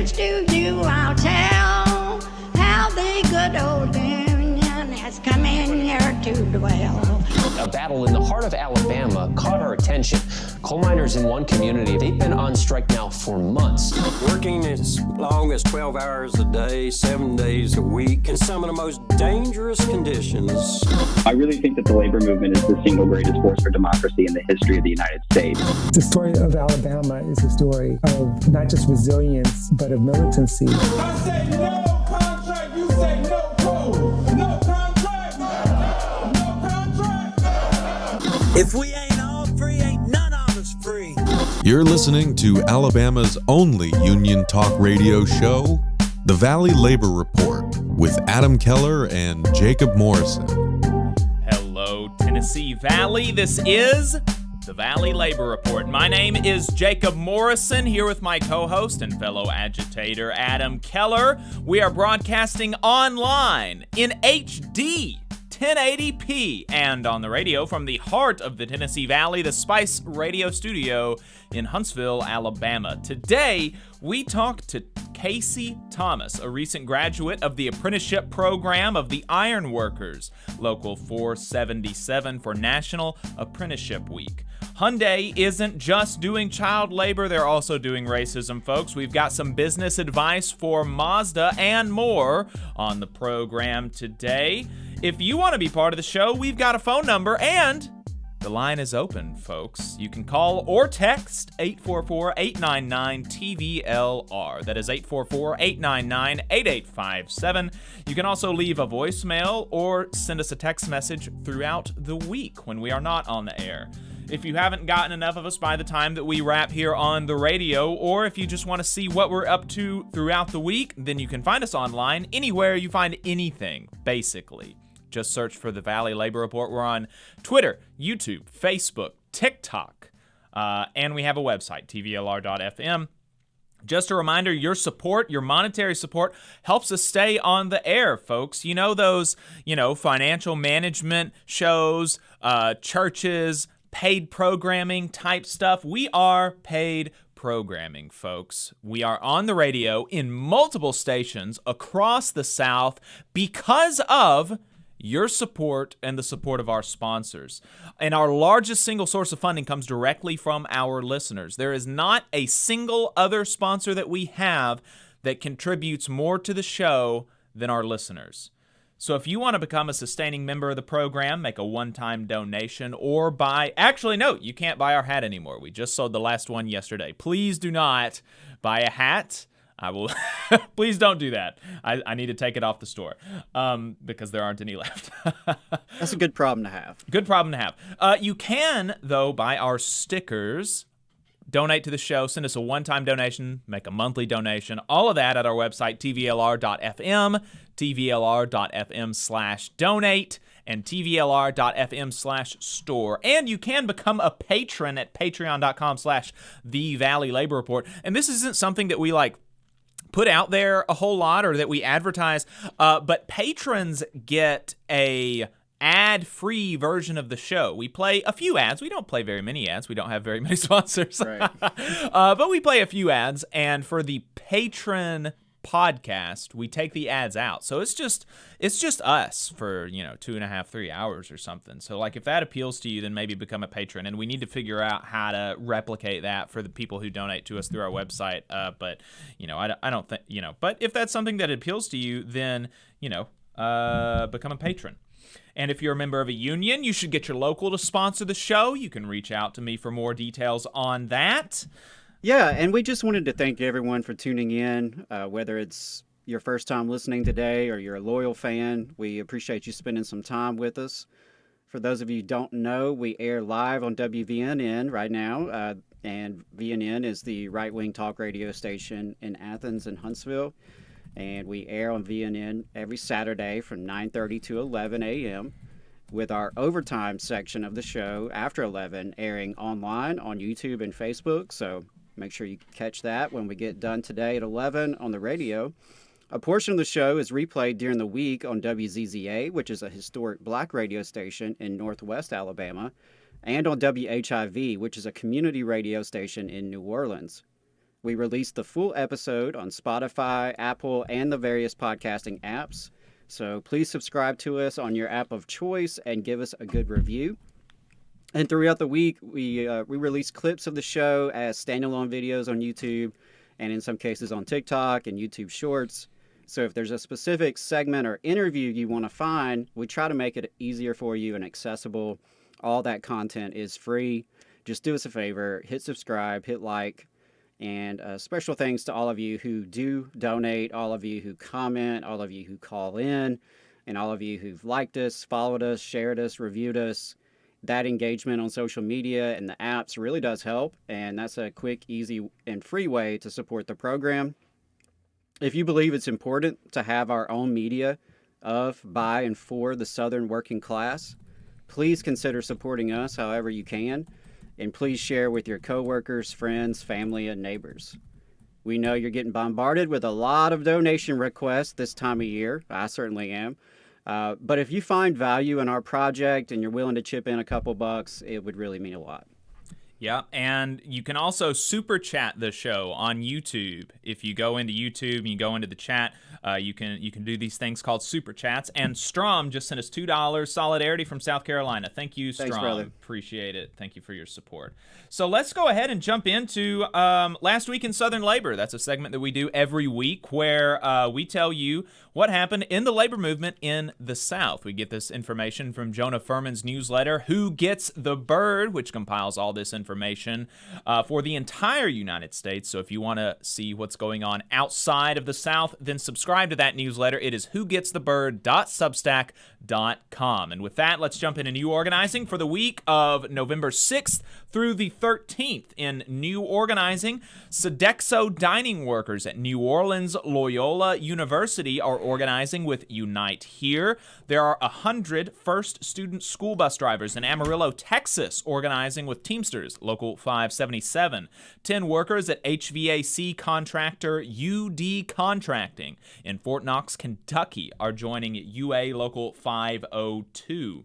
secrets to you I'll tell, how the good old Union has come in here to dwell. A battle in the heart of Alabama caught our attention. Coal miners in one community, they've been on strike now for months. Working as long as 12 hours a day, 7 days a week, in some of the most dangerous conditions. I really think that the labor movement is the single greatest force for democracy in the history of the United States. The story of Alabama is a story of not just resilience, but of militancy. I say no contract, you say no code. No contract, no contract. If we ain't all free, ain't none of us free. You're listening to Alabama's only union talk radio show, The Valley Labor Report, with Adam Keller and Jacob Morrison. Hello, Tennessee Valley. This is The Valley Labor Report. My name is Jacob Morrison, here with my co-host and fellow agitator, Adam Keller. We are broadcasting online in HD, 1080p, and on the radio from the heart of the Tennessee Valley, the Spice Radio Studio in Huntsville, Alabama. Today, we talk to Casey Thomas, a recent graduate of the Apprenticeship program of the Ironworkers Local 477 for National Apprenticeship Week. Hyundai isn't just doing child labor, they're also doing racism, folks. We've got some business advice for Mazda and more on the program today. If you want to be part of the show, we've got a phone number and the line is open, folks. You can call or text 844-899-TVLR. That is 844-899-8857. You can also leave a voicemail or send us a text message throughout the week when we are not on the air. If you haven't gotten enough of us by the time that we wrap here on the radio, or if you just want to see what we're up to throughout the week, then you can find us online anywhere you find anything, basically. Just search for the Valley Labor Report. We're on Twitter, YouTube, Facebook, TikTok, and we have a website, TVLR.fm. Just a reminder, your support, your monetary support, helps us stay on the air, folks. You know those, financial management shows, churches, paid programming type stuff. We are paid programming, folks. We are on the radio in multiple stations across the South because of your support and the support of our sponsors. And our largest single source of funding comes directly from our listeners. There is not a single other sponsor that we have that contributes more to the show than our listeners. So if you want to become a sustaining member of the program, make a one-time donation or buy... Actually, no, you can't buy our hat anymore. We just sold the last one yesterday. Please do not buy a hat. I will... Please don't do that. I need to take it off the store because there aren't any left. That's a good problem to have. Good problem to have. You can, though, buy our stickers, donate to the show, send us a one-time donation, make a monthly donation, all of that at our website, tvlr.fm, tvlr.fm/donate, and tvlr.fm/store. And you can become a patron at patreon.com/The Valley Labor Report. And this isn't something that we put out there a whole lot or that we advertise, but patrons get a ad-free version of the show. We play a few ads. We don't play very many ads. We don't have very many sponsors. Right. But we play a few ads, and for the patron podcast, we take the ads out. So it's just us for 2.5, 3 hours or something. So if that appeals to you, then maybe become a patron. And we need to figure out how to replicate that for the people who donate to us through our website. But I don't think But if that's something that appeals to you, then become a patron. And if you're a member of a union, you should get your local to sponsor the show. You can reach out to me for more details on that. Yeah, and we just wanted to thank everyone for tuning in, whether it's your first time listening today or you're a loyal fan. We appreciate you spending some time with us. For those of you who don't know, we air live on WVNN right now, and VNN is the right-wing talk radio station in Athens and Huntsville. And we air on VNN every Saturday from 9:30 to 11 a.m. with our overtime section of the show after 11 airing online on YouTube and Facebook. So make sure you catch that when we get done today at 11 on the radio. A portion of the show is replayed during the week on WZZA, which is a historic black radio station in Northwest Alabama, and on WHIV, which is a community radio station in New Orleans. We release the full episode on Spotify, Apple, and the various podcasting apps. So please subscribe to us on your app of choice and give us a good review. And throughout the week, we release clips of the show as standalone videos on YouTube and in some cases on TikTok and YouTube Shorts. So if there's a specific segment or interview you want to find, we try to make it easier for you and accessible. All that content is free. Just do us a favor, hit subscribe, hit like, and special thanks to all of you who do donate, all of you who comment, all of you who call in, and all of you who've liked us, followed us, shared us, reviewed us. That engagement on social media and the apps really does help, and that's a quick, easy, and free way to support the program. If you believe it's important to have our own media of, by, and for the Southern working class, please consider supporting us however you can, and please share with your coworkers, friends, family, and neighbors. We know you're getting bombarded with a lot of donation requests this time of year. I certainly am. But if you find value in our project and you're willing to chip in a couple bucks, it would really mean a lot. Yeah, and you can also super chat the show on YouTube. If you go into YouTube and you go into the chat, you can do these things called super chats. And Strom just sent us $2 solidarity from South Carolina. Thank you, Strom. Thanks, brother. Appreciate it. Thank you for your support. So let's go ahead and jump into Last Week in Southern Labor. That's a segment that we do every week where we tell you what happened in the labor movement in the South. We get this information from Jonah Furman's newsletter, Who Gets the Bird, which compiles all this information for the entire United States. So if you want to see what's going on outside of the South, then subscribe to that newsletter. It is whogetsthebird.substack.com. And with that, let's jump into new organizing for the week of November 6th through the 13th. In new organizing, Sodexo dining workers at New Orleans Loyola University are organizing with Unite Here. There are 100 first student school bus drivers in Amarillo, Texas, organizing with Teamsters Local 577. 10 workers at HVAC contractor UD Contracting in Fort Knox, Kentucky are joining UA Local 502.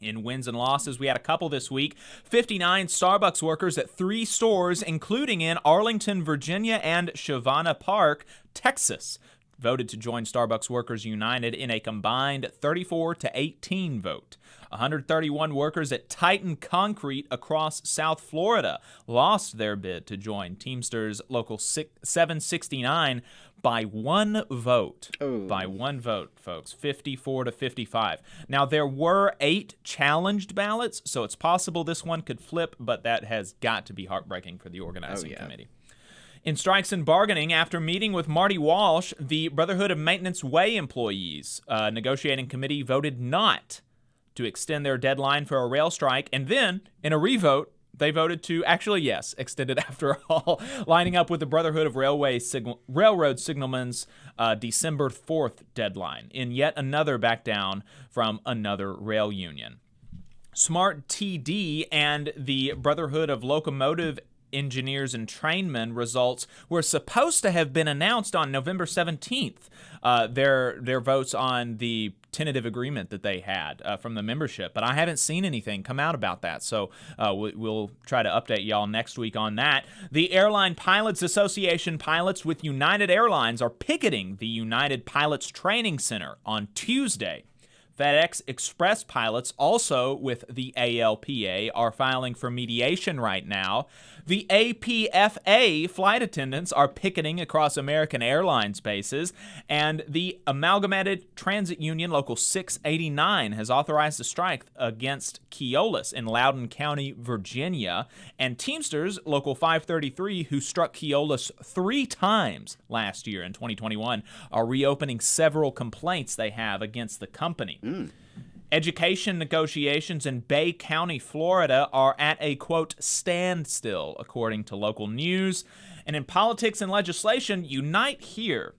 In wins and losses, we had a couple this week. 59 Starbucks workers at 3 stores, including in Arlington, Virginia, and Savannah Park, Texas, voted to join Starbucks Workers United in a combined 34-18 vote. 131 workers at Titan Concrete across South Florida lost their bid to join Teamsters Local 769 by 1 vote. Oh. By 1 vote, folks. 54-55. Now, there were 8 challenged ballots, so it's possible this one could flip, but that has got to be heartbreaking for the organizing committee. In strikes and bargaining, after meeting with Marty Walsh, the Brotherhood of Maintenance Way employees negotiating committee voted not to extend their deadline for a rail strike, and then, in a revote, they voted to actually, yes, extend it after all, lining up with the Brotherhood of Railroad Signalmen's December 4th deadline, in yet another back down from another rail union. Smart TD and the Brotherhood of Locomotive Engineers and Trainmen results were supposed to have been announced on November 17th. Their votes on the tentative agreement that they had from the membership, but I haven't seen anything come out about that, so we'll try to update y'all next week on that. The Airline Pilots Association pilots with United Airlines are picketing the United Pilots Training Center on Tuesday. FedEx Express pilots, also with the ALPA, are filing for mediation right now. The APFA flight attendants are picketing across American Airlines bases, and the Amalgamated Transit Union Local 689 has authorized a strike against Keolis in Loudoun County, Virginia, and Teamsters Local 533, who struck Keolis 3 times last year in 2021, are reopening several complaints they have against the company. Education negotiations in Bay County, Florida are at a, quote, standstill, according to local news. And in politics and legislation, Unite Here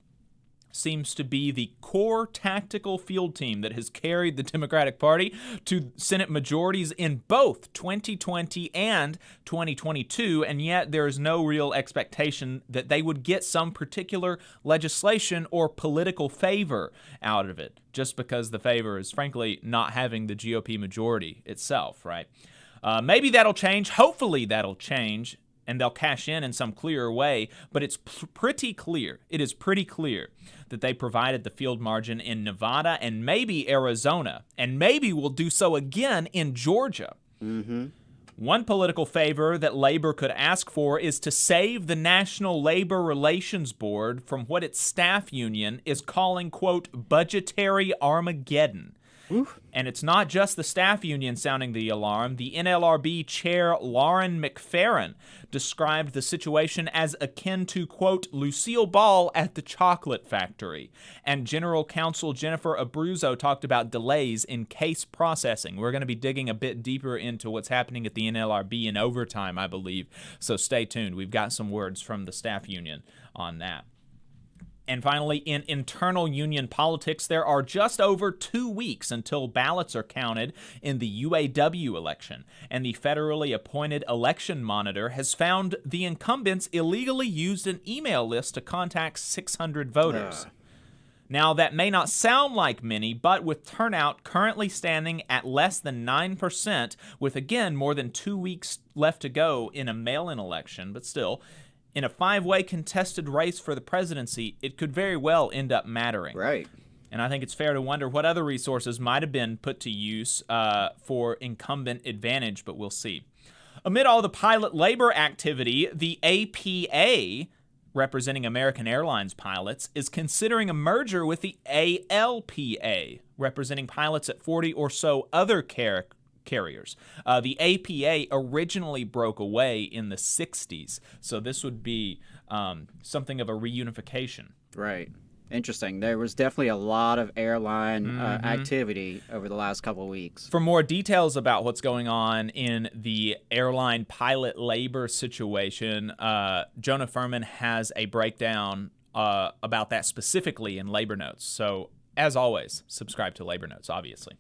seems to be the core tactical field team that has carried the Democratic Party to Senate majorities in both 2020 and 2022, and yet there is no real expectation that they would get some particular legislation or political favor out of it, just because the favor is, frankly, not having the GOP majority itself, right? Maybe that'll change. Hopefully that'll change and they'll cash in some clearer way, but it's pretty clear. It is pretty clear that they provided the field margin in Nevada and maybe Arizona, and maybe will do so again in Georgia. Mm-hmm. One political favor that labor could ask for is to save the National Labor Relations Board from what its staff union is calling, quote, budgetary Armageddon. Oof. And it's not just the staff union sounding the alarm. The NLRB chair, Lauren McFerrin, described the situation as akin to, quote, Lucille Ball at the chocolate factory. And General Counsel Jennifer Abruzzo talked about delays in case processing. We're going to be digging a bit deeper into what's happening at the NLRB in overtime, I believe. So stay tuned. We've got some words from the staff union on that. And finally, in internal union politics, there are just over 2 weeks until ballots are counted in the UAW election, and the federally appointed election monitor has found the incumbents illegally used an email list to contact 600 voters. Now, that may not sound like many, but with turnout currently standing at less than 9%, with again more than 2 weeks left to go in a mail-in election, but still, in a 5-way contested race for the presidency, it could very well end up mattering. Right. And I think it's fair to wonder what other resources might have been put to use for incumbent advantage, but we'll see. Amid all the pilot labor activity, the APA, representing American Airlines pilots, is considering a merger with the ALPA, representing pilots at 40 or so other carriers. The APA originally broke away in the 60s, so this would be something of a reunification. Right. Interesting. There was definitely a lot of airline activity over the last couple of weeks. For more details about what's going on in the airline pilot labor situation, Jonah Furman has a breakdown about that specifically in Labor Notes. So, as always, subscribe to Labor Notes, obviously.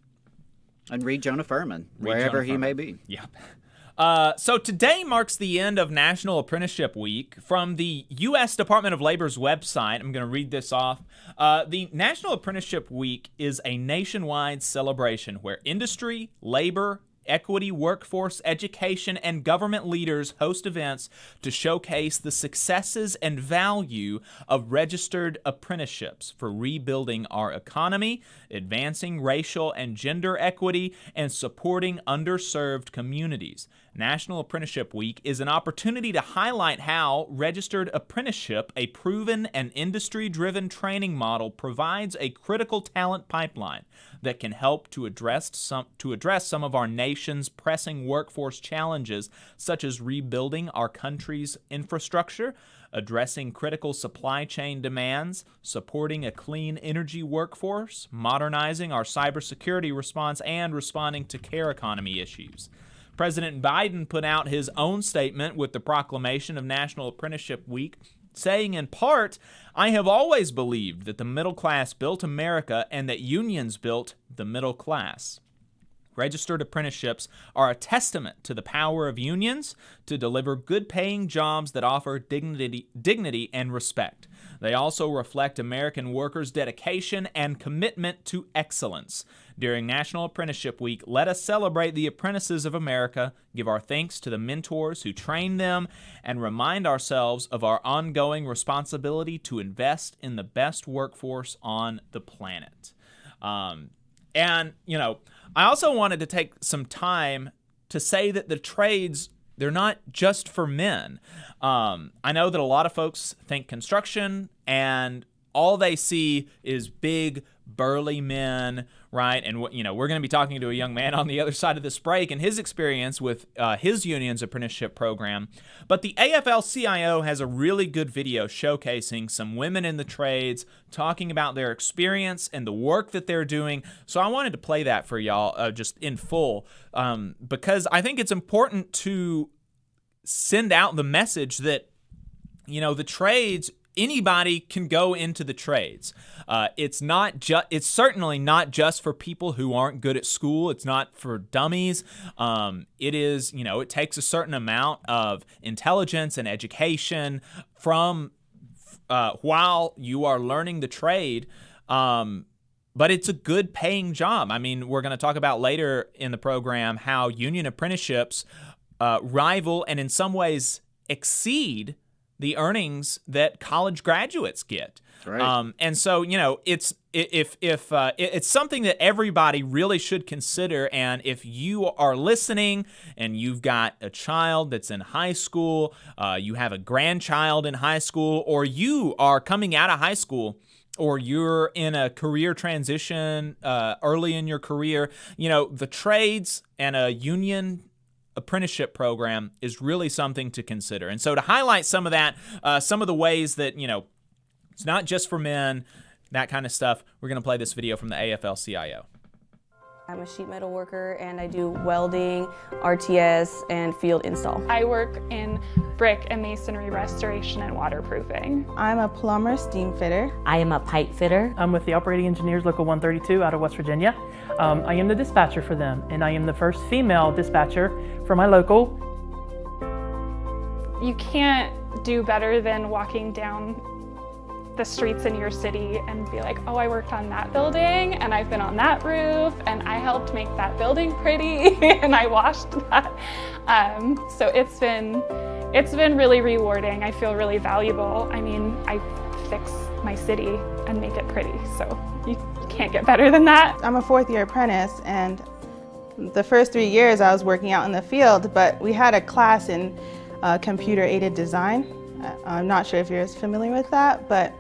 And read Jonah Furman, wherever he may be. Yep. So today marks the end of National Apprenticeship Week. From the U.S. Department of Labor's website, I'm going to read this off. The National Apprenticeship Week is a nationwide celebration where industry, labor, equity, workforce, education, and government leaders host events to showcase the successes and value of registered apprenticeships for rebuilding our economy, advancing racial and gender equity, and supporting underserved communities. National Apprenticeship Week is an opportunity to highlight how registered apprenticeship, a proven and industry-driven training model, provides a critical talent pipeline that can help to address some of our nation's pressing workforce challenges, such as rebuilding our country's infrastructure, addressing critical supply chain demands, supporting a clean energy workforce, modernizing our cybersecurity response, and responding to care economy issues. President Biden put out his own statement with the proclamation of National Apprenticeship Week, saying in part, "I have always believed that the middle class built America and that unions built the middle class." Registered apprenticeships are a testament to the power of unions to deliver good-paying jobs that offer dignity and respect. They also reflect American workers' dedication and commitment to excellence. During National Apprenticeship Week, let us celebrate the apprentices of America, give our thanks to the mentors who trained them, and remind ourselves of our ongoing responsibility to invest in the best workforce on the planet. And, you know, I also wanted to take some time to say that the trades, they're not just for men. I know that a lot of folks think construction and all they see is big, burly men, right? And, you know, we're going to be talking to a young man on the other side of this break and his experience with his union's apprenticeship program. But the AFL-CIO has a really good video showcasing some women in the trades talking about their experience and the work that they're doing. So I wanted to play that for y'all just in full because I think it's important to send out the message that, you know, the trades, anybody can go into the trades. It's certainly not just for people who aren't good at school. It's not for dummies. It is, you know, it takes a certain amount of intelligence and education from while you are learning the trade. But it's a good paying job. I mean, we're going to talk about later in the program how union apprenticeships rival and in some ways exceed the earnings that college graduates get. Right. And so, it's it's something that everybody really should consider. And if you are listening and you've got a child that's in high school, you have a grandchild in high school, or you are coming out of high school, or you're in a career transition early in your career, the trades and a union apprenticeship program is really something to consider. And so to highlight some of that, some of the ways that, it's not just for men, that kind of stuff, we're going to play this video from the AFL-CIO. I'm a sheet metal worker and I do welding, RTS, and field install. I work in brick and masonry restoration and waterproofing. I'm a plumber steam fitter. I am a pipe fitter. I'm with the Operating Engineers Local 132 out of West Virginia. I am the dispatcher for them, and I am the first female dispatcher for my local. You can't do better than walking down the streets in your city and be like, oh, I worked on that building and I've been on that roof and I helped make that building pretty and I washed that. So it's been really rewarding. I feel really valuable. I mean, I fix my city and make it pretty, so you can't get better than that. I'm a fourth-year apprentice, and the first 3 years I was working out in the field, but we had a class in computer-aided design. I'm not sure if you're as familiar with that, but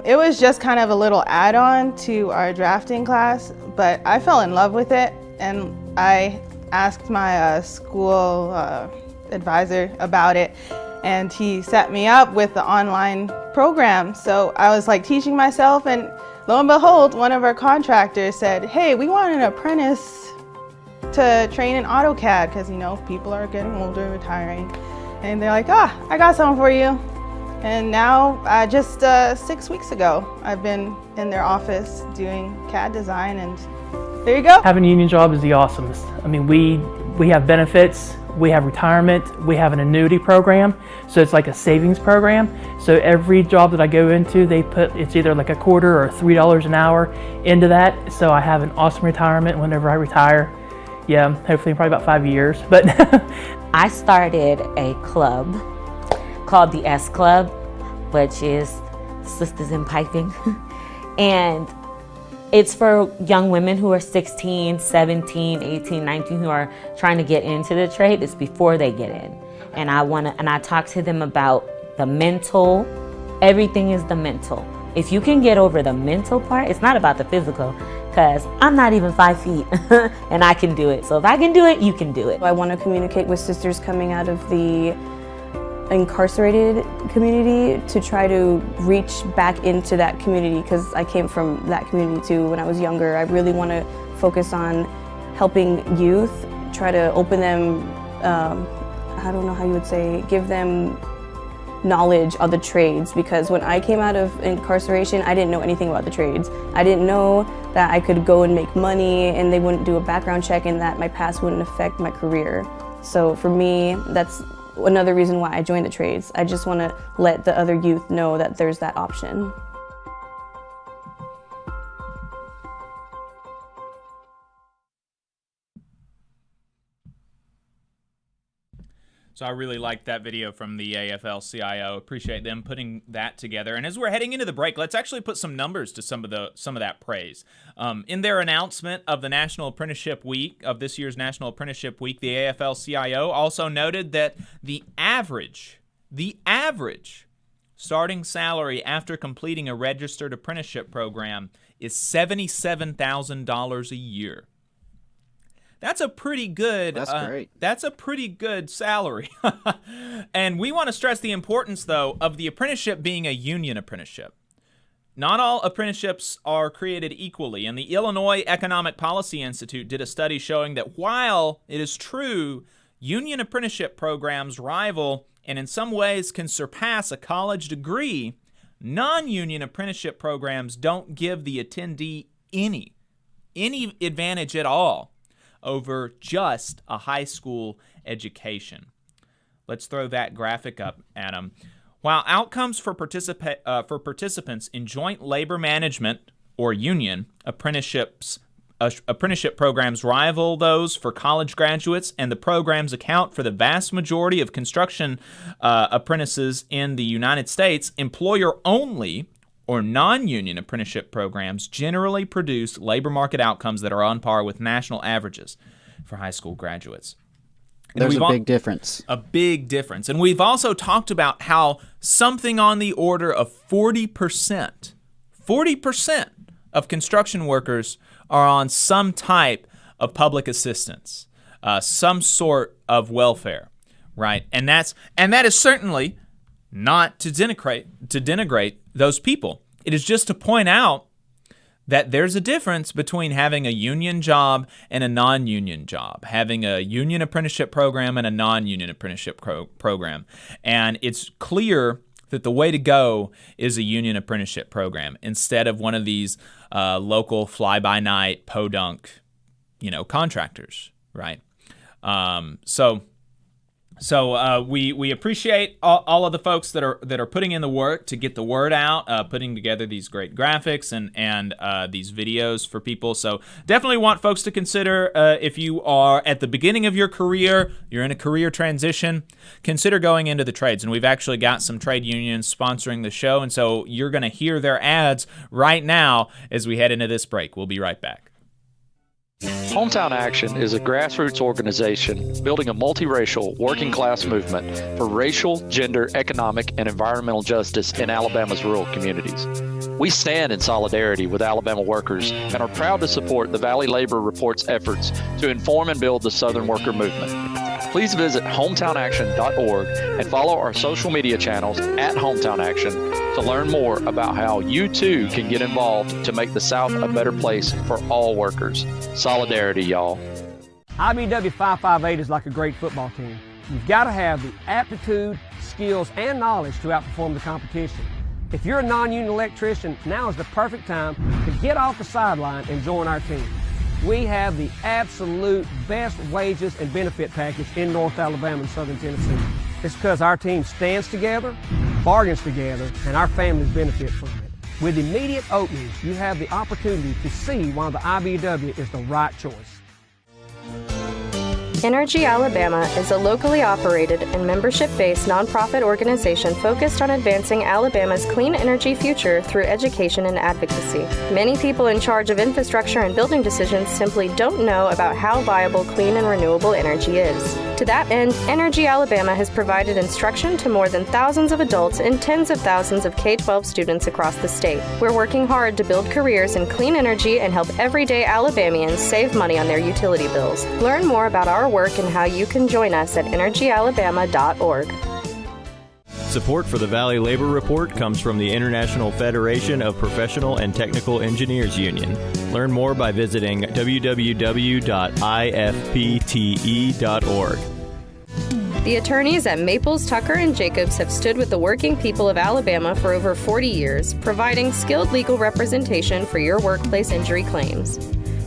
it was just kind of a little add-on to our drafting class, but I fell in love with it, and I asked my school advisor about it, and he set me up with the online program. So I was like teaching myself, and lo and behold, one of our contractors said, hey, we want an apprentice to train in AutoCAD, because people are getting older, retiring, and they're like, I got something for you. And now, just 6 weeks ago, I've been in their office doing CAD design, and there you go. Having a union job is the awesomest. I mean, we have benefits, we have retirement, we have an annuity program, so it's like a savings program. So every job that I go into, they put, it's either like a quarter or $3 an hour into that. So I have an awesome retirement whenever I retire. Yeah, hopefully in probably about 5 years. But I started a club called the S Club, which is Sisters in Piping. And it's for young women who are 16, 17, 18, 19 who are trying to get into the trade. It's before they get in. And I talk to them about the mental. Everything is the mental. If you can get over the mental part, it's not about the physical, because I'm not even 5 feet and I can do it. So if I can do it, you can do it. I want to communicate with sisters coming out of the incarcerated community to try to reach back into that community, because I came from that community too when I was younger. I really want to focus on helping youth, try to open them, I don't know how you would say, give them knowledge of the trades, because when I came out of incarceration, I didn't know anything about the trades. I didn't know that I could go and make money and they wouldn't do a background check and that my past wouldn't affect my career. So for me, that's another reason why I joined the trades. I just want to let the other youth know that there's that option. So I really liked that video from the AFL-CIO. Appreciate them putting that together. And as we're heading into the break, let's actually put some numbers to some of that praise. In their announcement of the National Apprenticeship Week, of this year's National Apprenticeship Week, the AFL-CIO also noted that the average starting salary after completing a registered apprenticeship program is $77,000 a year. That's a pretty good. That's great. That's a pretty good salary. And we want to stress the importance, though, of the apprenticeship being a union apprenticeship. Not all apprenticeships are created equally, and the Illinois Economic Policy Institute did a study showing that while it is true union apprenticeship programs rival and in some ways can surpass a college degree, non-union apprenticeship programs don't give the attendee any advantage at all over just a high school education. Let's throw that graphic up, Adam. While outcomes for participants in joint labor management or union apprenticeships apprenticeship programs rival those for college graduates, and the programs account for the vast majority of construction apprentices in the United States. Employer-only or non-union apprenticeship programs generally produce labor market outcomes that are on par with national averages for high school graduates. There's a big difference. A big difference. And we've also talked about how something on the order of 40% of construction workers are on some type of public assistance, some sort of welfare, right? And that is certainly not to denigrate those people. It is just to point out that there's a difference between having a union job and a non-union job, having a union apprenticeship program and a non-union apprenticeship program. And it's clear that the way to go is a union apprenticeship program instead of one of these local fly-by-night podunk, contractors, right? So we appreciate all of the folks that are putting in the work to get the word out, putting together these great graphics and these videos for people. So definitely want folks to consider, if you are at the beginning of your career, you're in a career transition, consider going into the trades. And we've actually got some trade unions sponsoring the show, and so you're going to hear their ads right now as we head into this break. We'll be right back. Hometown Action is a grassroots organization building a multiracial working class movement for racial, gender, economic, and environmental justice in Alabama's rural communities. We stand in solidarity with Alabama workers and are proud to support the Valley Labor Report's efforts to inform and build the Southern worker movement. Please visit hometownaction.org and follow our social media channels at Hometown Action to learn more about how you too can get involved to make the South a better place for all workers. Solidarity, y'all. IBW 558 is like a great football team. You've got to have the aptitude, skills, and knowledge to outperform the competition. If you're a non-union electrician, now is the perfect time to get off the sideline and join our team. We have the absolute best wages and benefit package in North Alabama and Southern Tennessee. It's because our team stands together, bargains together, and our families benefit from it. With immediate openings, you have the opportunity to see why the IBW is the right choice. Energy Alabama is a locally operated and membership-based nonprofit organization focused on advancing Alabama's clean energy future through education and advocacy. Many people in charge of infrastructure and building decisions simply don't know about how viable clean and renewable energy is. To that end, Energy Alabama has provided instruction to more than thousands of adults and tens of thousands of K-12 students across the state. We're working hard to build careers in clean energy and help everyday Alabamians save money on their utility bills. Learn more about our work and how you can join us at energyalabama.org. Support for the Valley Labor Report comes from the International Federation of Professional and Technical Engineers Union. Learn more by visiting www.ifpte.org. The attorneys at Maples, Tucker & Jacobs have stood with the working people of Alabama for over 40 years, providing skilled legal representation for your workplace injury claims.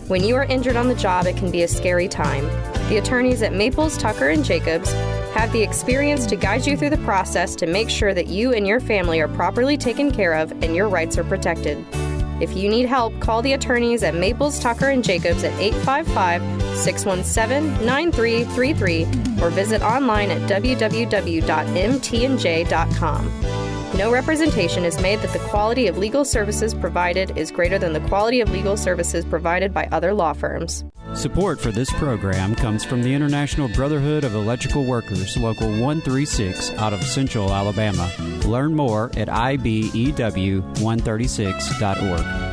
When you are injured on the job, it can be a scary time. The attorneys at Maples, Tucker & Jacobs have the experience to guide you through the process to make sure that you and your family are properly taken care of and your rights are protected. If you need help, call the attorneys at Maples, Tucker & Jacobs at 855-617-9333 or visit online at www.mtnj.com. No representation is made that the quality of legal services provided is greater than the quality of legal services provided by other law firms. Support for this program comes from the International Brotherhood of Electrical Workers, Local 136, out of Central Alabama. Learn more at ibew136.org.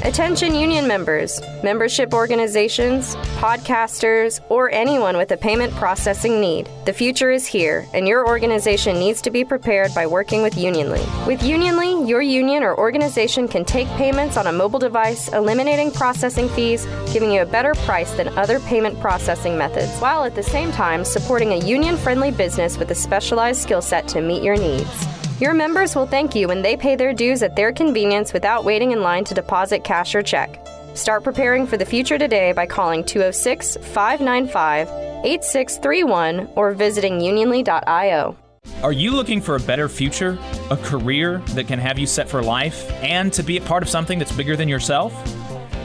Attention union members, membership organizations, podcasters, or anyone with a payment processing need. The future is here, and your organization needs to be prepared by working with Unionly. With Unionly, your union or organization can take payments on a mobile device, eliminating processing fees, giving you a better price than other payment processing methods, while at the same time supporting a union-friendly business with a specialized skill set to meet your needs. Your members will thank you when they pay their dues at their convenience without waiting in line to deposit cash or check. Start preparing for the future today by calling 206-595-8631 or visiting unionly.io. Are you looking for a better future, a career that can have you set for life, and to be a part of something that's bigger than yourself?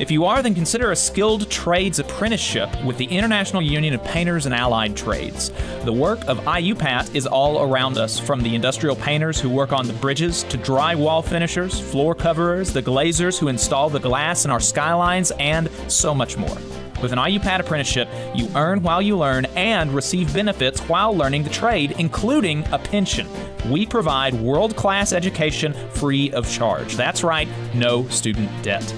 If you are, then consider a skilled trades apprenticeship with the International Union of Painters and Allied Trades. The work of IUPAT is all around us, from the industrial painters who work on the bridges to drywall finishers, floor coverers, the glazers who install the glass in our skylines, and so much more. With an IUPAT apprenticeship, you earn while you learn and receive benefits while learning the trade, including a pension. We provide world-class education free of charge. That's right, no student debt.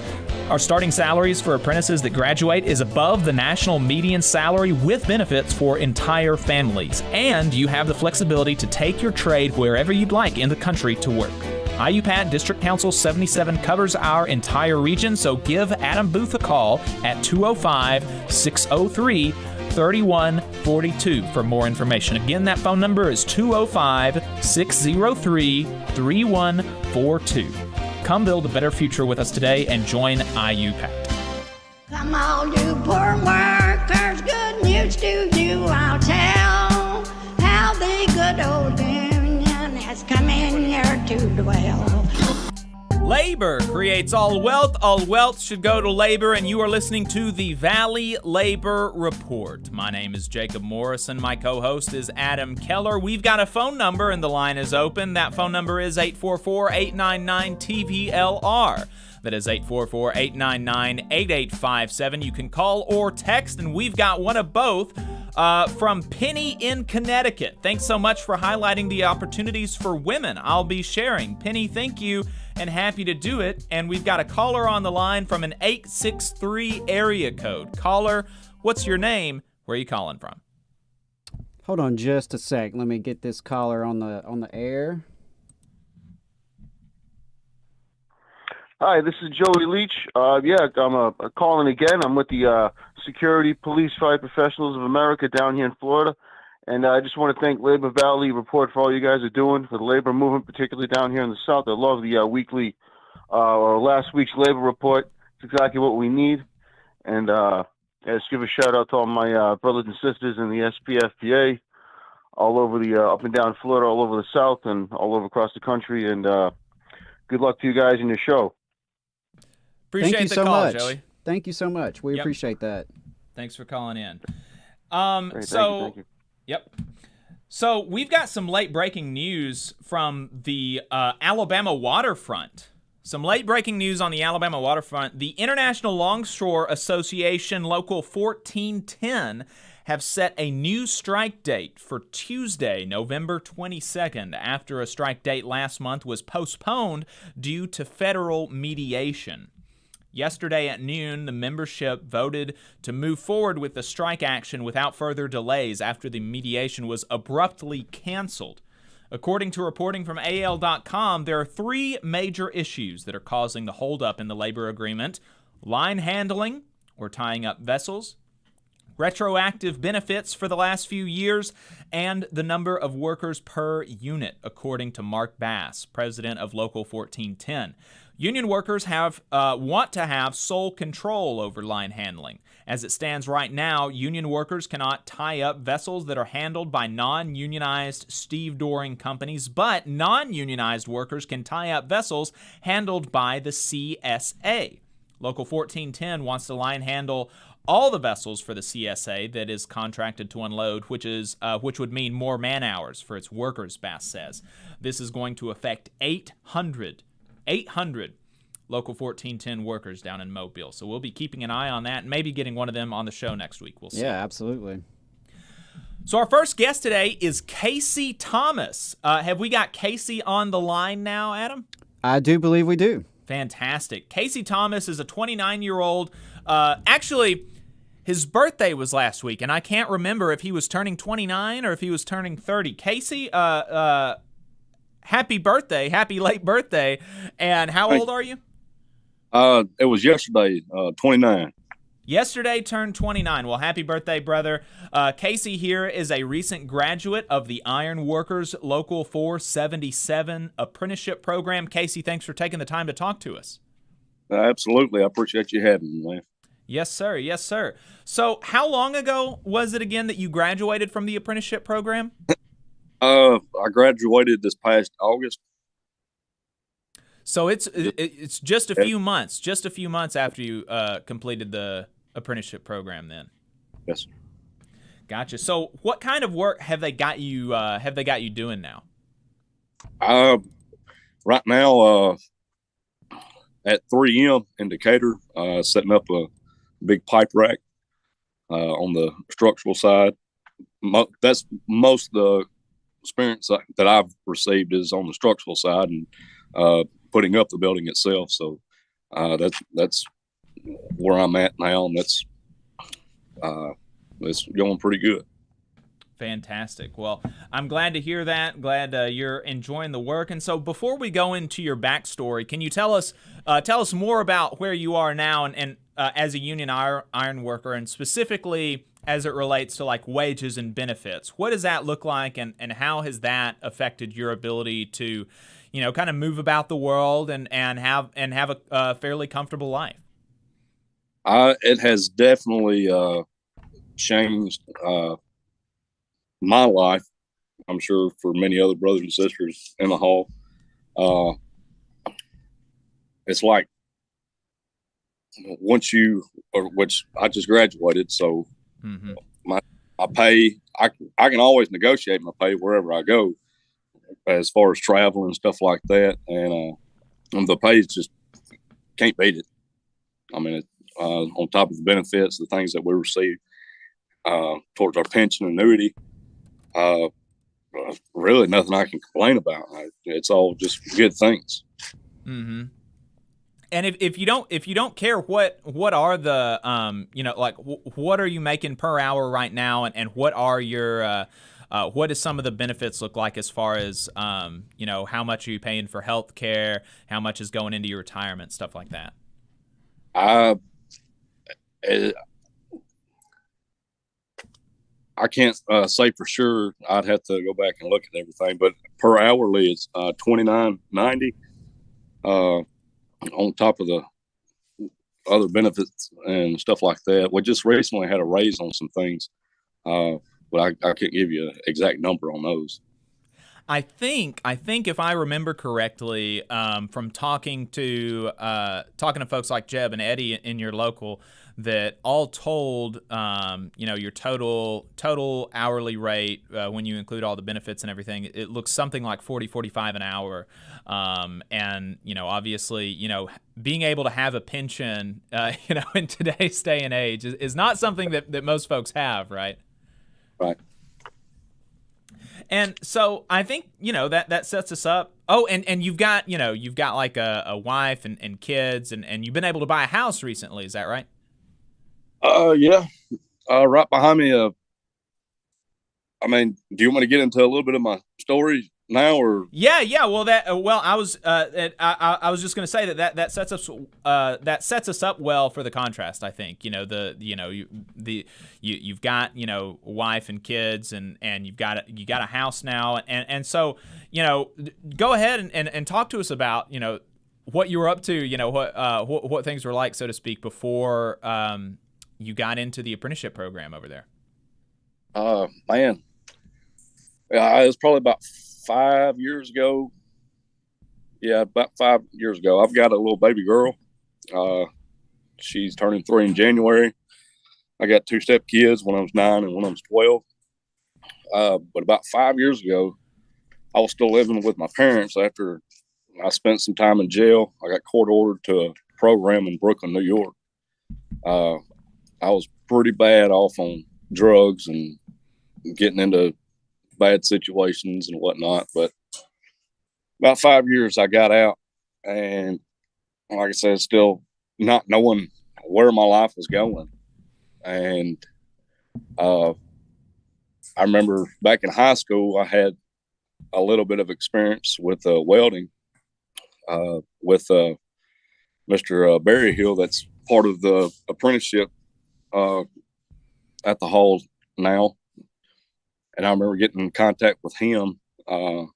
Our starting salaries for apprentices that graduate is above the national median salary with benefits for entire families. And you have the flexibility to take your trade wherever you'd like in the country to work. IUPAT District Council 77 covers our entire region, so give Adam Booth a call at 205-603-3142 for more information. Again, that phone number is 205-603-3142. Come build a better future with us today and join IUPAT. Come all you poor workers, good news to you I'll tell, how the good old union has come in here to dwell. Labor creates all wealth. All wealth should go to labor, and you are listening to the Valley Labor Report. My name is Jacob Morrison. My co-host is Adam Keller. We've got a phone number, and the line is open. That phone number is 844-899-TVLR. That is 844-899-8857. You can call or text, and we've got one of both from Penny in Connecticut. Thanks so much for highlighting the opportunities for women I'll be sharing. Penny, thank you, and happy to do it. And we've got a caller on the line from an 863 area code. Caller, what's your name? Where are you calling from? Hold on just a sec. Let me get this caller on the air. Hi, this is Joey Leach. I'm calling again. I'm with the Security Police Fire Professionals of America down here in Florida. And I just want to thank Labor Valley Report for all you guys are doing for the labor movement, particularly down here in the South. I love the weekly or last week's labor report. It's exactly what we need. And just give a shout out to all my brothers and sisters in the SPFPA, all over the up and down Florida, all over the South, and all over across the country. And good luck to you guys in your show. Appreciate Thank you the so call, much. Joey. Thank you so much. We appreciate that. Thanks for calling in. Great, thank you. Yep. So we've got some late breaking news from the Alabama waterfront. Some late breaking news on the Alabama waterfront. The International Longshore Association Local 1410 have set a new strike date for Tuesday, November 22nd, after a strike date last month was postponed due to federal mediation. Yesterday at noon, the membership voted to move forward with the strike action without further delays after the mediation was abruptly canceled. According to reporting from AL.com, there are three major issues that are causing the holdup in the labor agreement: line handling, or tying up vessels, retroactive benefits for the last few years, and the number of workers per unit, according to Mark Bass, president of Local 1410. Union workers want to have sole control over line handling. As it stands right now, union workers cannot tie up vessels that are handled by non-unionized stevedoring companies, but non-unionized workers can tie up vessels handled by the CSA. Local 1410 wants to line handle all the vessels for the CSA that is contracted to unload, which would mean more man hours for its workers, Bass says. This is going to affect 800 Local 1410 workers down in Mobile. So we'll be keeping an eye on that and maybe getting one of them on the show next week. We'll see. Yeah, absolutely. So our first guest today is Casey Thomas. Have we got Casey on the line now, Adam? I do believe we do. Fantastic. Casey Thomas is a 29-year-old. Actually, his birthday was last week, and I can't remember if he was turning 29 or if he was turning 30. Casey, happy birthday, happy late birthday. And how old are you? It was yesterday, 29. Yesterday turned 29. Well, happy birthday, brother. Casey here is a recent graduate of the Ironworkers Local 477 apprenticeship program. Casey, thanks for taking the time to talk to us. Absolutely. I appreciate you having me, man. Yes, sir. Yes, sir. So how long ago was it again that you graduated from the apprenticeship program? I graduated this past August. So it's just a few months, after you completed the apprenticeship program then. Yes. Gotcha. So what kind of work have they got you doing now? Right now, at 3M in Decatur, setting up a big pipe rack on the structural side. That's most of the experience that I've received is on the structural side and putting up the building itself. So that's where I'm at now, and it's going pretty good. Fantastic. Well, I'm glad to hear that. Glad you're enjoying the work. And so, before we go into your backstory, can you tell us more about where you are now and as a union iron worker, and specifically as it relates to like wages and benefits? What does that look like, and how has that affected your ability to, kind of move about the world and have a fairly comfortable life? It has definitely changed my life. I'm sure for many other brothers and sisters in the hall. It's like which I just graduated, so my pay, I can always negotiate my pay wherever I go, as far as travel and stuff like that, and the pay just can't beat it. I mean, on top of the benefits, the things that we receive towards our pension annuity, really nothing I can complain about. It's all just good things. Mm-hmm. And if you don't care, what are the what are you making per hour right now, and what are your what does some of the benefits look like as far as how much are you paying for health care, how much is going into your retirement, stuff like that? I can't say for sure. I'd have to go back and look at everything, but per hourly it's $29.90 on top of the other benefits and stuff like that. We just recently had a raise on some things, but I can't give you an exact number on those. I think if I remember correctly, from talking to folks like Jeb and Eddie in your local, that all told, your total hourly rate, when you include all the benefits and everything, it looks something like $40-45 an hour. And obviously, being able to have a pension, in today's day and age is not something that most folks have, right? Right. And so I think, that sets us up. Oh, and you've got like a wife and kids, and you've been able to buy a house recently. Is that right? Yeah. Right behind me. I mean, do you want me to get into a little bit of my story now, or? Yeah. Well, I was just going to say that sets us up well for the contrast. I think you've got wife and kids, and you've got a house now, and so go ahead and talk to us about what you were up to, what things were like, so to speak, before you got into the apprenticeship program over there. Man, it was probably about 5 years ago. Yeah, about 5 years ago. I've got a little baby girl. She's turning 3 in January. I got 2 step kids, one of them's 9 and one of them's 12. But about 5 years ago, I was still living with my parents after I spent some time in jail. I got court ordered to a program in Brooklyn, New York. I was pretty bad off on drugs and getting into bad situations and whatnot. But about 5 years, I got out, and like I said, still not knowing where my life was going. And I remember back in high school, I had a little bit of experience with welding with Mr. Berryhill. That's part of the apprenticeship at the hall now. And I remember getting in contact with him, and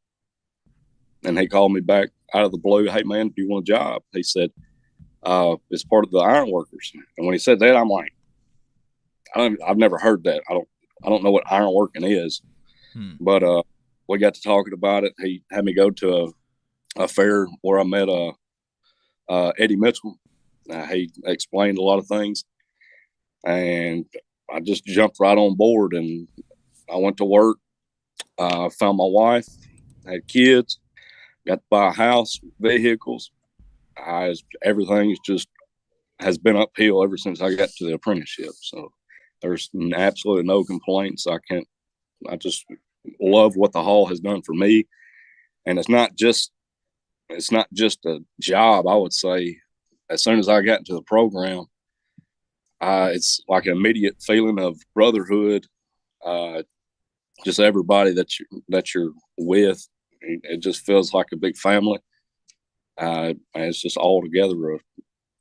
he called me back out of the blue. Hey man, do you want a job? He said, it's part of the Ironworkers. And when he said that, I'm like, I've never heard that. I don't know what ironworking is, but we got to talking about it. He had me go to a fair where I met Eddie Mitchell. He explained a lot of things, and I just jumped right on board, and I went to work. Found my wife, had kids, got to buy a house, vehicles. Everything has been uphill ever since I got to the apprenticeship. So there's absolutely no complaints. I just love what the hall has done for me. And it's not just a job. I would say as soon as I got into the program, it's like an immediate feeling of brotherhood. Just everybody that you're with, it just feels like a big family. And it's just all together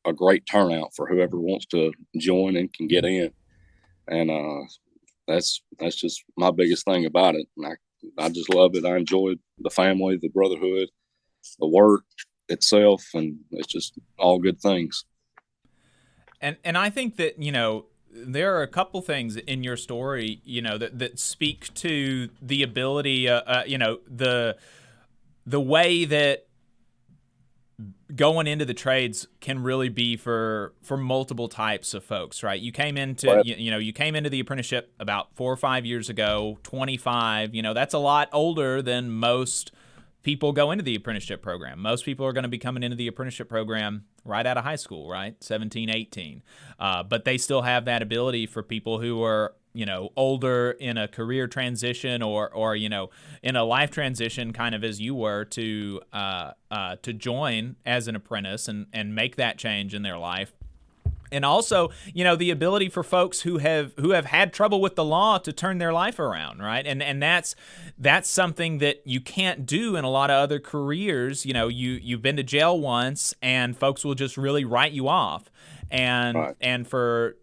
a great turnout for whoever wants to join and can get in. And that's just my biggest thing about it. And I just love it. I enjoyed the family, the brotherhood, the work itself, and it's just all good things. And I think that, there are a couple things in your story, that speak to the ability, the way that going into the trades can really be for multiple types of folks, right? You came into, you came into the apprenticeship about 4 or 5 years ago, 25, that's a lot older than most people go into the apprenticeship program. Most people are going to be coming into the apprenticeship program right out of high school, right? 17, 18. But they still have that ability for people who are, older in a career transition or in a life transition, kind of as you were, to join as an apprentice and make that change in their life. And also, the ability for folks who have had trouble with the law to turn their life around, right? And that's something that you can't do in a lot of other careers. You've been to jail once, and folks will just really write you off. And for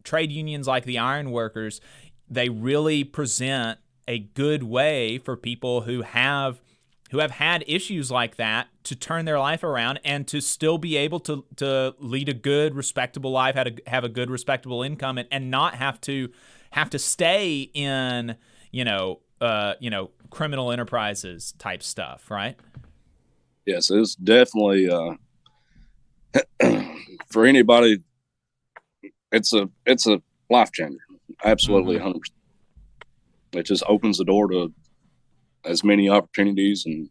trade unions like the Ironworkers, they really present a good way for people who have had issues like that to turn their life around and to still be able to lead a good, respectable life, have a good, respectable income, and not have to stay in, criminal enterprises type stuff, right? Yes, it's definitely for anybody. It's a life changer. Absolutely, 100%. It just opens the door to as many opportunities and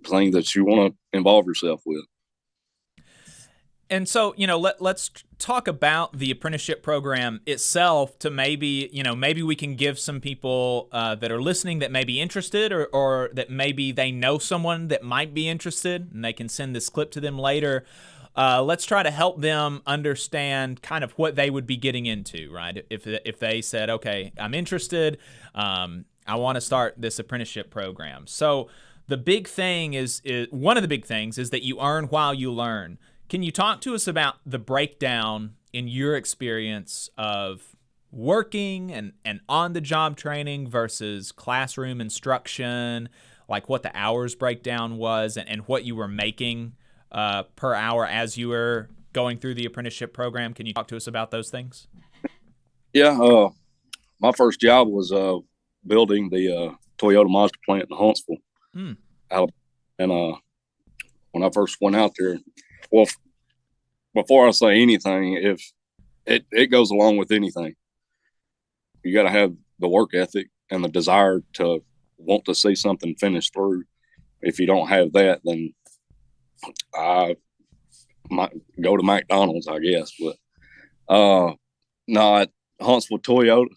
things that you want to involve yourself with. And so, let's talk about the apprenticeship program itself to maybe we can give some people that are listening that may be interested or that maybe they know someone that might be interested, and they can send this clip to them later. Let's try to help them understand kind of what they would be getting into, right? If they said, okay, I'm interested, I want to start this apprenticeship program. So the big thing is one of the big things is that you earn while you learn. Can you talk to us about the breakdown in your experience of working and on-the-job training versus classroom instruction, like what the hours breakdown was and what you were making per hour as you were going through the apprenticeship program? Can you talk to us about those things? Yeah, my first job was building the Toyota Mazda plant in Huntsville, Alabama. And when I first went out there, well, before I say anything, if it goes along with anything, you got to have the work ethic and the desire to want to see something finished through. If you don't have that, then I might go to McDonald's, I guess. But not Huntsville Toyota.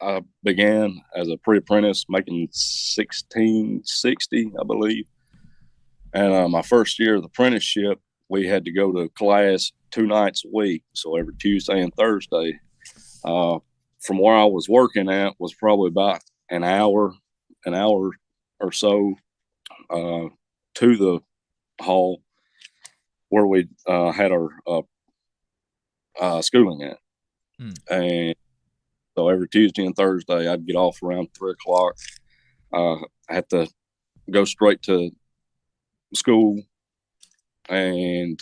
I began as a pre-apprentice making $16.60, I believe. And my first year of the apprenticeship, we had to go to class 2 nights a week, so every Tuesday and Thursday. From where I was working at was probably about an hour or so to the hall where we had our schooling at. And so every Tuesday and Thursday, I'd get off around 3 o'clock. I had to go straight to school. And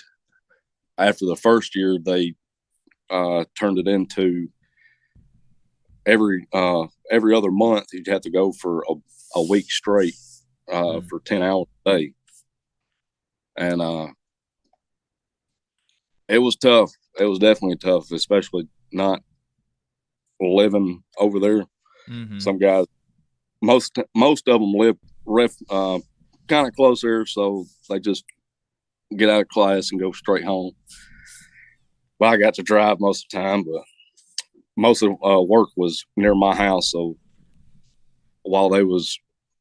after the first year, they turned it into every other month. You'd have to go for a week straight for 10 hours a day. And it was tough. It was definitely tough, especially not living over there. Some guys, most of them live kind of close there, so they just get out of class and go straight home. But I got to drive most of the time, but most of work was near my house, so while they was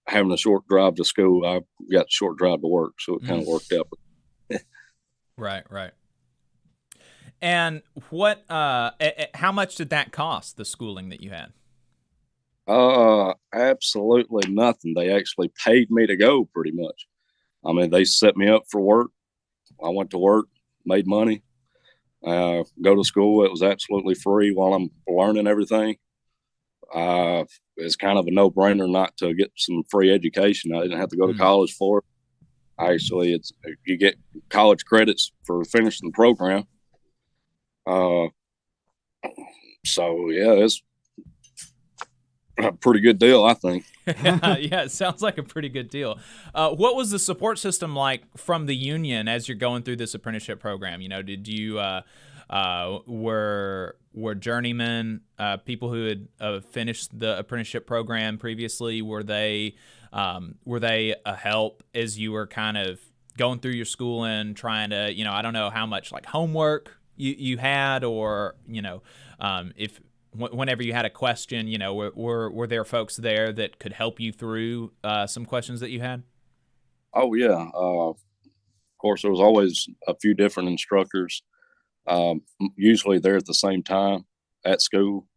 having a short drive to school, I got a short drive to work, so it kind of worked out. Right. And what? How much did that cost, the schooling that you had? Absolutely nothing. They actually paid me to go, pretty much. I mean, they set me up for work. I went to work, made money, go to school. It was absolutely free while I'm learning everything. It's kind of a no-brainer not to get some free education. I didn't have to go to college for it. Actually, you get college credits for finishing the program. So yeah, it's a pretty good deal, I think. Yeah, it sounds like a pretty good deal. What was the support system like from the union as you're going through this apprenticeship program? You know, did you were journeymen, people who had finished the apprenticeship program previously? Were they a help as you were kind of going through your schooling, trying to, you know, I don't know how much like homework you had, or you know, if whenever you had a question, you know, were there folks there that could help you through some questions that you had? Oh yeah, of course there was always a few different instructors. Usually they're at the same time at school.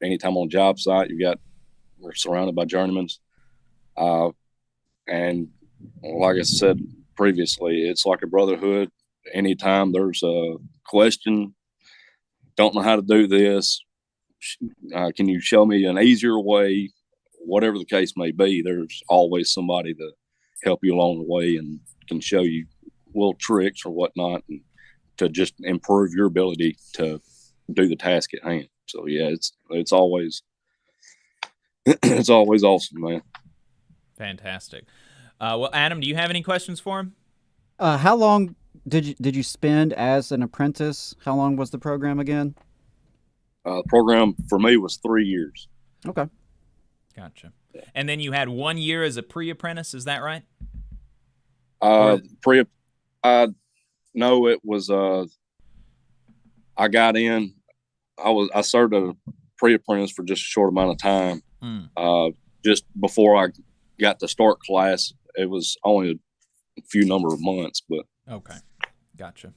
Anytime on job site, we're surrounded by journeymen. And like I said previously, it's like a brotherhood. Anytime there's a question, don't know how to do this, can you show me an easier way? Whatever the case may be, there's always somebody to help you along the way and can show you little tricks or whatnot, and to just improve your ability to do the task at hand. So yeah, it's always it's always awesome, man. Fantastic. Well, Adam, do you have any questions for him? How long did you spend as an apprentice? How long was the program again? The program for me was 3 years. Okay. Gotcha. And then you had 1 year as a pre-apprentice, is that right? No, it was, I got in, I served a pre-apprentice for just a short amount of time. Just before I got to start class, it was only a few number of months, but. Okay. Gotcha.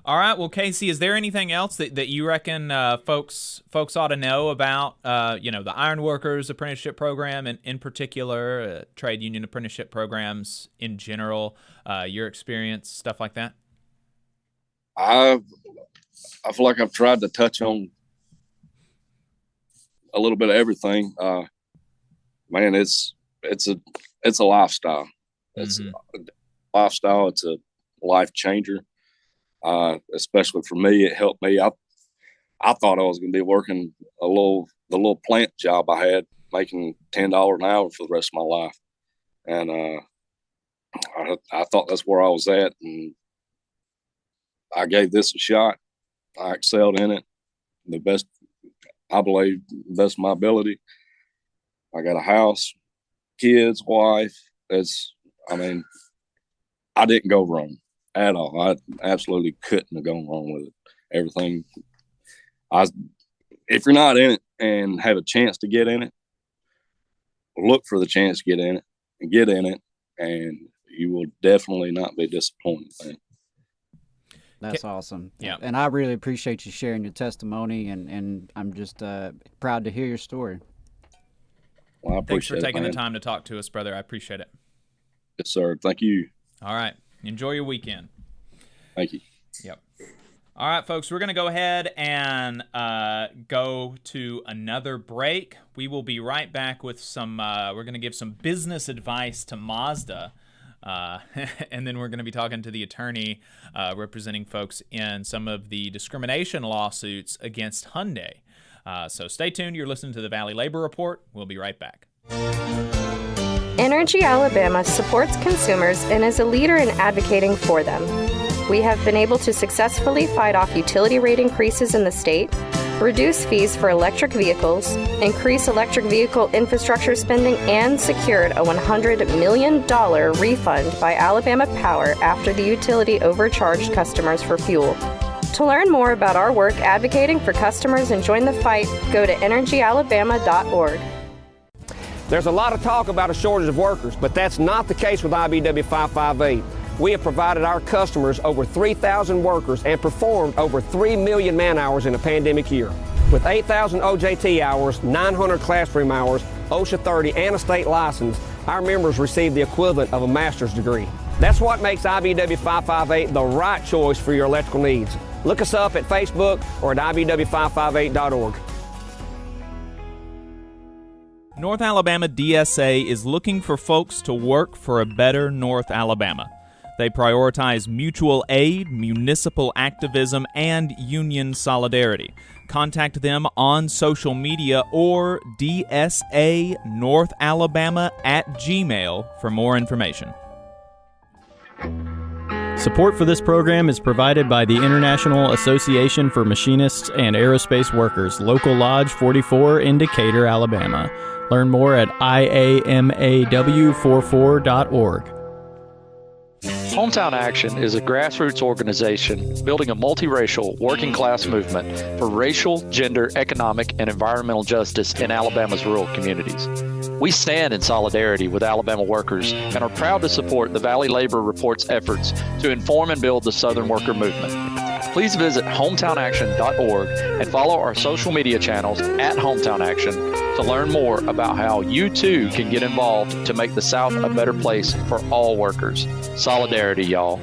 All right. Well, Casey, is there anything else that you reckon folks ought to know about, you know, the Ironworkers Apprenticeship Program, and in particular, trade union apprenticeship programs in general, your experience, stuff like that? I feel like I've tried to touch on a little bit of everything. Man, it's a lifestyle. It's a lifestyle. It's a life changer. Especially for me, it helped me. I thought I was going to be working the little plant job I had, making $10 an hour for the rest of my life, and I thought that's where I was at, and I gave this a shot. I excelled in it, the best, I believe, the best of my ability. I got a house, kids, wife. I didn't go wrong at all. I absolutely couldn't have gone wrong with it. Everything. If you're not in it and have a chance to get in it, look for the chance to get in it and get in it, and you will definitely not be disappointed, man. That's awesome. Yeah. And I really appreciate you sharing your testimony, and I'm just proud to hear your story. Well, I Thanks for appreciate taking it, the time to talk to us, brother. I appreciate it. Yes, sir. Thank you. All right. Enjoy your weekend. Thank you. Yep. All right, folks, we're going to go ahead and go to another break. We will be right back with some, we're going to give some business advice to Mazda. And then we're going to be talking to the attorney representing folks in some of the discrimination lawsuits against Hyundai. So stay tuned. You're listening to the Valley Labor Report. We'll be right back. Energy Alabama supports consumers and is a leader in advocating for them. We have been able to successfully fight off utility rate increases in the state, reduce fees for electric vehicles, increase electric vehicle infrastructure spending, and secured a $100 million refund by Alabama Power after the utility overcharged customers for fuel. To learn more about our work advocating for customers and join the fight, go to energyalabama.org. There's a lot of talk about a shortage of workers, but that's not the case with IBW 558. We have provided our customers over 3,000 workers and performed over 3 million man-hours in a pandemic year. With 8,000 OJT hours, 900 classroom hours, OSHA 30, and a state license, our members receive the equivalent of a master's degree. That's what makes IBW 558 the right choice for your electrical needs. Look us up at Facebook or at IBW558.org. North Alabama DSA is looking for folks to work for a better North Alabama. They prioritize mutual aid, municipal activism, and union solidarity. Contact them on social media or dsanorthalabama@gmail for more information. Support for this program is provided by the International Association for Machinists and Aerospace Workers, Local Lodge 44 in Decatur, Alabama. Learn more at iamaw44.org. Hometown Action is a grassroots organization building a multiracial working class movement for racial, gender, economic, and environmental justice in Alabama's rural communities. We stand in solidarity with Alabama workers and are proud to support the Valley Labor Report's efforts to inform and build the Southern worker movement. Please visit hometownaction.org and follow our social media channels at Hometown Action to learn more about how you too can get involved to make the South a better place for all workers. Solidarity, y'all.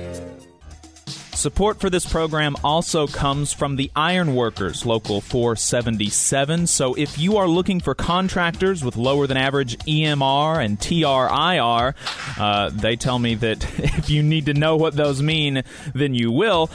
Support for this program also comes from the Ironworkers Local 477. So if you are looking for contractors with lower than average EMR and TRIR, they tell me that if you need to know what those mean, then you will.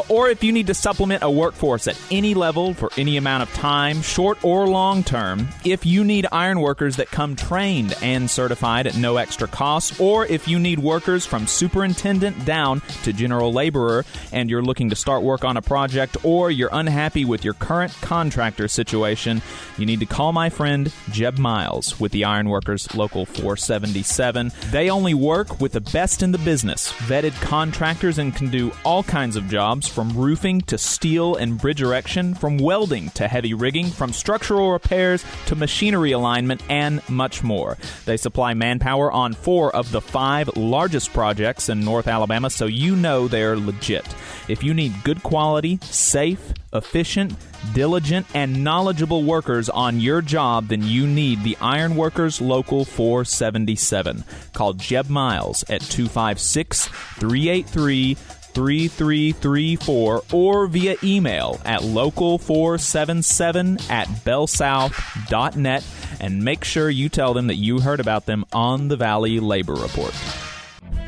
Or if you need to supplement a workforce at any level for any amount of time, short or long term, if you need ironworkers that come trained and certified at no extra cost, or if you need workers from superintendent down to general laborer, and you're looking to start work on a project, or you're unhappy with your current contractor situation, you need to call my friend Jeb Miles with the Ironworkers Local 477. They only work with the best in the business, vetted contractors, and can do all kinds of jobs from roofing to steel and bridge erection, from welding to heavy rigging, from structural repairs to machinery alignment, and much more. They supply manpower on 4 of the 5 largest projects in North Alabama, so you know they're legit. If you need good quality, safe, efficient, diligent, and knowledgeable workers on your job, then you need the Ironworkers Local 477. Call Jeb Miles at 256-383-3334 or via email at local477@bellsouth.net, and make sure you tell them that you heard about them on the Valley Labor Report.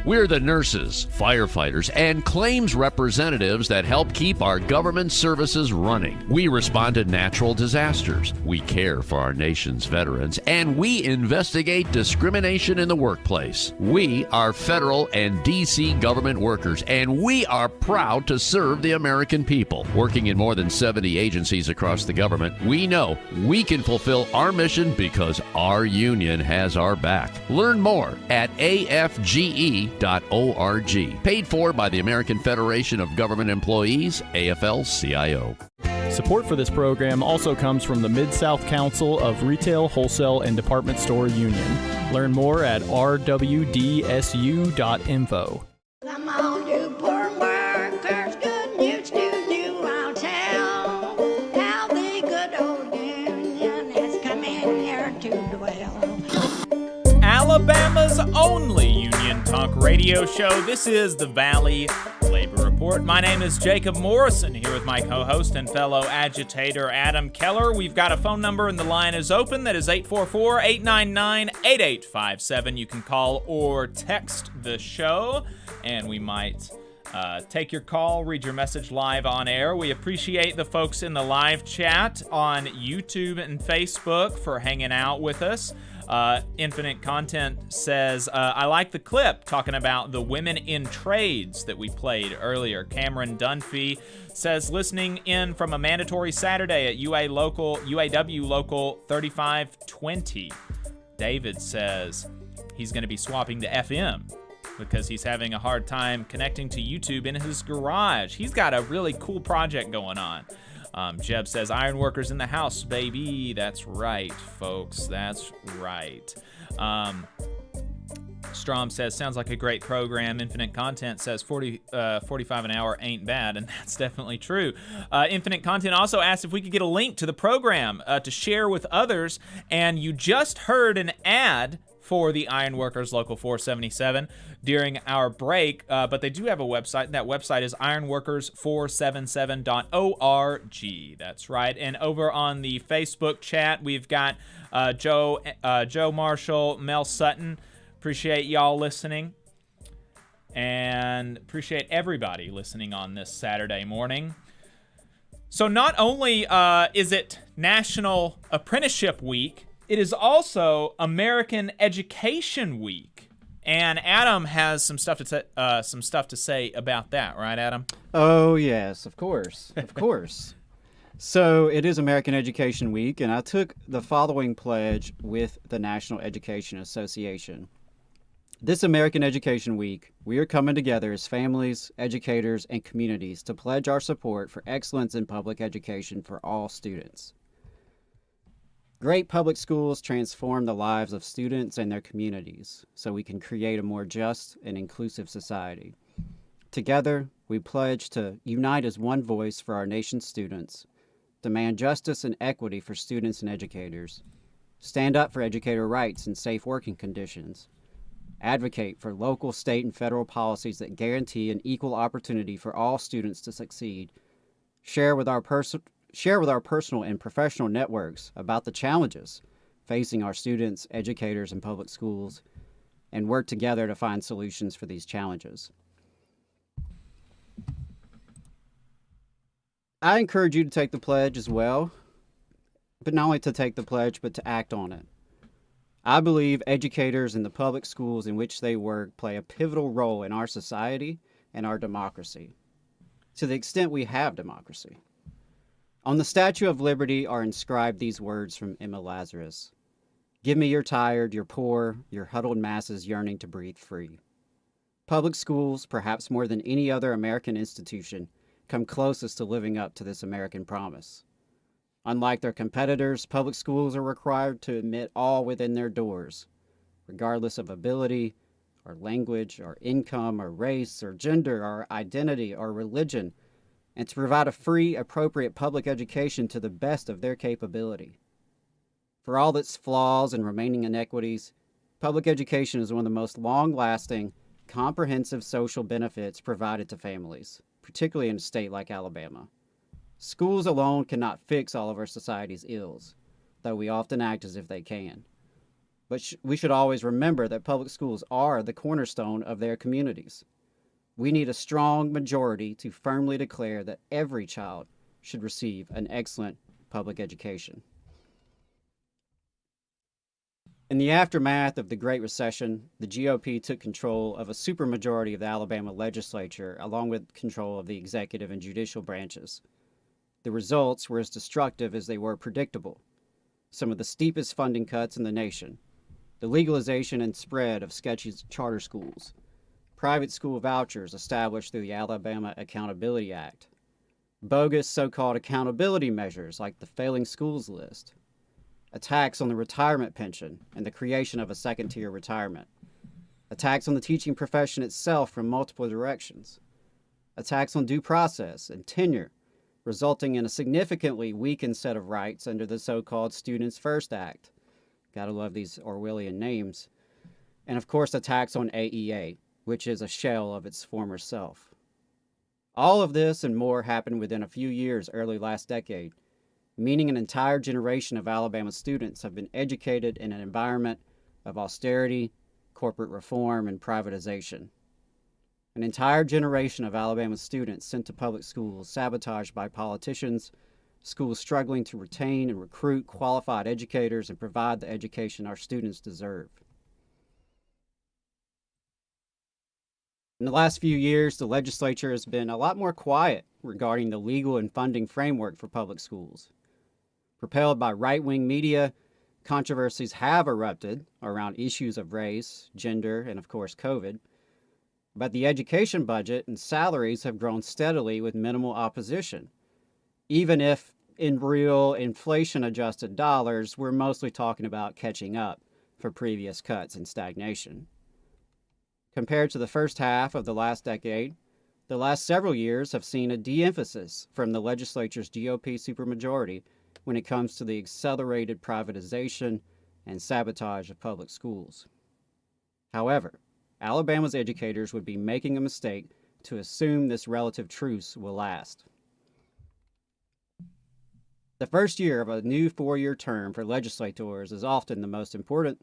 We're the nurses, firefighters, and claims representatives that help keep our government services running. We respond to natural disasters. We care for our nation's veterans, and we investigate discrimination in the workplace. We are federal and D.C. government workers, and we are proud to serve the American people. Working in more than 70 agencies across the government, we know we can fulfill our mission because our union has our back. Learn more at afge.org. Paid for by the American Federation of Government Employees, AFL-CIO. Support for this program also comes from the Mid-South Council of Retail, Wholesale, and Department Store Union. Learn more at rwdsu.info. Come on, you poor workers, good news to you I'll tell, how the good old union has come in here to dwell. Alabama's only union talk radio show. This is the Valley Labor Report. My name is Jacob Morrison, here with my co-host and fellow agitator Adam Keller. We've got a phone number and the line is open. That is 844-899-8857. You can call or text the show, and we might take your call, read your message live on air. We appreciate the folks in the live chat on YouTube and Facebook for hanging out with us. Infinite Content says, I like the clip talking about the women in trades that we played earlier. Cameron Dunphy says, listening in from a mandatory Saturday at UAW Local 3520. David says he's going to be swapping to FM because he's having a hard time connecting to YouTube in his garage. He's got a really cool project going on. Jeb says, Ironworkers in the house, baby. That's right, folks. That's right. Strom says, sounds like a great program. Infinite Content says 45 an hour ain't bad, and that's definitely true. Infinite Content also asked if we could get a link to the program to share with others, and you just heard an ad for the Ironworkers Local 477 during our break, but they do have a website, and that website is ironworkers477.org. That's right. And over on the Facebook chat, we've got Joe Marshall, Mel Sutton. Appreciate y'all listening, and appreciate everybody listening on this Saturday morning. So not only is it National Apprenticeship Week, it is also American Education Week, and Adam has some stuff to say about that, right, Adam? Oh yes, of course, of course. So it is American Education Week, and I took the following pledge with the National Education Association. This American Education Week, we are coming together as families, educators, and communities to pledge our support for excellence in public education for all students. Great public schools transform the lives of students and their communities so we can create a more just and inclusive society. Together, we pledge to unite as one voice for our nation's students, demand justice and equity for students and educators, stand up for educator rights and safe working conditions, advocate for local, state, and federal policies that guarantee an equal opportunity for all students to succeed, share with our personal and professional networks about the challenges facing our students, educators, and public schools, and work together to find solutions for these challenges. I encourage you to take the pledge as well, but not only to take the pledge, but to act on it. I believe educators in the public schools in which they work play a pivotal role in our society and our democracy, to the extent we have democracy. On the Statue of Liberty are inscribed these words from Emma Lazarus: "Give me your tired, your poor, your huddled masses yearning to breathe free." Public schools, perhaps more than any other American institution, come closest to living up to this American promise. Unlike their competitors, public schools are required to admit all within their doors, regardless of ability, or language, or income, or race, or gender, or identity, or religion, and to provide a free, appropriate public education to the best of their capability. For all its flaws and remaining inequities, public education is one of the most long-lasting, comprehensive social benefits provided to families, particularly in a state like Alabama. Schools alone cannot fix all of our society's ills, though we often act as if they can. But we should always remember that public schools are the cornerstone of their communities. We need a strong majority to firmly declare that every child should receive an excellent public education. In the aftermath of the Great Recession, the GOP took control of a supermajority of the Alabama legislature, along with control of the executive and judicial branches. The results were as destructive as they were predictable. Some of the steepest funding cuts in the nation, the legalization and spread of sketchy charter schools, private school vouchers established through the Alabama Accountability Act, bogus so-called accountability measures like the failing schools list, attacks on the retirement pension and the creation of a second-tier retirement, attacks on the teaching profession itself from multiple directions, attacks on due process and tenure, resulting in a significantly weakened set of rights under the so-called Students First Act. Gotta love these Orwellian names. And of course, attacks on AEA, which is a shell of its former self. All of this and more happened within a few years early last decade, meaning an entire generation of Alabama students have been educated in an environment of austerity, corporate reform, and privatization. An entire generation of Alabama students sent to public schools sabotaged by politicians, schools struggling to retain and recruit qualified educators and provide the education our students deserve. In the last few years, the legislature has been a lot more quiet regarding the legal and funding framework for public schools. Propelled by right-wing media, controversies have erupted around issues of race, gender, and of course COVID. But the education budget and salaries have grown steadily with minimal opposition, even if in real inflation-adjusted dollars, we're mostly talking about catching up for previous cuts and stagnation. Compared to the first half of the last decade, the last several years have seen a de-emphasis from the legislature's GOP supermajority when it comes to the accelerated privatization and sabotage of public schools. However, Alabama's educators would be making a mistake to assume this relative truce will last. The first year of a new 4-year term for legislators is often the most important.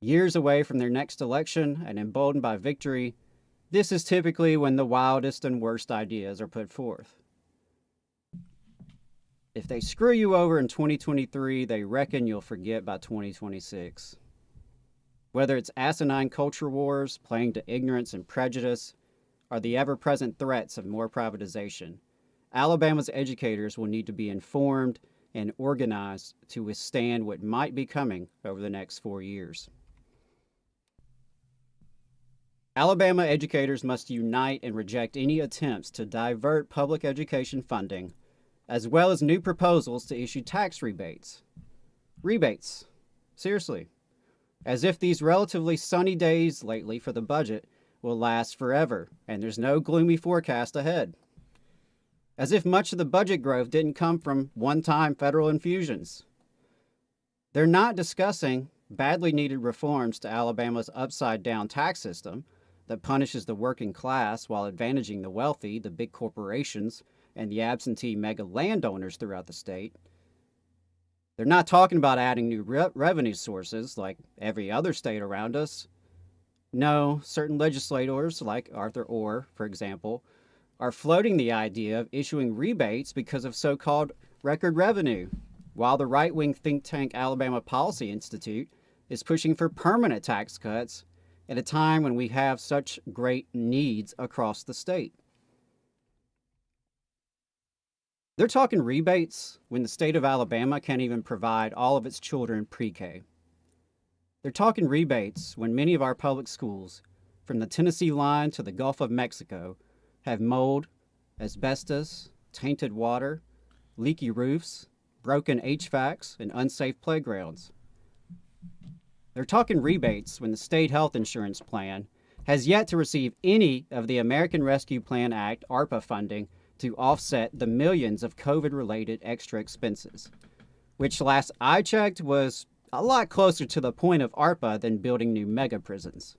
Years away from their next election and emboldened by victory, this is typically when the wildest and worst ideas are put forth. If they screw you over in 2023, they reckon you'll forget by 2026. Whether it's asinine culture wars playing to ignorance and prejudice, or the ever-present threats of more privatization, Alabama's educators will need to be informed and organized to withstand what might be coming over the next 4 years. Alabama educators must unite and reject any attempts to divert public education funding, as well as new proposals to issue tax rebates. Rebates. Seriously. As if these relatively sunny days lately for the budget will last forever, and there's no gloomy forecast ahead. As if much of the budget growth didn't come from one-time federal infusions. They're not discussing badly needed reforms to Alabama's upside-down tax system that punishes the working class while advantaging the wealthy, the big corporations, and the absentee mega landowners throughout the state. They're not talking about adding new revenue sources like every other state around us. No, certain legislators, like Arthur Orr, for example, are floating the idea of issuing rebates because of so-called record revenue, while the right-wing think tank Alabama Policy Institute is pushing for permanent tax cuts at a time when we have such great needs across the state. They're talking rebates when the state of Alabama can't even provide all of its children pre-K. They're talking rebates when many of our public schools, from the Tennessee line to the Gulf of Mexico, have mold, asbestos, tainted water, leaky roofs, broken HVACs, and unsafe playgrounds. They're talking rebates when the state health insurance plan has yet to receive any of the American Rescue Plan Act ARPA funding to offset the millions of COVID-related extra expenses, which last I checked was a lot closer to the point of ARPA than building new mega prisons.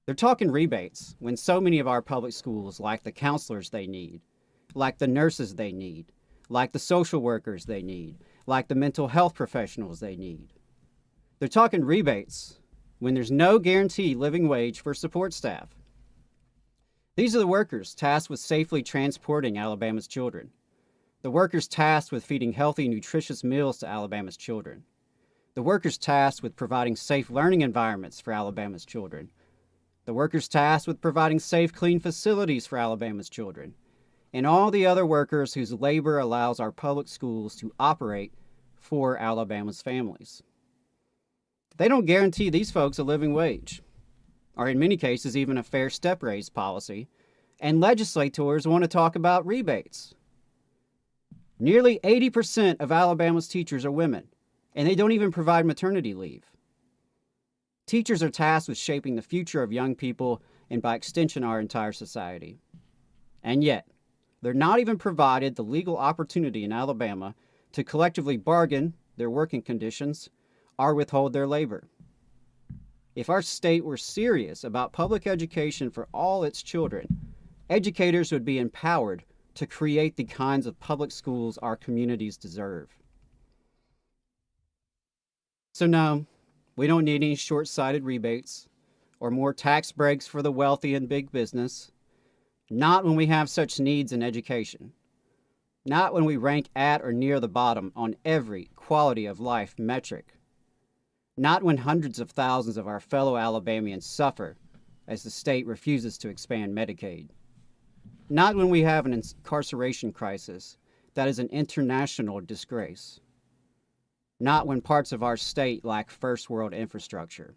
They're talking rebates when so many of our public schools lack the counselors they need, like the nurses they need, like the social workers they need, like the mental health professionals they need. They're talking rebates when there's no guaranteed living wage for support staff. These are the workers tasked with safely transporting Alabama's children. The workers tasked with feeding healthy, nutritious meals to Alabama's children. The workers tasked with providing safe learning environments for Alabama's children. The workers tasked with providing safe, clean facilities for Alabama's children. And all the other workers whose labor allows our public schools to operate for Alabama's families. They don't guarantee these folks a living wage, or in many cases even a fair step raise policy, and legislators want to talk about rebates. Nearly 80% of Alabama's teachers are women, and they don't even provide maternity leave. Teachers are tasked with shaping the future of young people and by extension our entire society. And yet, they're not even provided the legal opportunity in Alabama to collectively bargain their working conditions or withhold their labor. If our state were serious about public education for all its children, educators would be empowered to create the kinds of public schools our communities deserve. So no, we don't need any short-sighted rebates or more tax breaks for the wealthy and big business, not when we have such needs in education. not when we rank at or near the bottom on every quality of life metric, not when hundreds of thousands of our fellow Alabamians suffer as the state refuses to expand Medicaid, not when we have an incarceration crisis that is an international disgrace, not when parts of our state lack first world infrastructure.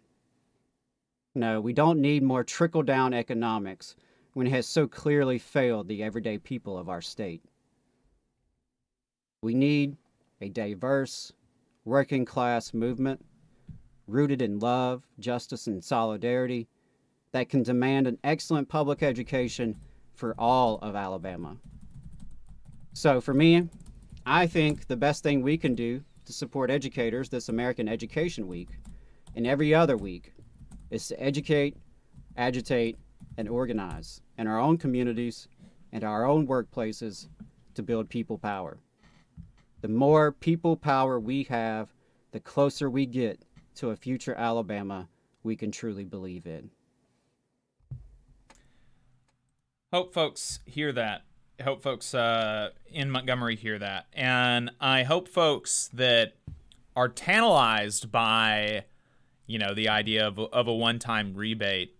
No, we don't need more trickle-down economics when it has so clearly failed the everyday people of our state. We need a diverse, working-class movement rooted in love, justice, and solidarity that can demand an excellent public education for all of Alabama. So for me, I think the best thing we can do to support educators this American Education Week and every other week is to educate, agitate, and organize in our own communities and our own workplaces to build people power. The more people power we have, the closer we get to a future Alabama we can truly believe in. Hope folks hear that. Hope folks in Montgomery hear that. And I hope folks that are tantalized by, the idea of a one-time rebate,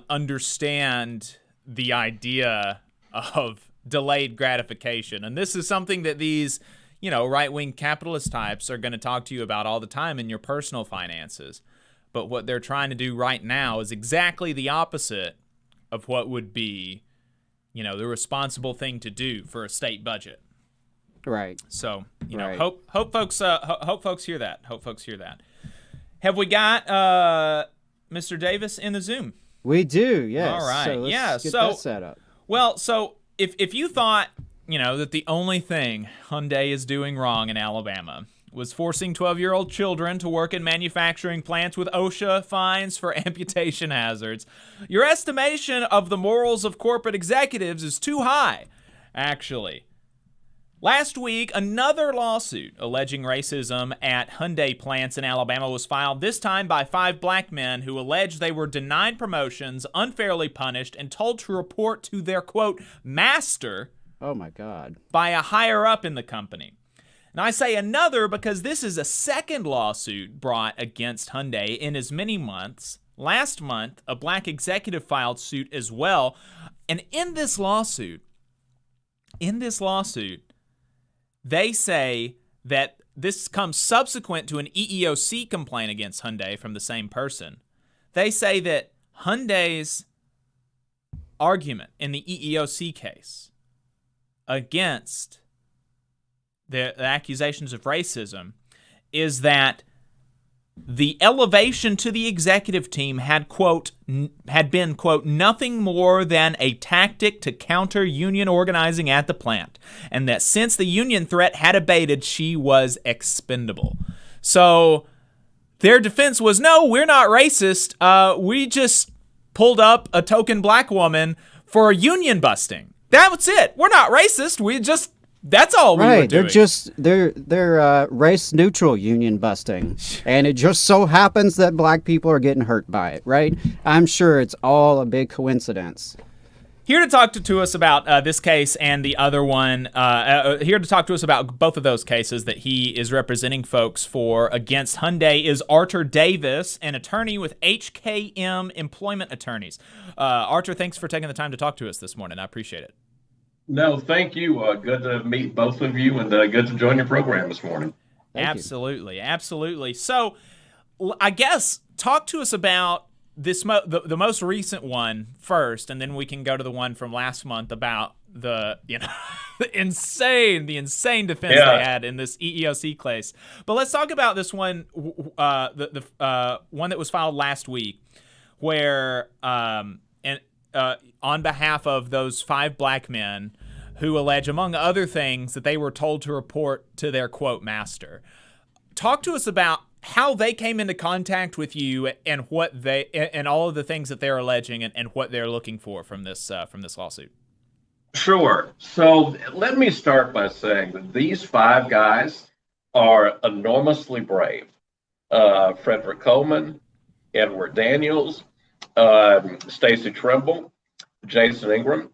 understand the idea of delayed gratification. And this is something that these, right-wing capitalist types are going to talk to you about all the time in your personal finances. But what they're trying to do right now is exactly the opposite of what would be, the responsible thing to do for a state budget. Right. So, Right. hope folks hear that. Hope folks hear that. Have we got Mr. Davis in the Zoom? We do, yes. All right. So let's get that set up. Well, so if you thought, that the only thing Hyundai is doing wrong in Alabama was forcing 12-year-old children to work in manufacturing plants with OSHA fines for amputation hazards, your estimation of the morals of corporate executives is too high, actually. Last week, another lawsuit alleging racism at Hyundai plants in Alabama was filed, this time by 5 black men who alleged they were denied promotions, unfairly punished, and told to report to their, quote, master, oh my God, by a higher up in the company. And I say another because this is a second lawsuit brought against Hyundai in as many months. Last month, a black executive filed suit as well. And in this lawsuit, they say that this comes subsequent to an EEOC complaint against Hyundai from the same person. They say that Hyundai's argument in the EEOC case against the accusations of racism is that the elevation to the executive team had been, quote, nothing more than a tactic to counter union organizing at the plant, and that since the union threat had abated, she was expendable. So their defense was, no, we're not racist. We just pulled up a token black woman for union busting. That was it. We're not racist. That's all we were doing. They're race neutral union busting, and it just so happens that black people are getting hurt by it, right? I'm sure it's all a big coincidence. Here to talk to us about this case and the other one, here to talk to us about both of those cases that he is representing folks for against Hyundai is Arthur Davis, an attorney with HKM Employment Attorneys. Arthur, thanks for taking the time to talk to us this morning. I appreciate it. No, thank you. Good to meet both of you, and good to join your program this morning. Absolutely. So, I guess talk to us about this the most recent one first, and then we can go to the one from last month about the the insane defense they had in this EEOC case. But let's talk about this one, the one that was filed last week, where on behalf of those 5 black men who allege, among other things, that they were told to report to their, quote, master. Talk to us about how they came into contact with you and what and all of the things that they're alleging and what they're looking for from this lawsuit. Sure. So let me start by saying that these 5 guys are enormously brave. Frederick Coleman, Edward Daniels, Stacy Trimble, Jason Ingram.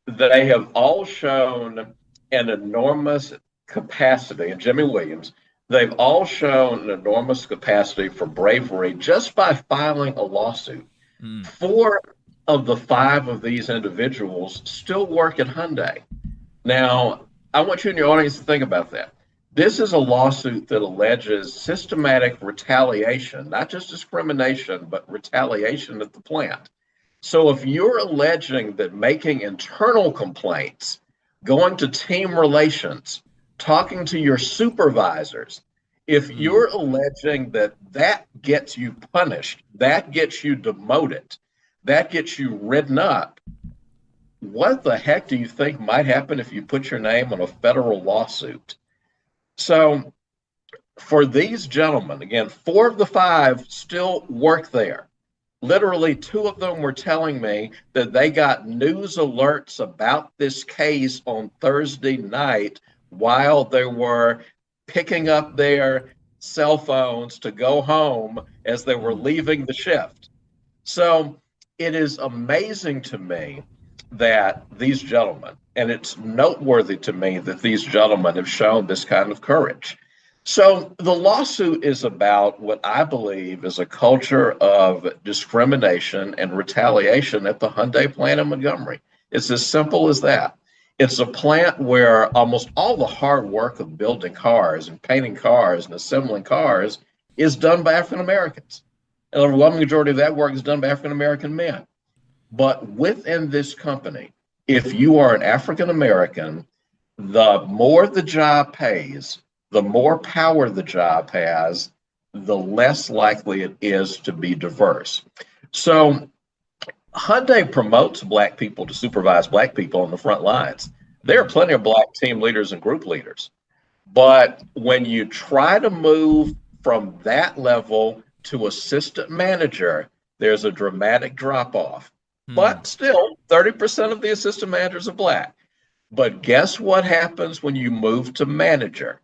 They have all shown an enormous capacity, and Jimmy Williams, they've all shown an enormous capacity for bravery just by filing a lawsuit. 4 of the 5 of these individuals still work at Hyundai. Now, I want you in your audience to think about that. This is a lawsuit that alleges systematic retaliation, not just discrimination, but retaliation at the plant. So if you're alleging that making internal complaints, going to team relations, talking to your supervisors, if you're alleging that that gets you punished, that gets you demoted, that gets you ridden up, what the heck do you think might happen if you put your name on a federal lawsuit? So for these gentlemen, again, 4 of the 5 still work there. Literally 2 of them were telling me that they got news alerts about this case on Thursday night while they were picking up their cell phones to go home as they were leaving the shift. So it is amazing to me that these gentlemen, and it's noteworthy to me that these gentlemen have shown this kind of courage. So the lawsuit is about what I believe is a culture of discrimination and retaliation at the Hyundai plant in Montgomery. It's as simple as that. It's a plant where almost all the hard work of building cars and painting cars and assembling cars is done by African Americans. And the overwhelming majority of that work is done by African American men. But within this company, if you are an African American, the more the job pays, the more power the job has, the less likely it is to be diverse. So Hyundai promotes Black people to supervise Black people on the front lines. There are plenty of Black team leaders and group leaders. But when you try to move from that level to assistant manager, there's a dramatic drop off. But still, 30% of the assistant managers are Black. But guess what happens when you move to manager?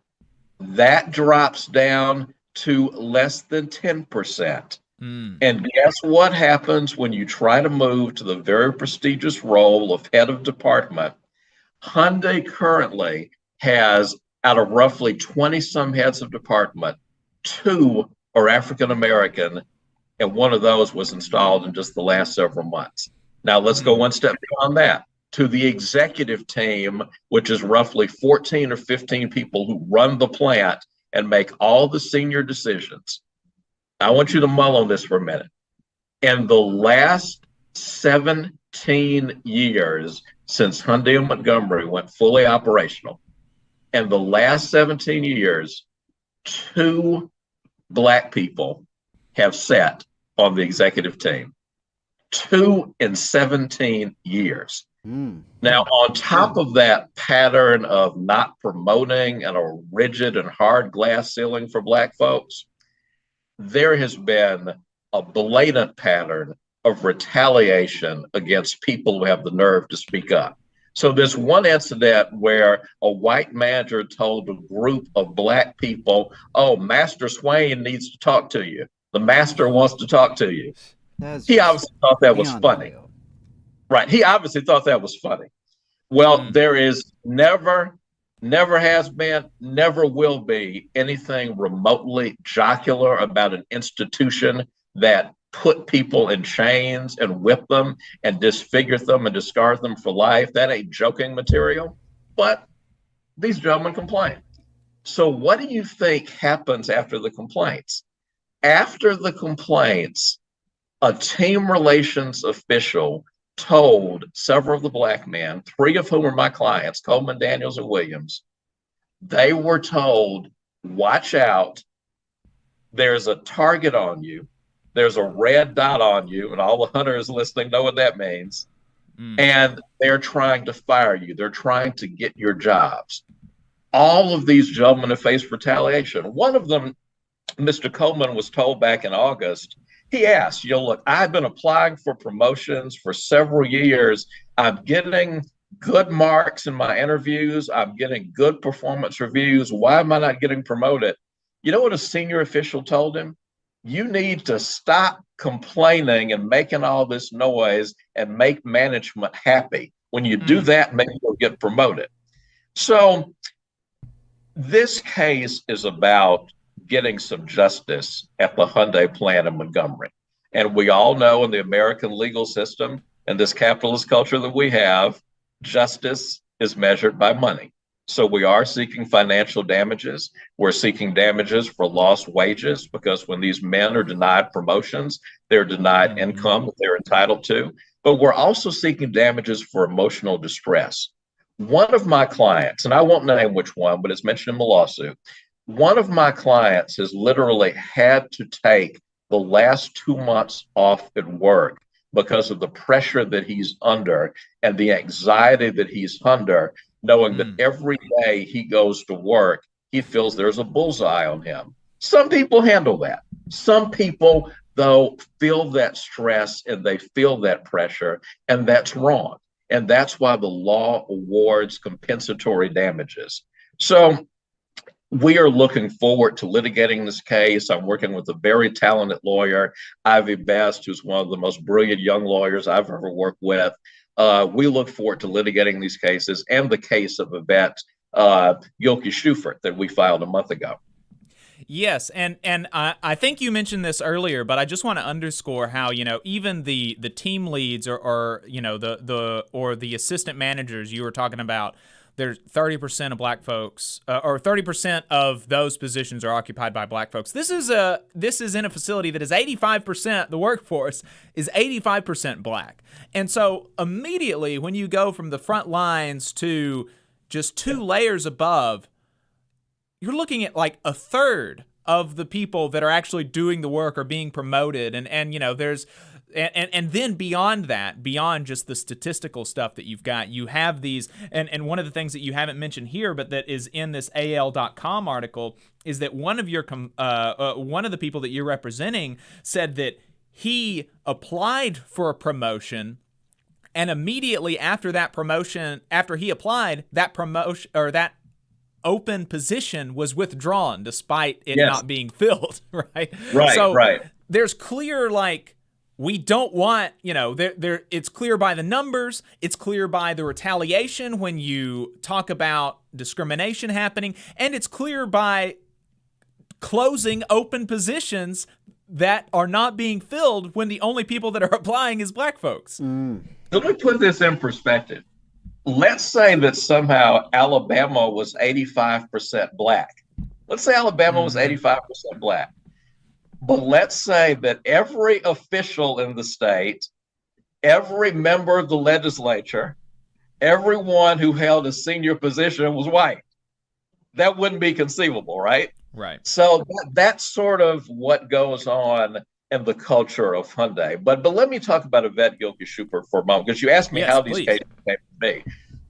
That drops down to less than 10%. And guess what happens when you try to move to the very prestigious role of head of department? Hyundai currently has, out of roughly 20 some heads of department, 2 are African American, and one of those was installed in just the last several months. Now let's go one step beyond that to the executive team, which is roughly 14 or 15 people who run the plant and make all the senior decisions. I want you to mull on this for a minute. In the last 17 years since Hyundai of Montgomery went fully operational, in the last 17 years, 2 Black people have sat on the executive team. 2 in 17 years. Now, on top of that pattern of not promoting and a rigid and hard glass ceiling for Black folks, there has been a blatant pattern of retaliation against people who have the nerve to speak up. So there's one incident where a white manager told a group of Black people, "Oh, Master Swain needs to talk to you. The master wants to talk to you." He obviously thought that was funny. Right. He obviously thought that was funny. Well, there is never has been, never will be anything remotely jocular about an institution that put people in chains and whip them and disfigure them and discard them for life. That ain't joking material. But these gentlemen complain. So what do you think happens after the complaints? After the complaints, a team relations official told several of the Black men, 3 of whom are my clients, Coleman, Daniels, and Williams, they were told, watch out, there's a target on you, there's a red dot on you, and all the hunters listening know what that means, and they're trying to fire you, they're trying to get your jobs. All of these gentlemen have faced retaliation. One of them, Mr. Coleman, was told back in August, he asked, look, I've been applying for promotions for several years. I'm getting good marks in my interviews. I'm getting good performance reviews. Why am I not getting promoted? You know what a senior official told him? You need to stop complaining and making all this noise and make management happy. When you do that, maybe you'll get promoted. So this case is about getting some justice at the Hyundai plant in Montgomery. And we all know in the American legal system and this capitalist culture that we have, justice is measured by money. So we are seeking financial damages. We're seeking damages for lost wages, because when these men are denied promotions, they're denied income that they're entitled to. But we're also seeking damages for emotional distress. One of my clients, and I won't name which one, but it's mentioned in the lawsuit, one of my clients has literally had to take the last 2 months off at work because of the pressure that he's under and the anxiety that he's under, knowing that every day he goes to work, he feels there's a bullseye on him. Some people handle that. Some people, though, feel that stress and they feel that pressure, and that's wrong. And that's why the law awards compensatory damages. So we are looking forward to litigating this case. I'm working with a very talented lawyer, Ivy Best, who's one of the most brilliant young lawyers I've ever worked with. We look forward to litigating these cases and the case of Yvette Gilkey-Schufert that we filed a month ago. Yes, and I think you mentioned this earlier, but I just want to underscore how, even the team leads or the assistant managers you were talking about, there's 30% of black folks, or 30% of those positions are occupied by black folks. This is in a facility that is 85%. The workforce is 85% black, and so immediately when you go from the front lines to just 2 layers above, you're looking at like a third of the people that are actually doing the work are being promoted, and there's. And then beyond that, beyond just the statistical stuff that you've got, you have these, and one of the things that you haven't mentioned here, but that is in this AL.com article, is that one of the people that you're representing said that he applied for a promotion, and immediately after that promotion, after he applied, that promotion or that open position was withdrawn despite it not being filled, right? Right, so right. There's clear, we don't want, it's clear by the numbers, it's clear by the retaliation when you talk about discrimination happening, and it's clear by closing open positions that are not being filled when the only people that are applying is black folks. Let me put this in perspective. Let's say that somehow Alabama was 85% black. Let's say Alabama was 85% black. But let's say that every official in the state, every member of the legislature, everyone who held a senior position was white. That wouldn't be conceivable, right? Right. So that's sort of what goes on in the culture of Hyundai. But let me talk about Yvette Gilkey-Schufert for a moment, because you asked me how these cases came to be.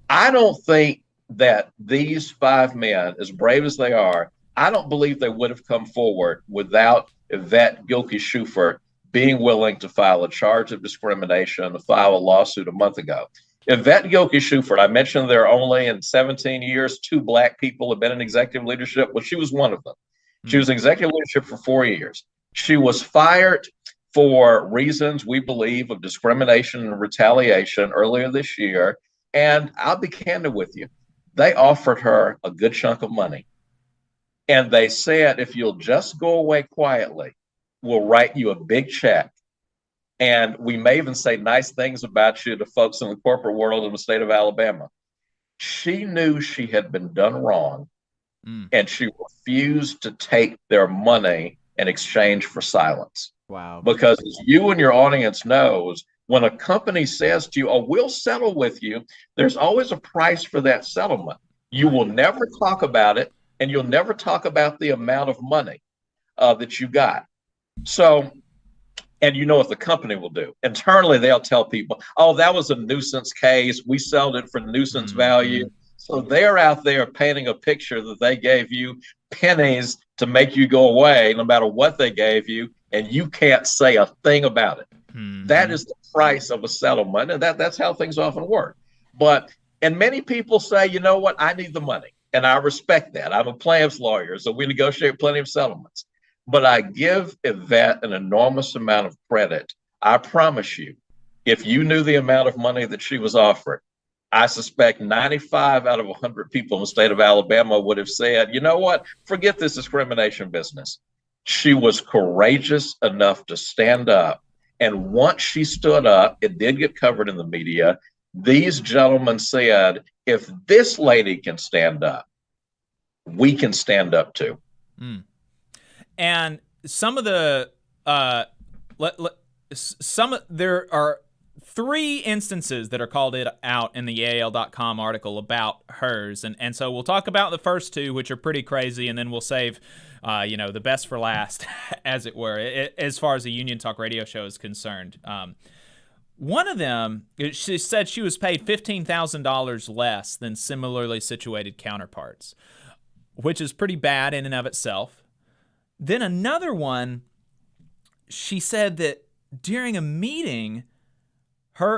I don't think that these 5 men, as brave as they are, I don't believe they would have come forward without Yvette Gilkey-Schufert being willing to file a charge of discrimination, to file a lawsuit a month ago. Yvette Gilkey-Schufert, I mentioned there are only in 17 years 2 black people have been in executive leadership. Well, she was one of them. She was in executive leadership for 4 years. She was fired for reasons, we believe, of discrimination and retaliation earlier this year. And I'll be candid with you. They offered her a good chunk of money. And they said, if you'll just go away quietly, we'll write you a big check. And we may even say nice things about you to folks in the corporate world in the state of Alabama. She knew she had been done wrong, and she refused to take their money in exchange for silence. Wow. Because as you and your audience knows, when a company says to you, oh, we'll settle with you, there's always a price for that settlement. You will never talk about it. And you'll never talk about the amount of money that you got. So, and you know what the company will do. Internally, they'll tell people, oh, that was a nuisance case. We sold it for nuisance value. So they're out there painting a picture that they gave you pennies to make you go away, no matter what they gave you, and you can't say a thing about it. That is the price of a settlement, and that's how things often work. And many people say, you know what, I need the money. And I respect that. I'm a plaintiff's lawyer, so we negotiate plenty of settlements. But I give Yvette an enormous amount of credit. I promise you, if you knew the amount of money that she was offered, I suspect 95 out of 100 people in the state of Alabama would have said, you know what, forget this discrimination business. She was courageous enough to stand up. And once she stood up, it did get covered in the media. These gentlemen said, if this lady can stand up, we can stand up too. And some of the there are 3 instances that are called out in the AL.com article about hers, and so we'll talk about the first 2, which are pretty crazy, and then we'll save the best for last, as it were, as far as the Union Talk radio show is concerned. One of them, she said she was paid $15,000 less than similarly situated counterparts, which is pretty bad in and of itself. Then another one, she said that during a meeting,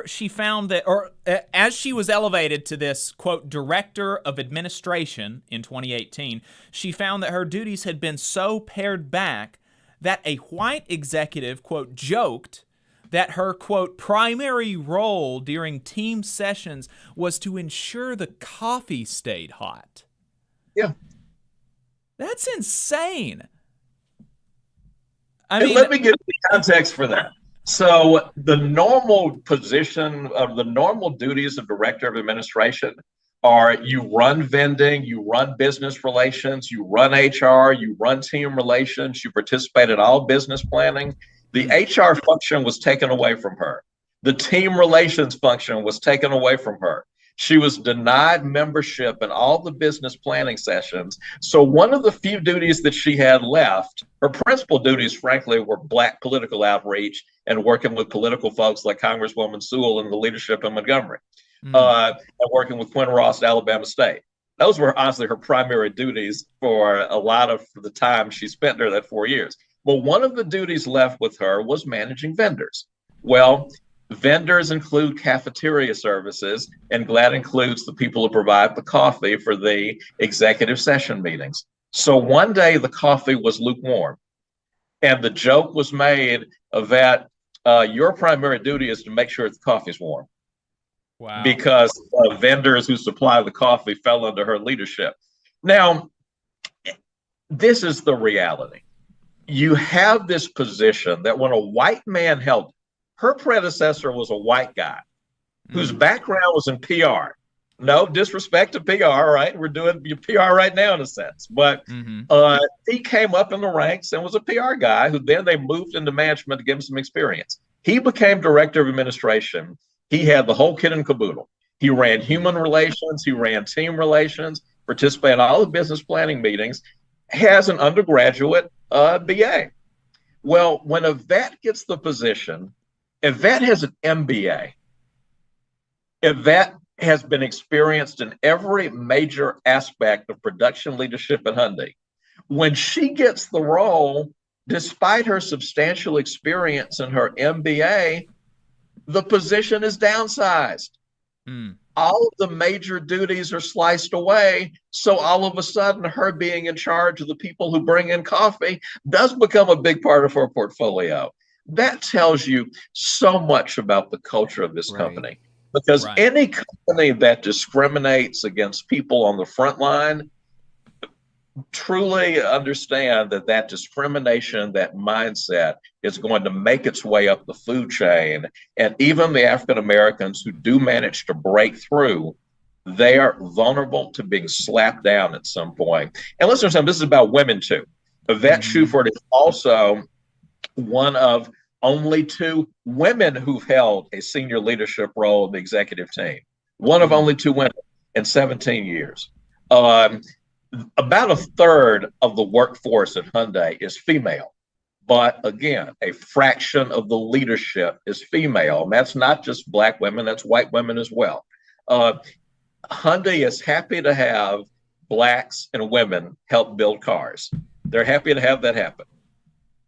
she found that, or as she was elevated to this, quote, director of administration in 2018, she found that her duties had been so pared back that a white executive, quote, joked that her, quote, primary role during team sessions was to ensure the coffee stayed hot. Yeah. That's insane. Let me give you context for that. So the normal position of the normal duties of director of administration are you run vending, you run business relations, you run HR, you run team relations, you participate in all business planning. The HR function was taken away from her. The team relations function was taken away from her. She was denied membership in all the business planning sessions. So one of the few duties that she had left, her principal duties, frankly, were Black political outreach and working with political folks like Congresswoman Sewell and the leadership in Montgomery, and working with Quinn Ross at Alabama State. Those were honestly her primary duties for a lot of the time she spent there, that 4 years. But one of the duties left with her was managing vendors. Well, vendors include cafeteria services, and Glad includes the people who provide the coffee for the executive session meetings. So one day the coffee was lukewarm, and the joke was made of that your primary duty is to make sure the coffee's warm. Wow. Because vendors who supply the coffee fell under her leadership. Now, this is the reality. You have this position that when a white man held, her predecessor was a white guy whose background was in PR. No disrespect to PR, right? We're doing PR right now in a sense. But he came up in the ranks and was a PR guy who then they moved into management to give him some experience. He became director of administration. He had the whole kit and caboodle. He ran human relations. He ran team relations, participated in all the business planning meetings, has an undergraduate BA. Well, when a vet gets the position, a vet has an MBA. A vet has been experienced in every major aspect of production leadership at Hyundai. When she gets the role, despite her substantial experience in her MBA, the position is downsized. All of the major duties are sliced away. So all of a sudden, her being in charge of the people who bring in coffee does become a big part of her portfolio. That tells you so much about the culture of this company. Because any company that discriminates against people on the front line truly understand that that discrimination, that mindset is going to make its way up the food chain. And even the African Americans who do manage to break through, they are vulnerable to being slapped down at some point. And listen to something, this is about women too. Yvette Shuford is also one of only 2 women who've held a senior leadership role in the executive team. One of only 2 women in 17 years. About a third of the workforce at Hyundai is female. But again, a fraction of the leadership is female. And that's not just Black women, that's white women as well. Hyundai is happy to have Blacks and women help build cars. They're happy to have that happen.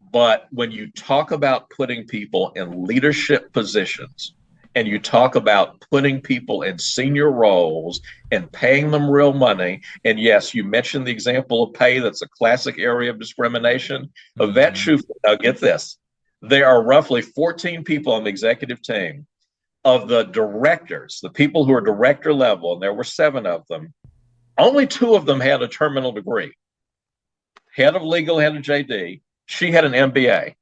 But when you talk about putting people in leadership positions and you talk about putting people in senior roles and paying them real money, and yes, you mentioned the example of pay, that's a classic area of discrimination. Yvette Shuford, now get this, there are roughly 14 people on the executive team. of the directors, the people who are director level, and there were 7 of them, only 2 of them had a terminal degree. Head of legal had a JD. She had an MBA.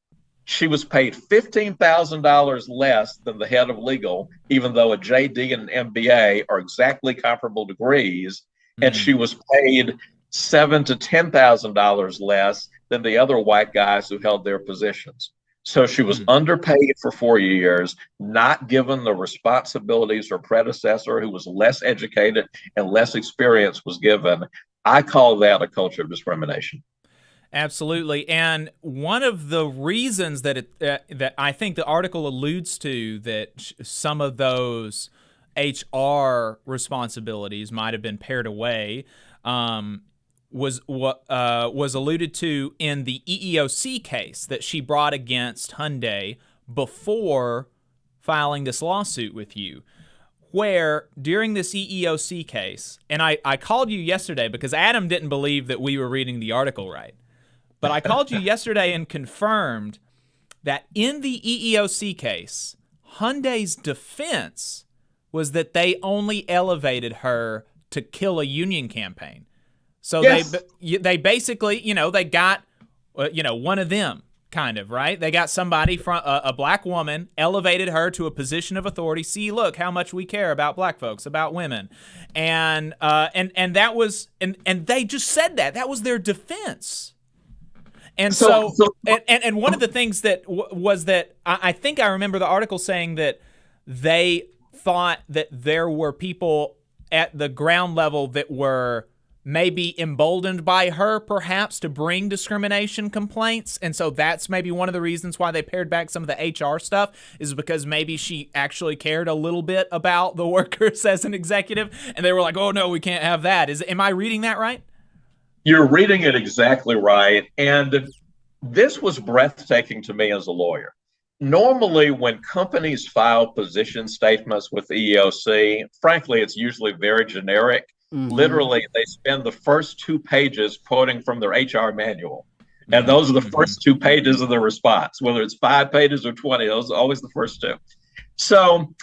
She was paid $15,000 less than the head of legal, even though a JD and an MBA are exactly comparable degrees, and she was paid $7,000 to $10,000 less than the other white guys who held their positions. So she was underpaid for 4 years, not given the responsibilities her predecessor, who was less educated and less experienced, was given. I call that a culture of discrimination. Absolutely. And one of the reasons that that I think the article alludes to that some of those HR responsibilities might have been pared away was alluded to in the EEOC case that she brought against Hyundai before filing this lawsuit with you, where during this EEOC case, and I called you yesterday because Adam didn't believe that we were reading the article right, but I called you yesterday and confirmed that in the EEOC case, Hyundai's defense was that they only elevated her to kill a union campaign. So yes. they basically, they got, one of them kind of, right? They got somebody from a black woman, elevated her to a position of authority. See, look how much we care about black folks, about women. And that was, and they just said that was their defense. And so one of the things that was that I think I remember the article saying that they thought that there were people at the ground level that were maybe emboldened by her perhaps to bring discrimination complaints. And so that's maybe one of the reasons why they pared back some of the HR stuff, is because maybe she actually cared a little bit about the workers as an executive. And they were like, oh, no, we can't have that. Am I reading that right? You're reading it exactly right. And this was breathtaking to me as a lawyer. Normally, when companies file position statements with the EEOC, frankly, it's usually very generic. Mm-hmm. Literally, they spend the first 2 pages quoting from their HR manual. And those are the first 2 pages of the response, whether it's 5 pages or 20, those are always the first 2. So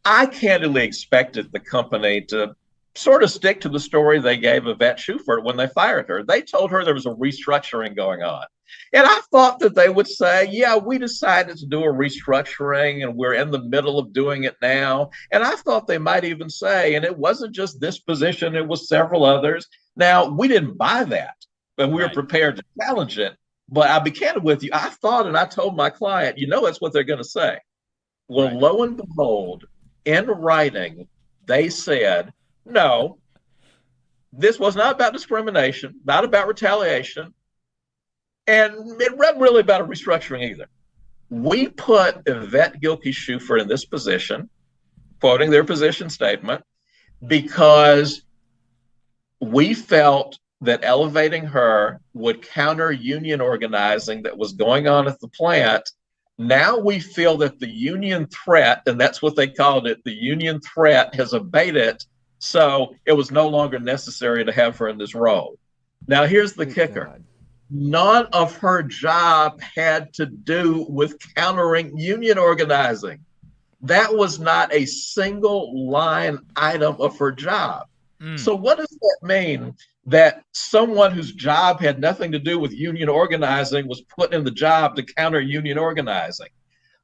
I candidly expected the company to sort of stick to the story they gave Yvette Schufert when they fired her. They told her there was a restructuring going on. And I thought that they would say, yeah, we decided to do a restructuring and we're in the middle of doing it now. And I thought they might even say, and it wasn't just this position, it was several others. Now, we didn't buy that, but we were prepared to challenge it. But I'll be candid with you. I thought, and I told my client, that's what they're going to say. Well, lo and behold, in writing, they said, no, this was not about discrimination, not about retaliation. And it wasn't really about a restructuring either. We put Yvette Gilkey-Schufert in this position, quoting their position statement, because we felt that elevating her would counter union organizing that was going on at the plant. Now we feel that the union threat, and that's what they called it, the union threat has abated, so it was no longer necessary to have her in this role. Now here's the kicker. God. None of her job had to do with countering union organizing. That was not a single line item of her job. So what does that mean? That someone whose job had nothing to do with union organizing was put in the job to counter union organizing.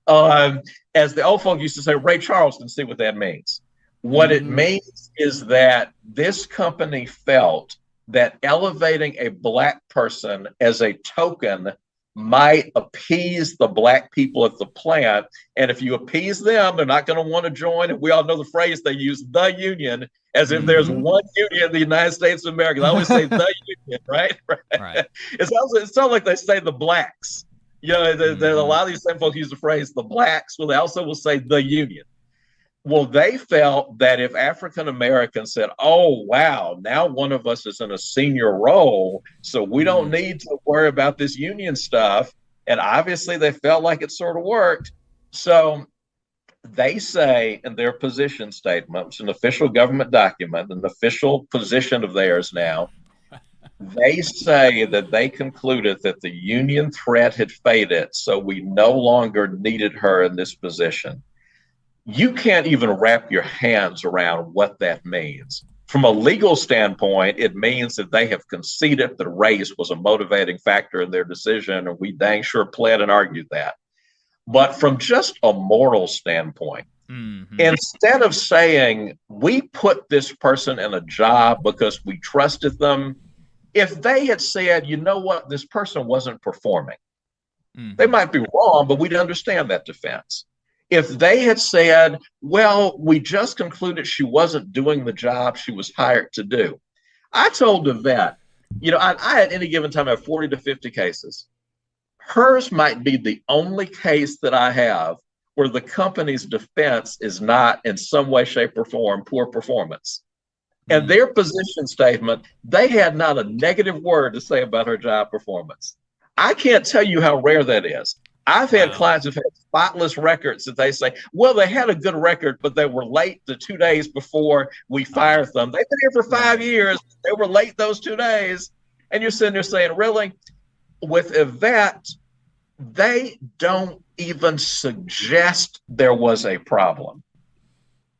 As the old folk used to say, Ray Charles can see what that means. What it means is that this company felt that elevating a black person as a token might appease the black people at the plant. And if you appease them, they're not going to want to join. And we all know the phrase they use, the union, as if there's one union in the United States of America. They always say the union, right? It sounds like they say the blacks. A lot of these same folks use the phrase the blacks. Well, they also will say the union. Well, they felt that if African Americans said, oh, wow, now one of us is in a senior role, so we don't need to worry about this union stuff. And obviously they felt like it sort of worked. So they say in their position statement, it's an official government document, an official position of theirs now, they say that they concluded that the union threat had faded, so we no longer needed her in this position. you can't even wrap your hands around what that means. From a legal standpoint, it means that they have conceded that race was a motivating factor in their decision, and we dang sure pled and argued that. But from just a moral standpoint, instead of saying we put this person in a job because we trusted them, if they had said, you know what, this person wasn't performing, they might be wrong, but we'd understand that defense. If they had said, well, we just concluded she wasn't doing the job she was hired to do. I told the vet, you know, I at any given time have 40 to 50 cases. Hers might be the only case that I have where the company's defense is not in some way, shape, or form poor performance. And their position statement, they had not a negative word to say about her job performance. I can't tell you how rare that is. I've had clients who've had spotless records that they say, well, they had a good record, but they were late the 2 days before we fired them. They've been here for 5 years. They were late those 2 days. And you're sitting there saying, really? With a vet, they don't even suggest there was a problem.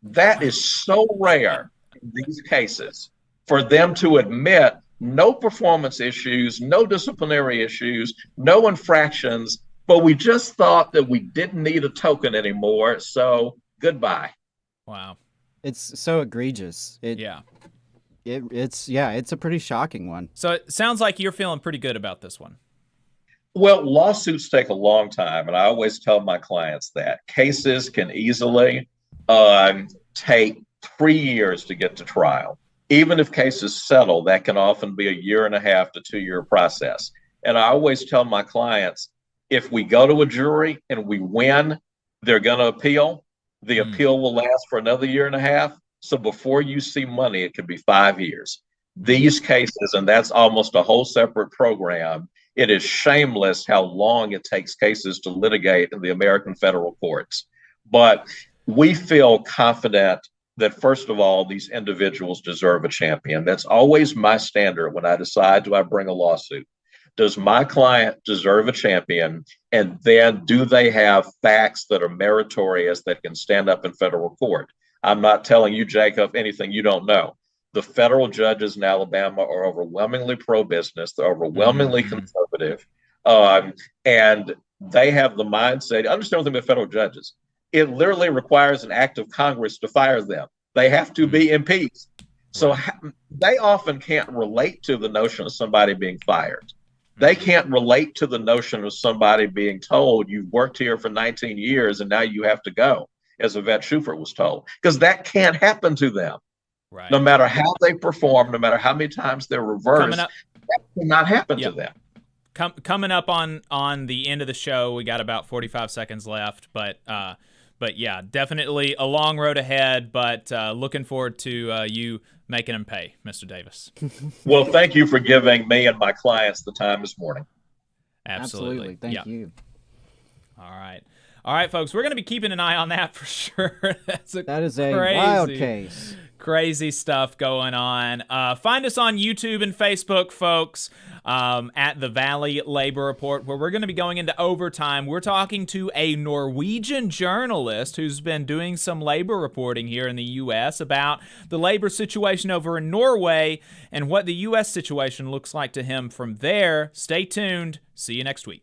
That is so rare in these cases for them to admit no performance issues, no disciplinary issues, no infractions, but we just thought that we didn't need a token anymore, so goodbye. Wow. It's so egregious. It's a pretty shocking one. So it sounds like you're feeling pretty good about this one. Well, lawsuits take a long time, and I always tell my clients that cases can easily take 3 years to get to trial. Even if cases settle, that can often be a 1.5 to 2 year process. And I always tell my clients, if we go to a jury and we win, they're going to appeal. The appeal will last for another 1.5 years. So before you see money, it could be 5 years. These cases, and that's almost a whole separate program, it is shameless how long it takes cases to litigate in the American federal courts. But we feel confident that, first of all, these individuals deserve a champion. That's always my standard when I decide, do I bring a lawsuit? Does my client deserve a champion? And then do they have facts that are meritorious that can stand up in federal court? I'm not telling you, Jacob, anything you don't know. The federal judges in Alabama are overwhelmingly pro-business. They're overwhelmingly conservative. And they have the mindset, understand one thing about federal judges. It literally requires an act of Congress to fire them. They have to be impeached. So they often can't relate to the notion of somebody being fired. They can't relate to the notion of somebody being told, you've worked here for 19 years and now you have to go, as Yvette Schufert was told, because that can't happen to them. Right. No matter how they perform, no matter how many times they're reversed, that cannot happen to them. Coming up on the end of the show, we got about 45 seconds left, but yeah, definitely a long road ahead, but looking forward to you making them pay, Mr. Davis. Well, thank you for giving me and my clients the time this morning. Absolutely. Thank you. All right, folks, we're going to be keeping an eye on that for sure. That is a wild case. Crazy stuff going on. Find us on YouTube and Facebook, folks, at the Valley Labor Report, where we're going to be going into overtime. We're talking to a Norwegian journalist who's been doing some labor reporting here in the U.S. about the labor situation over in Norway and what the U.S. situation looks like to him from there. Stay tuned. See you next week.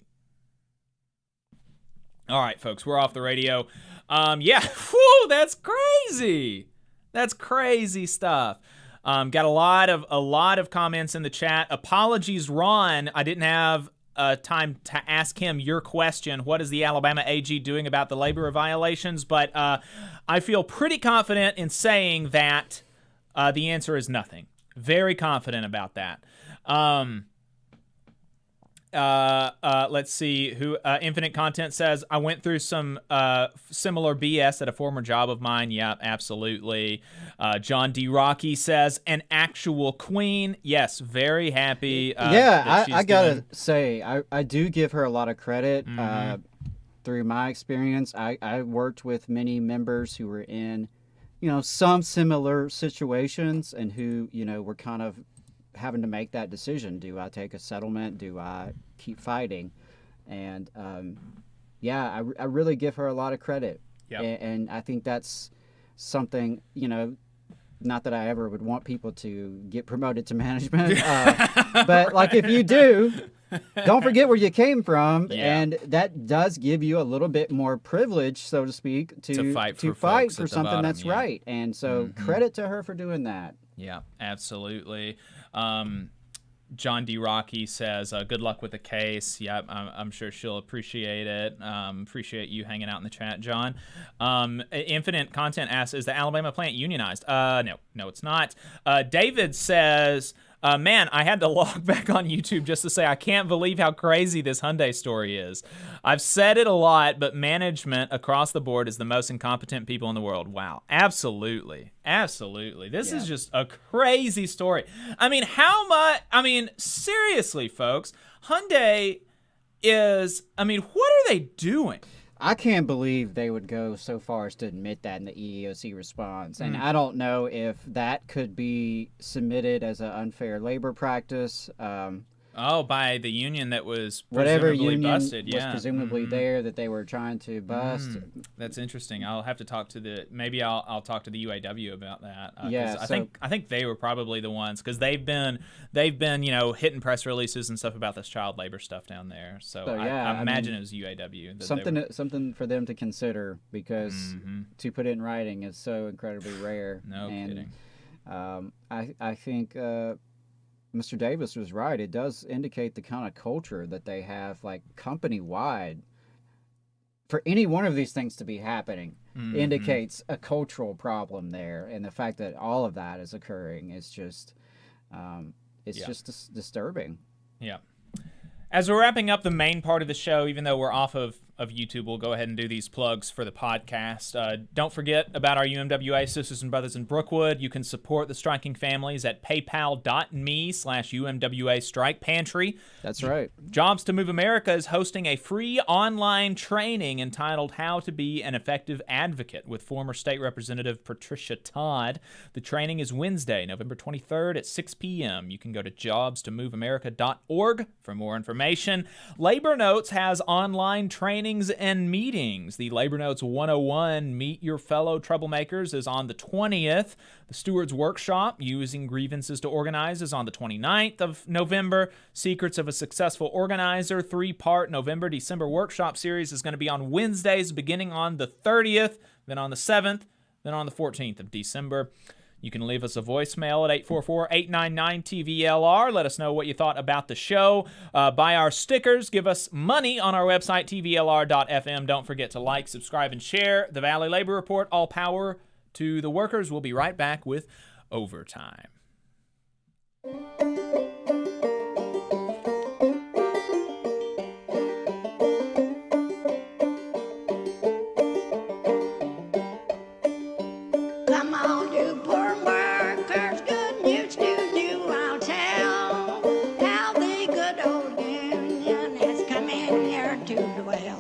All right, folks, we're off the radio. That's crazy. That's crazy stuff. Got a lot of comments in the chat. Apologies, Ron. I didn't have time to ask him your question. What is the Alabama AG doing about the labor violations? But I feel pretty confident in saying that the answer is nothing. Very confident about that. Let's see who Infinite Content says, I went through some similar BS at a former job of mine. Yeah, absolutely. John D. Rocky says, an actual queen. Yes, very happy. I gotta say, I do give her a lot of credit. Through my experience, I worked with many members who were in, some similar situations and who, were kind of having to make that decision. Do I take a settlement? Do I keep fighting? And I really give her a lot of credit. And I think that's something, not that I ever would want people to get promoted to management, but like if you do, don't forget where you came from, and that does give you a little bit more privilege, so to speak, to fight for something that's right. And so credit to her for doing that. Yeah, absolutely. John D. Rocky says, good luck with the case. Yeah, I'm sure she'll appreciate it. Appreciate you hanging out in the chat, John. Infinite Content asks, is the Alabama plant unionized? No, it's not. David says, man, I had to log back on YouTube just to say I can't believe how crazy this Hyundai story is. I've said it a lot, but management across the board is the most incompetent people in the world. Wow, absolutely. This is just a crazy story. I mean, seriously, folks, Hyundai is, what are they doing? I can't believe they would go so far as to admit that in the EEOC response. And I don't know if that could be submitted as an unfair labor practice. By the union that was whatever presumably union busted. was presumably there that they were trying to bust. That's interesting. I'll have to talk to I'll talk to the UAW about that. I think they were probably the ones, because they've been hitting press releases and stuff about this child labor stuff down there. So I imagine it was UAW. Something for them to consider, because to put it in writing is so incredibly rare. No kidding. I think Mr. Davis was right. It does indicate the kind of culture that they have, like company-wide. For any one of these things to be happening indicates a cultural problem there, and the fact that all of that is occurring is just, just disturbing. Yeah. As we're wrapping up the main part of the show, even though we're off of YouTube, we'll go ahead and do these plugs for the podcast. Don't forget about our UMWA sisters and brothers in Brookwood. You can support the striking families at paypal.me/UMWA Strike Pantry. That's right. Jobs to Move America is hosting a free online training entitled How to Be an Effective Advocate with former State Representative Patricia Todd. The training is Wednesday, November 23rd at 6 p.m. You can go to jobstomoveamerica.org for more information. Labor Notes has online training and meetings. The Labor Notes 101 Meet Your Fellow Troublemakers is on the 20th. The Stewards Workshop, Using Grievances to Organize, is on the 29th of November. Secrets of a Successful Organizer, 3-part November-December workshop series is going to be on Wednesdays beginning on the 30th, then on the 7th, then on the 14th of December. You can leave us a voicemail at 844-899-TVLR. Let us know what you thought about the show. Buy our stickers. Give us money on our website, tvlr.fm. Don't forget to like, subscribe, and share the Valley Labor Report. All power to the workers. We'll be right back with Overtime. Come on, you poor workers, good news to you I'll tell, how the good old union has come in here to dwell.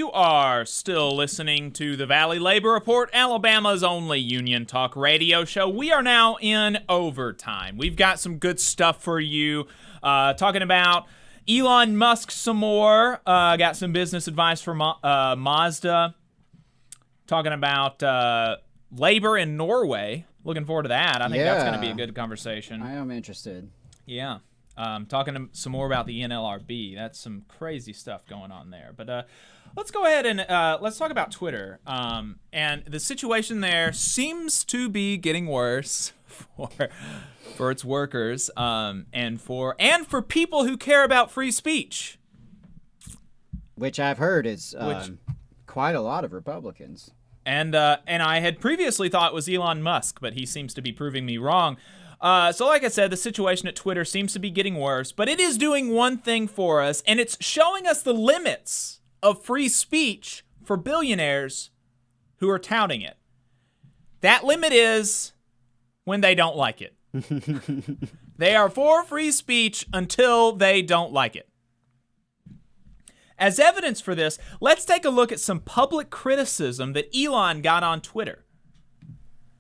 You are still listening to the Valley Labor Report, Alabama's only union talk radio show. We are now in overtime. We've got some good stuff for you. Talking about Elon Musk some more. Got some business advice from Mazda. Talking about labor in Norway. Looking forward to that. I think that's going to be a good conversation. I am interested. Yeah. Talking some more about the NLRB. That's some crazy stuff going on there. But let's go ahead and let's talk about Twitter. And the situation there seems to be getting worse for its workers and for people who care about free speech. Which I've heard is quite a lot of Republicans. And I had previously thought it was Elon Musk, but he seems to be proving me wrong. So like I said, the situation at Twitter seems to be getting worse, but it is doing one thing for us, and it's showing us the limits of free speech for billionaires who are touting it. That limit is when they don't like it. They are for free speech until they don't like it. As evidence for this, let's take a look at some public criticism that Elon got on Twitter.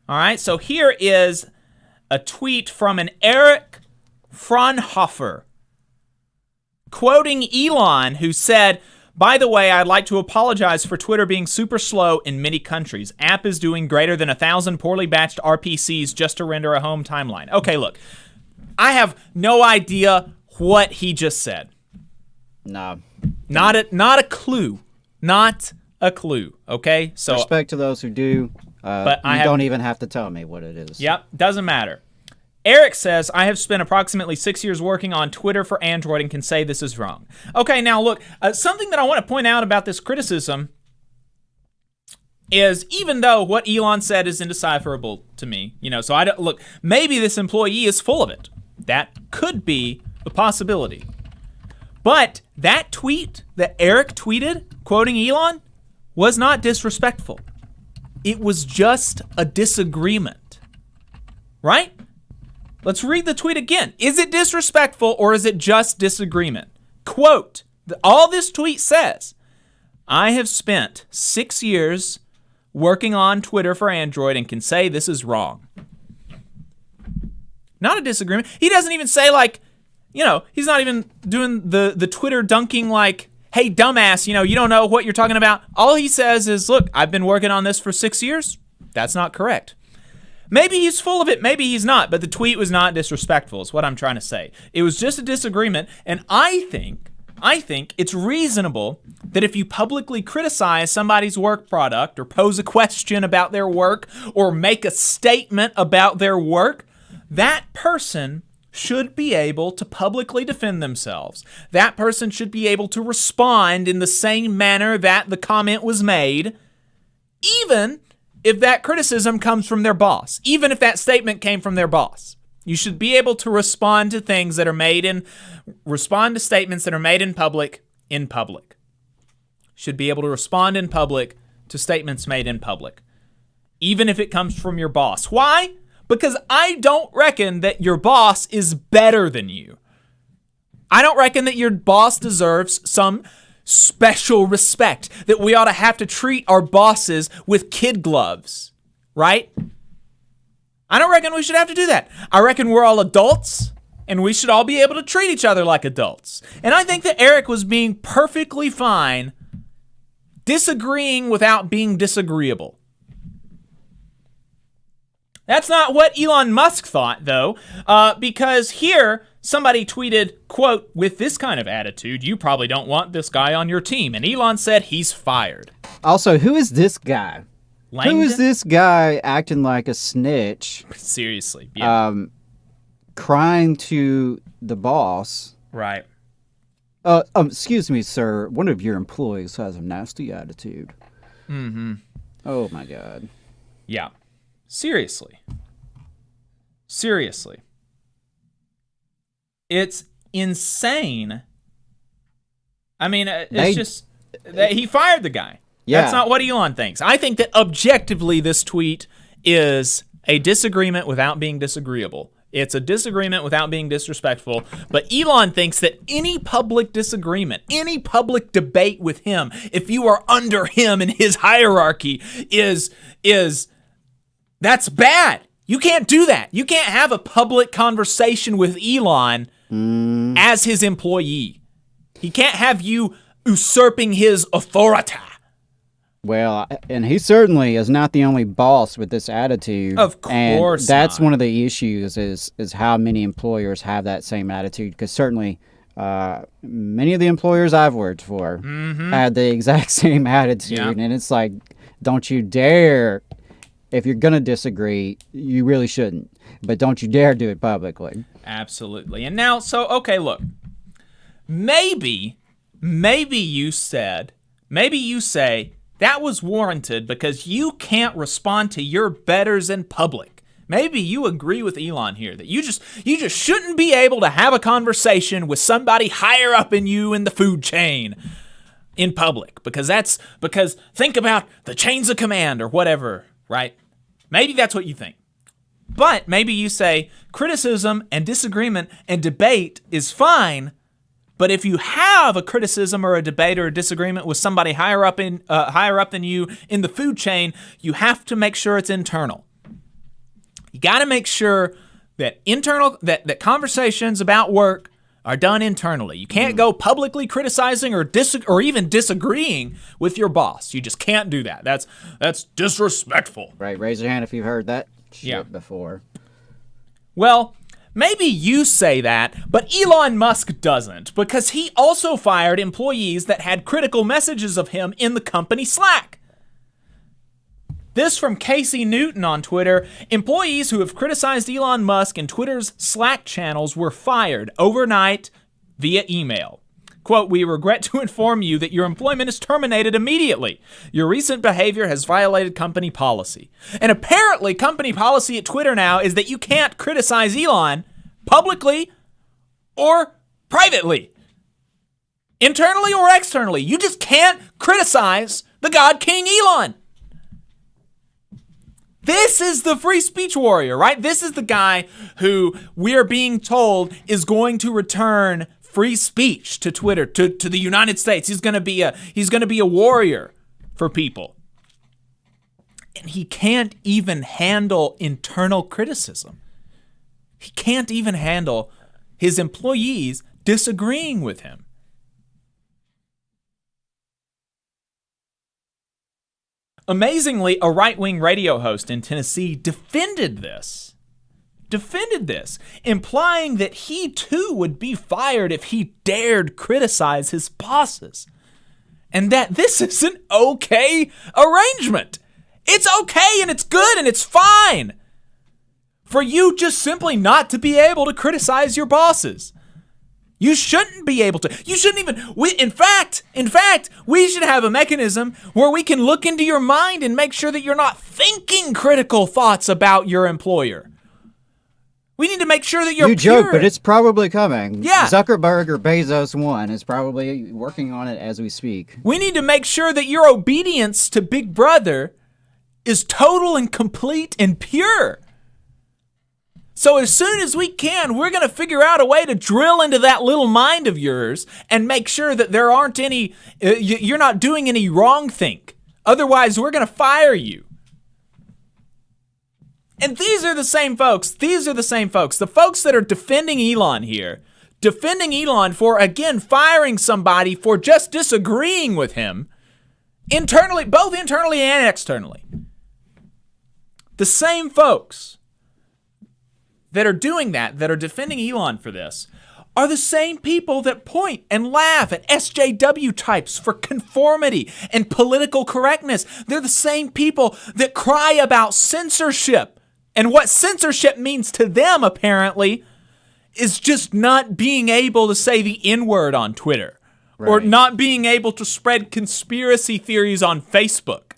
All right, so here is a tweet from an Eric Fraunhofer quoting Elon, who said, "By the way, I'd like to apologize for Twitter being super slow in many countries. App is doing greater than 1,000 poorly batched RPCs just to render a home timeline." Okay, look, I have no idea what he just said. No. Not a clue. Not a clue, okay? So respect to those who do. But you don't even have to tell me what it is. Yep, doesn't matter. Eric says, "I have spent approximately 6 years working on Twitter for Android and can say this is wrong." Okay, now look, something that I want to point out about this criticism is even though what Elon said is indecipherable to me, so I don't look, maybe this employee is full of it. That could be a possibility. But that tweet that Eric tweeted, quoting Elon, was not disrespectful. It was just a disagreement, right? Let's read the tweet again. Is it disrespectful or is it just disagreement? Quote, all this tweet says, "I have spent 6 years working on Twitter for Android and can say this is wrong." Not a disagreement. He doesn't even say he's not even doing the Twitter dunking like, "Hey, dumbass, you don't know what you're talking about." All he says is, "Look, I've been working on this for 6 years. That's not correct." Maybe he's full of it, maybe he's not, but the tweet was not disrespectful, is what I'm trying to say. It was just a disagreement, and I think it's reasonable that if you publicly criticize somebody's work product or pose a question about their work or make a statement about their work, that person should be able to publicly defend themselves. That person should be able to respond in the same manner that the comment was made, even if that criticism comes from their boss, even if that statement came from their boss. You should be able to respond to things that are respond to statements that are made in public. Should be able to respond in public to statements made in public, even if it comes from your boss. Why? Because I don't reckon that your boss is better than you. I don't reckon that your boss deserves some special respect, that we ought to have to treat our bosses with kid gloves, right? I don't reckon we should have to do that. I reckon we're all adults, and we should all be able to treat each other like adults. And I think that Eric was being perfectly fine disagreeing without being disagreeable. That's not what Elon Musk thought, though, because here somebody tweeted, quote, "With this kind of attitude, you probably don't want this guy on your team." And Elon said he's fired. Also, who is this guy? Langdon? Who is this guy acting like a snitch? Seriously. Yeah. Crying to the boss. Right. Excuse me, sir. One of your employees has a nasty attitude. Mm-hmm. Oh, my God. Yeah. Seriously. It's insane. I mean, he fired the guy. Yeah. That's not what Elon thinks. I think that objectively this tweet is a disagreement without being disagreeable. It's a disagreement without being disrespectful, but Elon thinks that any public disagreement, any public debate with him, if you are under him in his hierarchy, that's bad. You can't do that. You can't have a public conversation with Elon as his employee. He can't have you usurping his authority. Well, and he certainly is not the only boss with this attitude. Of course and that's not. one of the issues is how many employers have that same attitude, because certainly many of the employers I've worked for had the exact same attitude. Yeah. And it's like, don't you dare, if you're going to disagree, you really shouldn't. But don't you dare do it publicly. Absolutely. And now, okay, look. Maybe you say that was warranted because you can't respond to your betters in public. Maybe you agree with Elon here that you just shouldn't be able to have a conversation with somebody higher up in you in the food chain in public because think about the chains of command or whatever, right? Maybe that's what you think. But maybe you say criticism and disagreement and debate is fine. But if you have a criticism or a debate or a disagreement with somebody higher up than you in the food chain, you have to make sure it's internal. You got to make sure that that conversations about work are done internally. You can't go publicly criticizing or even disagreeing with your boss. You just can't do that. That's disrespectful. Right. Raise your hand if you've heard that shit before. Well, maybe you say that, but Elon Musk doesn't, because he also fired employees that had critical messages of him in the company Slack. This from Casey Newton on Twitter. Employees who have criticized Elon Musk in Twitter's Slack channels were fired overnight via email. Quote, "We regret to inform you that your employment is terminated immediately. Your recent behavior has violated company policy." And apparently company policy at Twitter now is that you can't criticize Elon publicly or privately. Internally or externally. You just can't criticize the God King Elon. This is the free speech warrior, right? This is the guy who we're being told is going to return free speech to Twitter, to the United States. He's going to be a warrior for people. And he can't even handle internal criticism. He can't even handle his employees disagreeing with him. Amazingly, a right-wing radio host in Tennessee defended this, implying that he too would be fired if he dared criticize his bosses, and that this is an okay arrangement. It's okay and it's good and it's fine for you just simply not to be able to criticize your bosses. You shouldn't be able to. You shouldn't even. In fact, we should have a mechanism where we can look into your mind and make sure that you're not thinking critical thoughts about your employer. We need to make sure that you're You pure. joke, but it's probably coming. Yeah. Zuckerberg or Bezos 1 is probably working on it as we speak. We need to make sure that your obedience to Big Brother is total and complete and pure. So as soon as we can, we're going to figure out a way to drill into that little mind of yours and make sure that there aren't any, you're not doing any wrong think. Otherwise, we're going to fire you. And these are the same folks. The folks that are defending Elon here, defending Elon for, again, firing somebody for just disagreeing with him, internally, both internally and externally. The same folks that are doing that are defending Elon for this, are the same people that point and laugh at SJW types for conformity and political correctness. They're the same people that cry about censorship. And what censorship means to them, apparently, is just not being able to say the N-word on Twitter. Right. Or not being able to spread conspiracy theories on Facebook.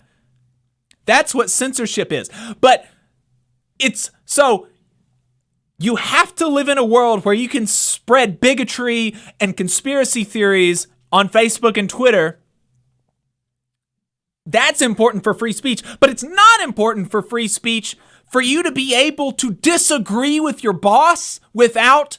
That's what censorship is. But you have to live in a world where you can spread bigotry and conspiracy theories on Facebook and Twitter That's important for free speech, but it's not important for free speech for you to be able to disagree with your boss without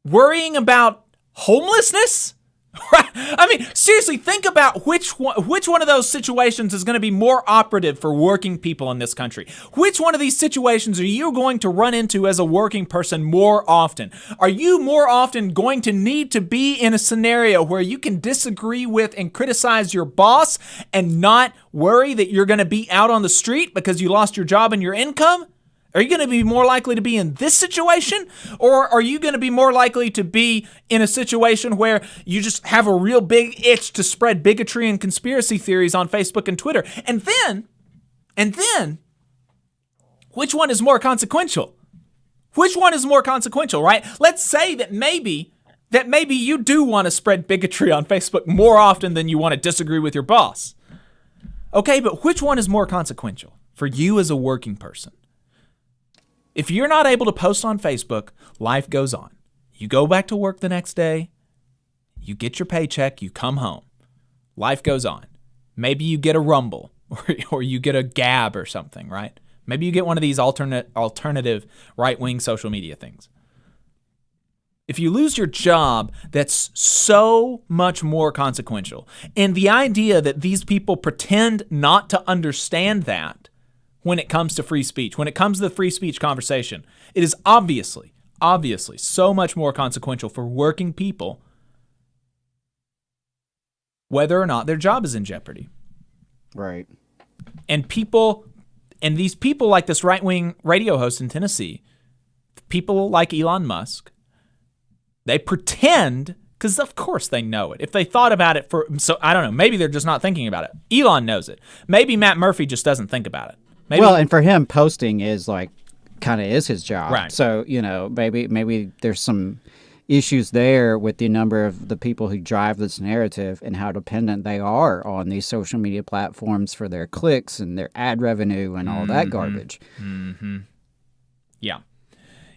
worrying about homelessness. I mean, seriously, think about which one of those situations is going to be more operative for working people in this country. Which one of these situations are you going to run into as a working person more often? Are you more often going to need to be in a scenario where you can disagree with and criticize your boss and not worry that you're going to be out on the street because you lost your job and your income? Are you going to be more likely to be in this situation? Or are you going to be more likely to be in a situation where you just have a real big itch to spread bigotry and conspiracy theories on Facebook and Twitter? And then, which one is more consequential? Which one is more consequential, right? Let's say that maybe you do want to spread bigotry on Facebook more often than you want to disagree with your boss. Okay, but which one is more consequential for you as a working person? If you're not able to post on Facebook, life goes on. You go back to work the next day, you get your paycheck, you come home. Life goes on. Maybe you get a Rumble or you get a Gab or something, right? Maybe you get one of these alternative right-wing social media things. If you lose your job, that's so much more consequential. And the idea that these people pretend not to understand that when it comes to free speech, when it comes to the free speech conversation, it is obviously so much more consequential for working people whether or not their job is in jeopardy. Right. And these people like this right-wing radio host in Tennessee, people like Elon Musk, they pretend, because of course they know it. If they thought about it so I don't know, maybe they're just not thinking about it. Elon knows it. Maybe Matt Murphy just doesn't think about it. Maybe, well, and for him, posting is kind of is his job. Right. So, maybe there's some issues there with the number of the people who drive this narrative and how dependent they are on these social media platforms for their clicks and their ad revenue and all that garbage. Mm-hmm.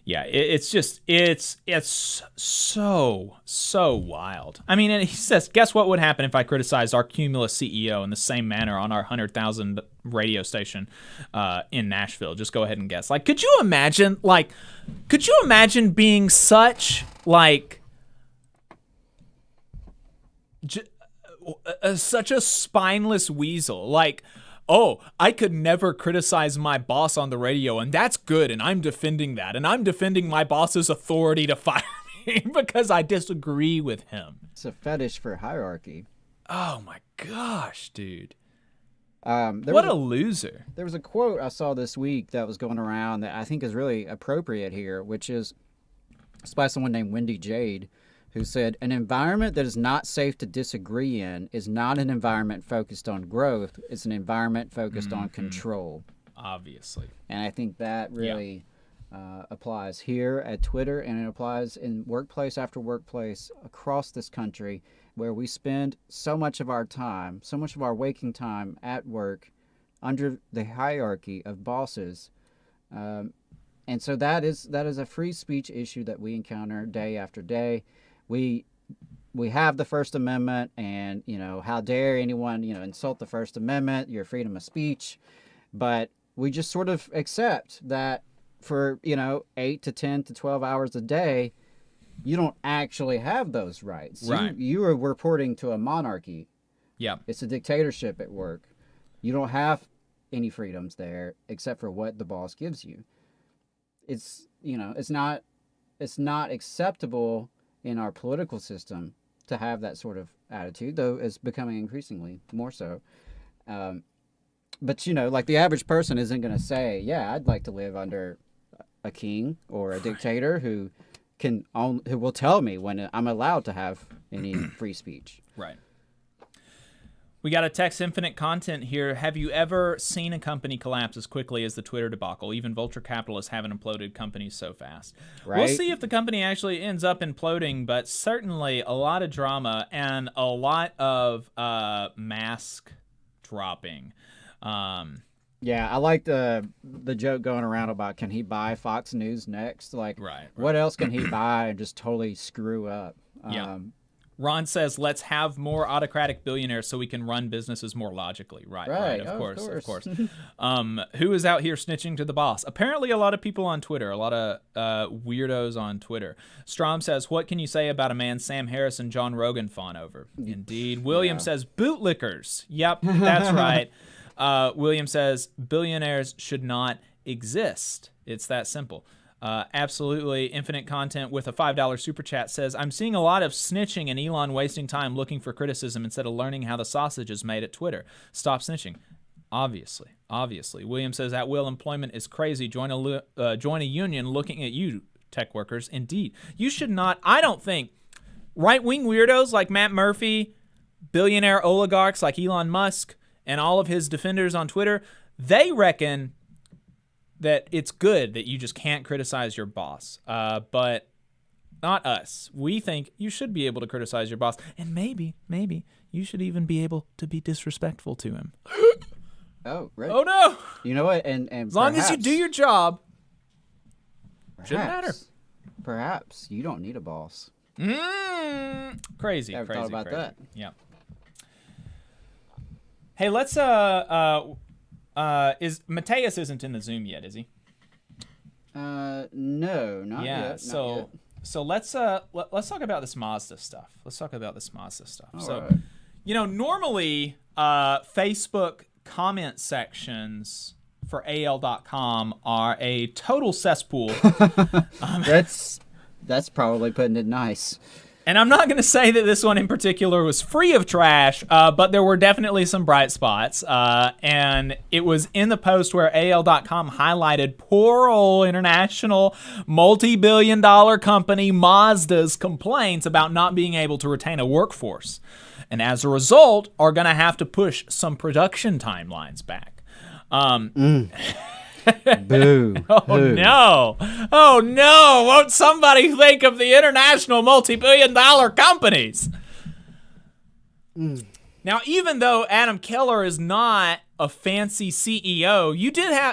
Yeah, it's so wild. I mean, and he says, guess what would happen if I criticized our Cumulus CEO in the same manner on our 100,000 radio station in Nashville? Just go ahead and guess. Could you imagine being such such a spineless weasel? Oh, I could never criticize my boss on the radio, and that's good, and I'm defending that, and I'm defending my boss's authority to fire me because I disagree with him. It's a fetish for hierarchy. Oh my gosh, dude. What a loser. There was a quote I saw this week that was going around that I think is really appropriate here, which is by someone named Wendy Jade, who said, an environment that is not safe to disagree in is not an environment focused on growth. It's an environment focused on control. Obviously. And I think that really applies here at Twitter, and it applies in workplace after workplace across this country, where we spend so much of our time, so much of our waking time at work under the hierarchy of bosses. And so that is a free speech issue that we encounter day after day. We have the First Amendment, and how dare anyone insult the First Amendment, your freedom of speech, but we just sort of accept that for 8 to 10 to 12 hours a day, you don't actually have those rights. Right. You are reporting to a monarchy. Yeah. It's a dictatorship at work. You don't have any freedoms there except for what the boss gives you. It's not acceptable in our political system to have that sort of attitude, though it's becoming increasingly more so. But the average person isn't going to say, yeah, I'd like to live under a king or a dictator who will tell me when I'm allowed to have any free speech. Right. We got a Text Infinite Content here. Have you ever seen a company collapse as quickly as the Twitter debacle? Even vulture capitalists haven't imploded companies so fast. Right. We'll see if the company actually ends up imploding, but certainly a lot of drama and a lot of mask dropping. Yeah, I like the joke going around about, can he buy Fox News next? Right. What else can he buy and just totally screw up? Yeah. Ron says, let's have more autocratic billionaires so we can run businesses more logically. Right. Of course. Who is out here snitching to the boss? Apparently a lot of people on Twitter, a lot of weirdos on Twitter. Strom says, what can you say about a man Sam Harris and John Rogan fawn over? Indeed. William says, bootlickers. Yep, that's right. William says, billionaires should not exist. It's that simple. Absolutely. Infinite Content with a $5 super chat says, I'm seeing a lot of snitching and Elon wasting time looking for criticism instead of learning how the sausage is made at Twitter. Stop snitching. Obviously. William says, at will employment is crazy. Join a union looking at you, tech workers. Indeed. You should not, I don't think, right-wing weirdos like Matt Murphy, billionaire oligarchs like Elon Musk, and all of his defenders on Twitter, they reckon that it's good that you just can't criticize your boss, but not us. We think you should be able to criticize your boss, and maybe you should even be able to be disrespectful to him. Oh, right. Oh no! You know what? And as long as you do your job, shouldn't matter. Perhaps you don't need a boss. Crazy. Ever thought about that? Yeah. Hey, let's is Mathias isn't in the Zoom yet, is he? No, not yet. So let's talk about this Mazda stuff. Right. Normally Facebook comment sections for AL.com are a total cesspool. That's probably putting it nice. And I'm not going to say that this one in particular was free of trash, but there were definitely some bright spots. And it was in the post where AL.com highlighted poor old international multi-billion-dollar company Mazda's complaints about not being able to retain a workforce. And as a result, are going to have to push some production timelines back. Boo. No. Oh, no. Won't somebody think of the international multi-billion-dollar companies? Now, even though Adam Keller is not a fancy CEO,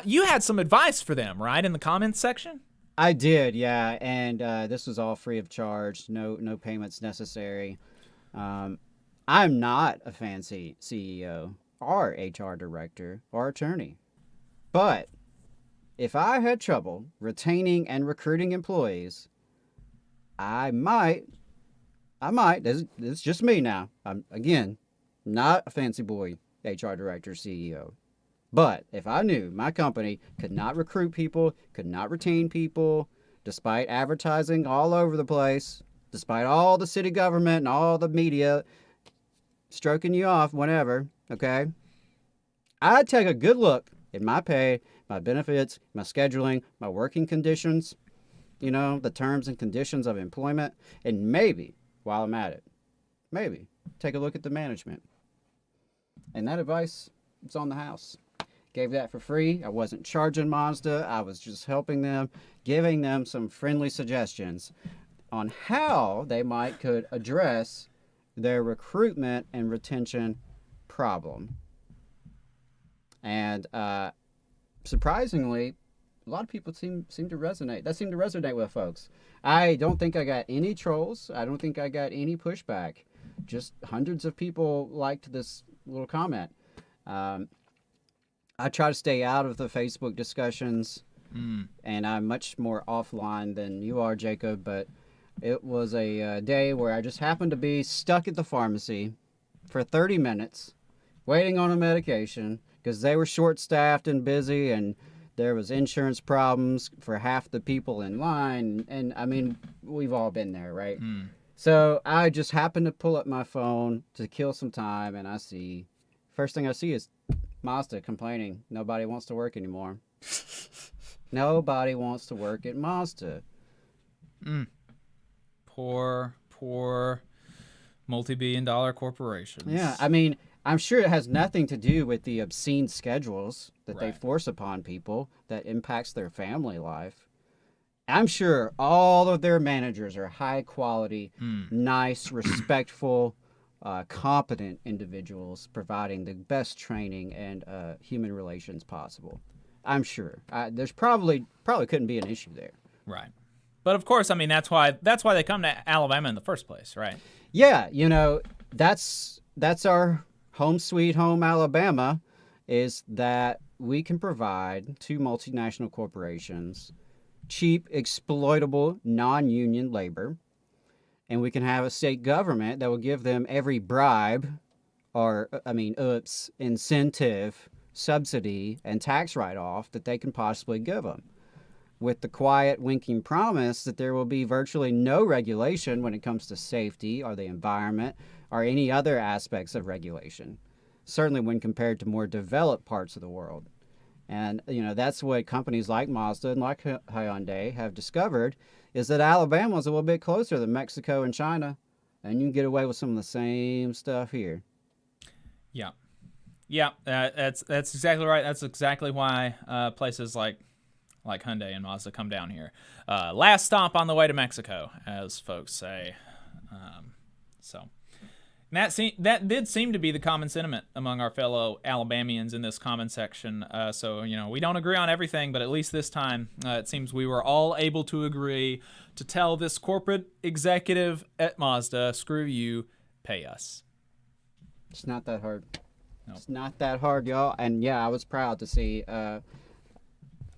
you had some advice for them, right, in the comments section? I did, yeah. And this was all free of charge. No payments necessary. I'm not a fancy CEO or HR director or attorney. But if I had trouble retaining and recruiting employees, I might, this is just me now. I'm, again, not a fancy boy HR director, CEO. But if I knew my company could not recruit people, could not retain people, despite advertising all over the place, despite all the city government and all the media stroking you off whenever, okay, I'd take a good look at my pay, my benefits, my scheduling, my working conditions, the terms and conditions of employment, and maybe, while I'm at it, maybe take a look at the management. And that advice, it's on the house. Gave that for free. I wasn't charging Mazda. I was just helping them, giving them some friendly suggestions on how they could address their recruitment and retention problem. And surprisingly, a lot of people seem to resonate. That seemed to resonate with folks. I don't think I got any trolls. I don't think I got any pushback. Just hundreds of people liked this little comment. I try to stay out of the Facebook discussions, and I'm much more offline than you are, Jacob, but it was a day where I just happened to be stuck at the pharmacy for 30 minutes waiting on a medication because they were short-staffed and busy, and there was insurance problems for half the people in line. And I mean, we've all been there, right? So I just happened to pull up my phone to kill some time, and first thing I see is Mazda complaining nobody wants to work anymore. Nobody wants to work at Mazda. Poor multi-billion-dollar corporations. Yeah, I mean, I'm sure it has nothing to do with the obscene schedules that they force upon people that impacts their family life. I'm sure all of their managers are high-quality, nice, respectful, competent individuals providing the best training and human relations possible. I'm sure. There's probably couldn't be an issue there. Right. But of course, I mean, that's why they come to Alabama in the first place, right? Yeah, that's our home sweet home, Alabama, is that we can provide to multinational corporations cheap, exploitable, non-union labor, and we can have a state government that will give them every bribe or, incentive, subsidy, and tax write-off that they can possibly give them, with the quiet, winking promise that there will be virtually no regulation when it comes to safety or the environment or any other aspects of regulation, certainly when compared to more developed parts of the world. And, that's what companies like Mazda and like Hyundai have discovered, is that Alabama is a little bit closer than Mexico and China, and you can get away with some of the same stuff here. Yeah. Yeah, that's exactly right. That's exactly why places like Hyundai and Mazda come down here. Last stop on the way to Mexico, as folks say. That did seem to be the common sentiment among our fellow Alabamians in this comment section. So we don't agree on everything, but at least this time it seems we were all able to agree to tell this corporate executive at Mazda, screw you, pay us. It's not that hard. Nope. It's not that hard, y'all. And yeah, I was proud to see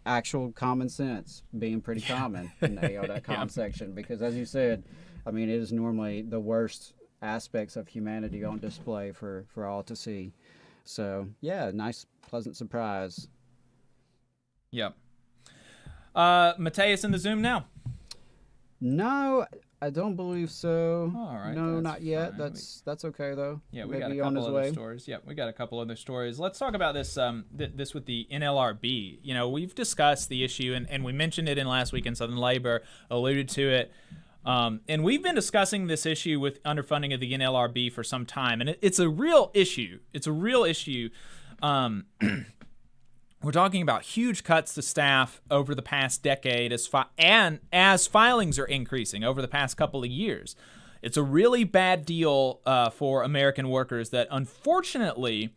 actual common sense being pretty common in the comment section, because as you said, it is normally the worst aspects of humanity on display for all to see. So yeah, nice, pleasant surprise. Yep. Mathias in the Zoom now? No, I don't believe so. All right. No, not yet. Fine. That's okay though. Yeah, we got a couple other stories. Yeah, we got a couple other stories. Let's talk about this this with the NLRB. We've discussed the issue, and we mentioned it in last week in Southern Labor, alluded to it. And we've been discussing this issue with underfunding of the NLRB for some time, and it's a real issue. It's a real issue. We're talking about huge cuts to staff over the past decade as filings are increasing over the past couple of years. It's a really bad deal for American workers that, unfortunately,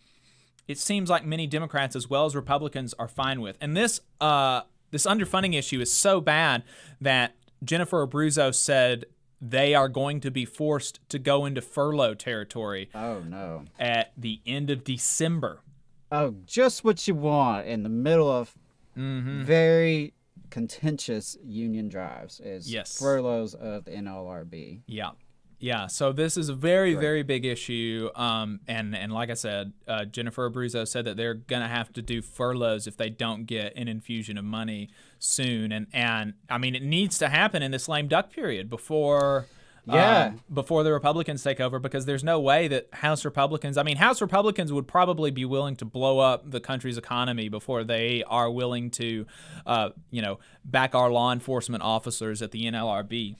it seems like many Democrats as well as Republicans are fine with. And this underfunding issue is so bad that Jennifer Abruzzo said they are going to be forced to go into furlough territory. Oh, no. At the end of December. Oh, just what you want in the middle of very contentious union drives is furloughs of the NLRB. Yeah. Yeah, so this is a very, very big issue. And like I said, Jennifer Abruzzo said that they're going to have to do furloughs if they don't get an infusion of money soon. And it needs to happen in this lame duck period before the Republicans take over, because there's no way that House Republicans would probably be willing to blow up the country's economy before they are willing to, back our law enforcement officers at the NLRB.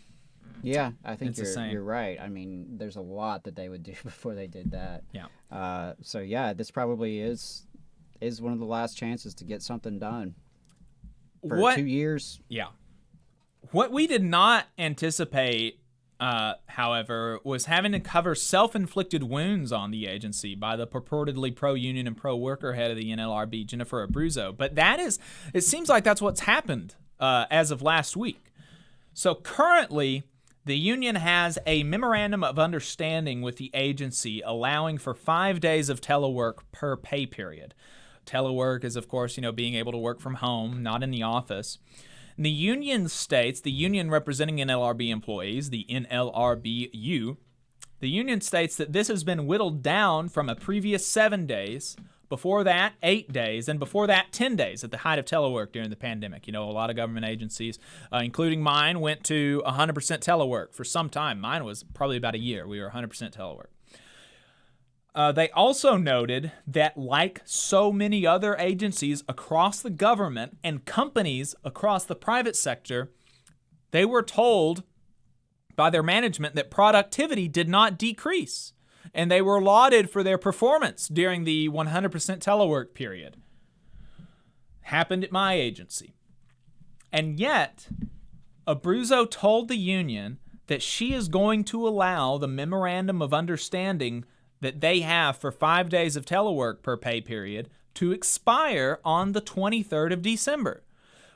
Yeah, I think you're right. There's a lot that they would do before they did that. Yeah. So yeah, this probably is one of the last chances to get something done for 2 years. Yeah. What we did not anticipate, however, was having to cover self-inflicted wounds on the agency by the purportedly pro-union and pro-worker head of the NLRB, Jennifer Abruzzo. But it seems like that's what's happened as of last week. So currently, the union has a memorandum of understanding with the agency allowing for 5 days of telework per pay period. Telework is, of course, being able to work from home, not in the office. The union states, the union representing NLRB employees, the NLRBU, the union states that this has been whittled down from a previous 7 days, before that 8 days, and before that 10 days at the height of telework during the pandemic. A lot of government agencies, including mine, went to 100% telework for some time. Mine was probably about a year. We were 100% telework. They also noted that, like so many other agencies across the government and companies across the private sector, they were told by their management that productivity did not decrease, and they were lauded for their performance during the 100% telework period. Happened at my agency. And yet, Abruzzo told the union that she is going to allow the memorandum of understanding that they have for 5 days of telework per pay period to expire on the 23rd of December,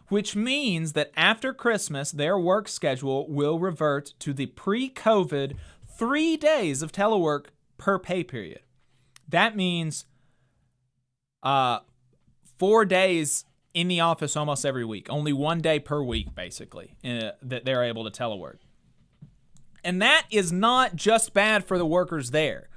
which means that after Christmas, their work schedule will revert to the pre-COVID 3 days of telework per pay period. That means 4 days in the office almost every week, only 1 day per week, basically, that they're able to telework. And that is not just bad for the workers there,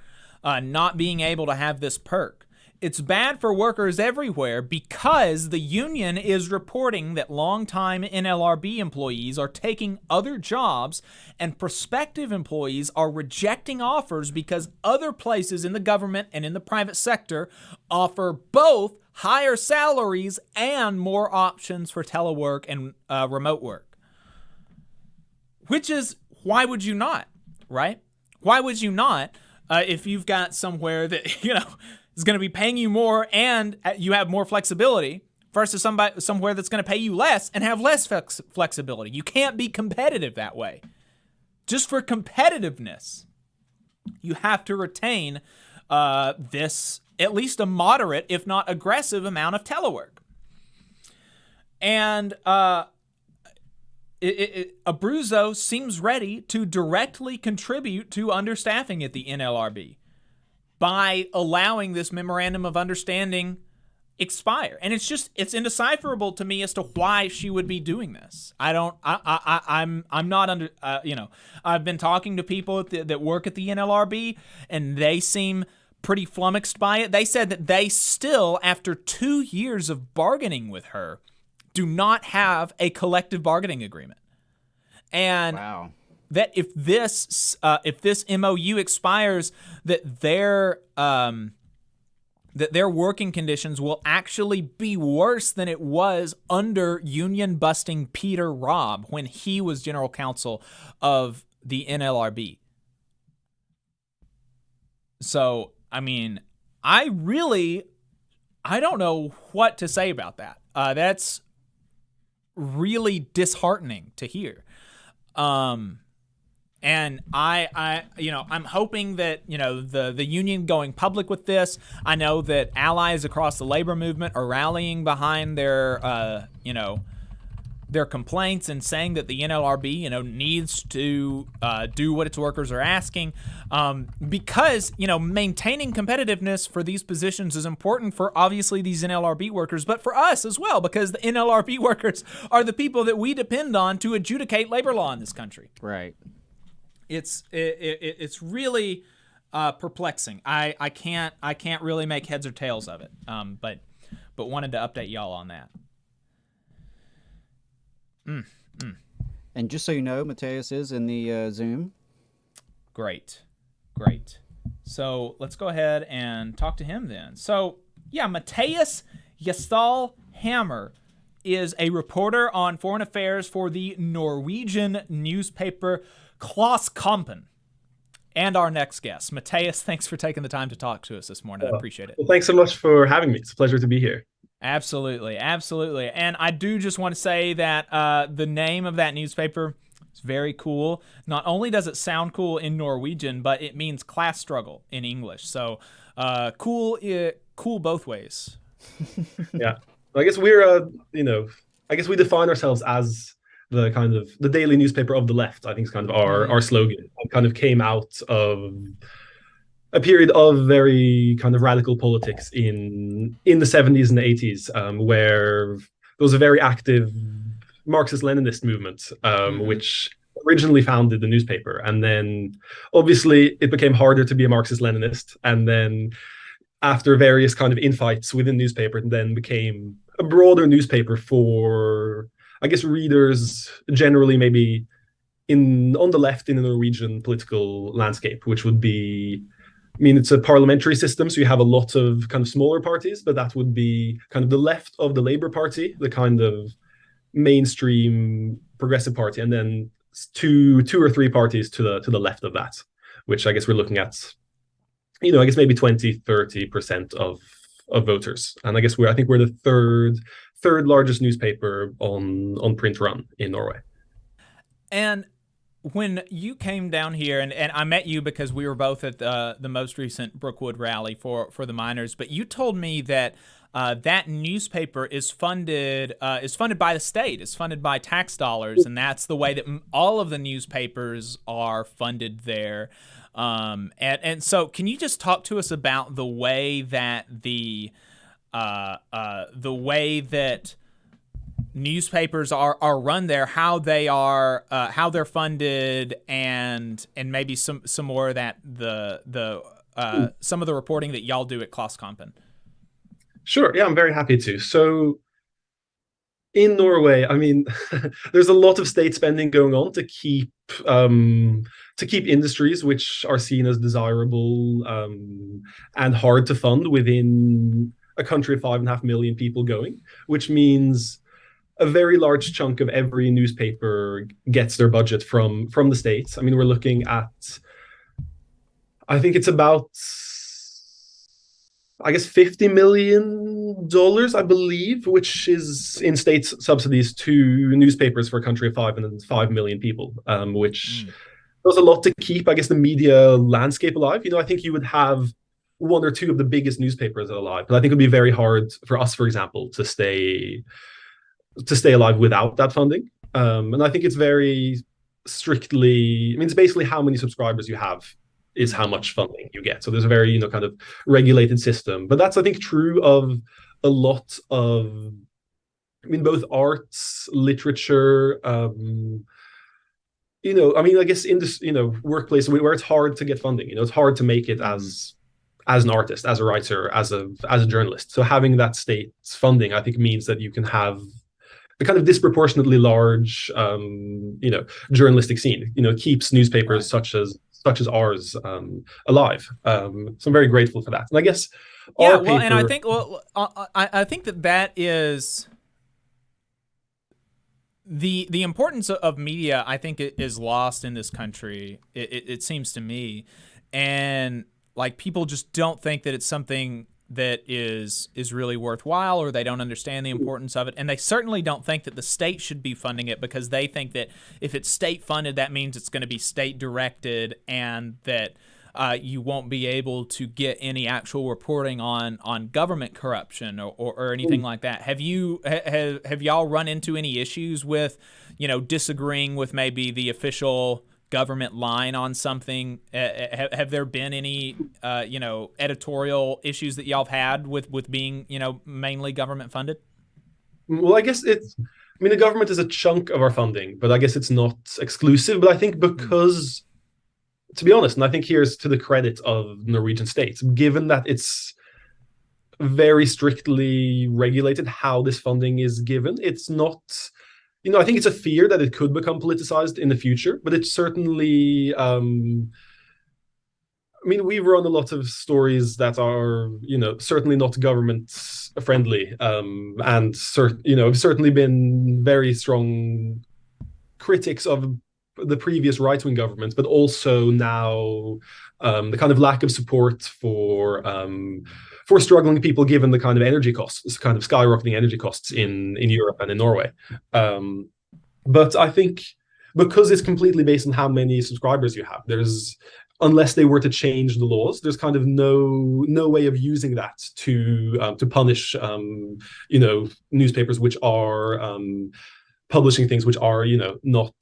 not being able to have this perk. It's bad for workers everywhere because the union is reporting that longtime NLRB employees are taking other jobs and prospective employees are rejecting offers because other places in the government and in the private sector offer both higher salaries and more options for telework and remote work. Which is, why would you not, right? Why would you not if you've got somewhere that, is going to be paying you more and you have more flexibility versus somewhere that's going to pay you less and have less flexibility. You can't be competitive that way. Just for competitiveness, you have to retain this, at least a moderate, if not aggressive amount of telework. And Abruzzo seems ready to directly contribute to understaffing at the NLRB by allowing this memorandum of understanding expire. And it's indecipherable to me as to why she would be doing this. I'm not under, I've been talking to people that work at the NLRB and they seem pretty flummoxed by it. They said that they still, after 2 years of bargaining with her, do not have a collective bargaining agreement. And wow. That if this MOU expires, that their working conditions will actually be worse than it was under union-busting Peter Robb when he was general counsel of the NLRB. So, I mean, I don't know what to say about that. That's really disheartening to hear. And I'm hoping that, the union going public with this. I know that allies across the labor movement are rallying behind their complaints and saying that the NLRB, needs to do what its workers are asking, because, maintaining competitiveness for these positions is important for obviously these NLRB workers, but for us as well, because the NLRB workers are the people that we depend on to adjudicate labor law in this country. Right. It's really perplexing. I can't really make heads or tails of it. But wanted to update y'all on that. And just so you know, Mathias is in the Zoom. Great. So let's go ahead and talk to him then. So yeah, Mathias Hammer is a reporter on foreign affairs for the Norwegian newspaper Klassekampen. And our next guest. Mathias, thanks for taking the time to talk to us this morning. I appreciate it. Well, thanks so much for having me. It's a pleasure to be here. Absolutely. And I do just want to say that the name of that newspaper is very cool. Not only does it sound cool in Norwegian, but it means class struggle in English. So cool both ways. Yeah. I guess we're, I guess we define ourselves as the daily newspaper of the left. I think is kind of our slogan. It kind of came out of a period of very kind of radical politics in the 70s and the 80s, where there was a very active Marxist-Leninist movement, which originally founded the newspaper. And then obviously it became harder to be a Marxist-Leninist. And then after various kind of infights within the newspaper, it then became a broader newspaper for, I guess, readers generally maybe on the left in the Norwegian political landscape, which would be, it's a parliamentary system, so you have a lot of kind of smaller parties, but that would be kind of the left of the Labour Party, the kind of mainstream progressive party, and then two or three parties to the left of that, which I guess we're looking at, I guess maybe 20-30% of voters. And I guess I think we're the third largest newspaper on print run in Norway. And when you came down here, and I met you because we were both at the most recent Brookwood rally for the miners, but you told me that that newspaper is funded by the state. It's funded by tax dollars, and that's the way that all of the newspapers are funded there. And so, can you just talk to us about the way that the way that newspapers are run there, how they're funded, and maybe some more of that some of the reporting that y'all do at Klaskampen? Sure. Yeah, I'm very happy to. So in Norway, I mean, there's a lot of state spending going on to keep industries which are seen as desirable and hard to fund within a country of 5.5 million people going, which means a very large chunk of every newspaper gets their budget from the states. I mean, we're looking at, I think it's about, I guess, $50 million, I believe, which is in state subsidies to newspapers for a country of 5 million people, which does a lot to keep, I guess, the media landscape alive. I think you would have one or two of the biggest newspapers alive, but I think it would be very hard for us, for example, to stay alive without that funding. And I think it's very strictly, I mean, it's basically how many subscribers you have is how much funding you get. So there's a very, kind of regulated system. But that's, I think, true of a lot of, I mean, both arts, literature, I guess in this, workplace where it's hard to get funding, it's hard to make it as an artist, as a writer, as a journalist. So having that state's funding, I think, means that you can have a kind of disproportionately large, journalistic scene. It keeps newspapers such as ours alive. So I'm very grateful for that. And I guess and I think I think that is the importance of media. I think it is lost in this country. It seems to me, and like people just don't think that it's something that is really worthwhile, or they don't understand the importance of it. And they certainly don't think that the state should be funding it, because they think that if it's state funded, that means it's going to be state directed, and that you won't be able to get any actual reporting on government corruption or anything like that. Have y'all run into any issues with, disagreeing with maybe the official government line on something? Have there been any editorial issues that y'all have had with being mainly government funded? Well, I guess the government is a chunk of our funding, but I guess it's not exclusive. But I think because, to be honest, and I think here's to the credit of Norwegian states, given that it's very strictly regulated how this funding is given, it's not, I think it's a fear that it could become politicized in the future, but it's certainly, we run a lot of stories that are, certainly not government friendly, and have certainly been very strong critics of the previous right-wing government, but also now the kind of lack of support for struggling people, given the kind of energy costs, kind of skyrocketing energy costs in Europe and in Norway. But I think because it's completely based on how many subscribers you have, unless they were to change the laws, there's kind of no way of using that to punish newspapers which are publishing things which are not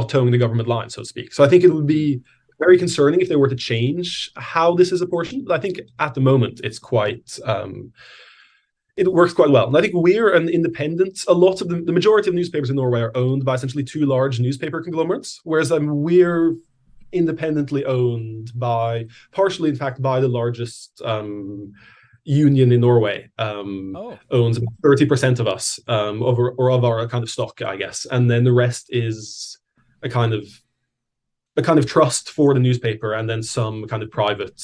towing the government line, so to speak. So I think it would be very concerning if they were to change how this is apportioned. But I think at the moment it's quite it works quite well. And I think we're an independent. A lot of the majority of newspapers in Norway are owned by essentially two large newspaper conglomerates, whereas we're independently owned partially, in fact, by the largest union in Norway. Owns about 30% of us, of our kind of stock, I guess, and then the rest is a kind of trust for the newspaper, and then some kind of private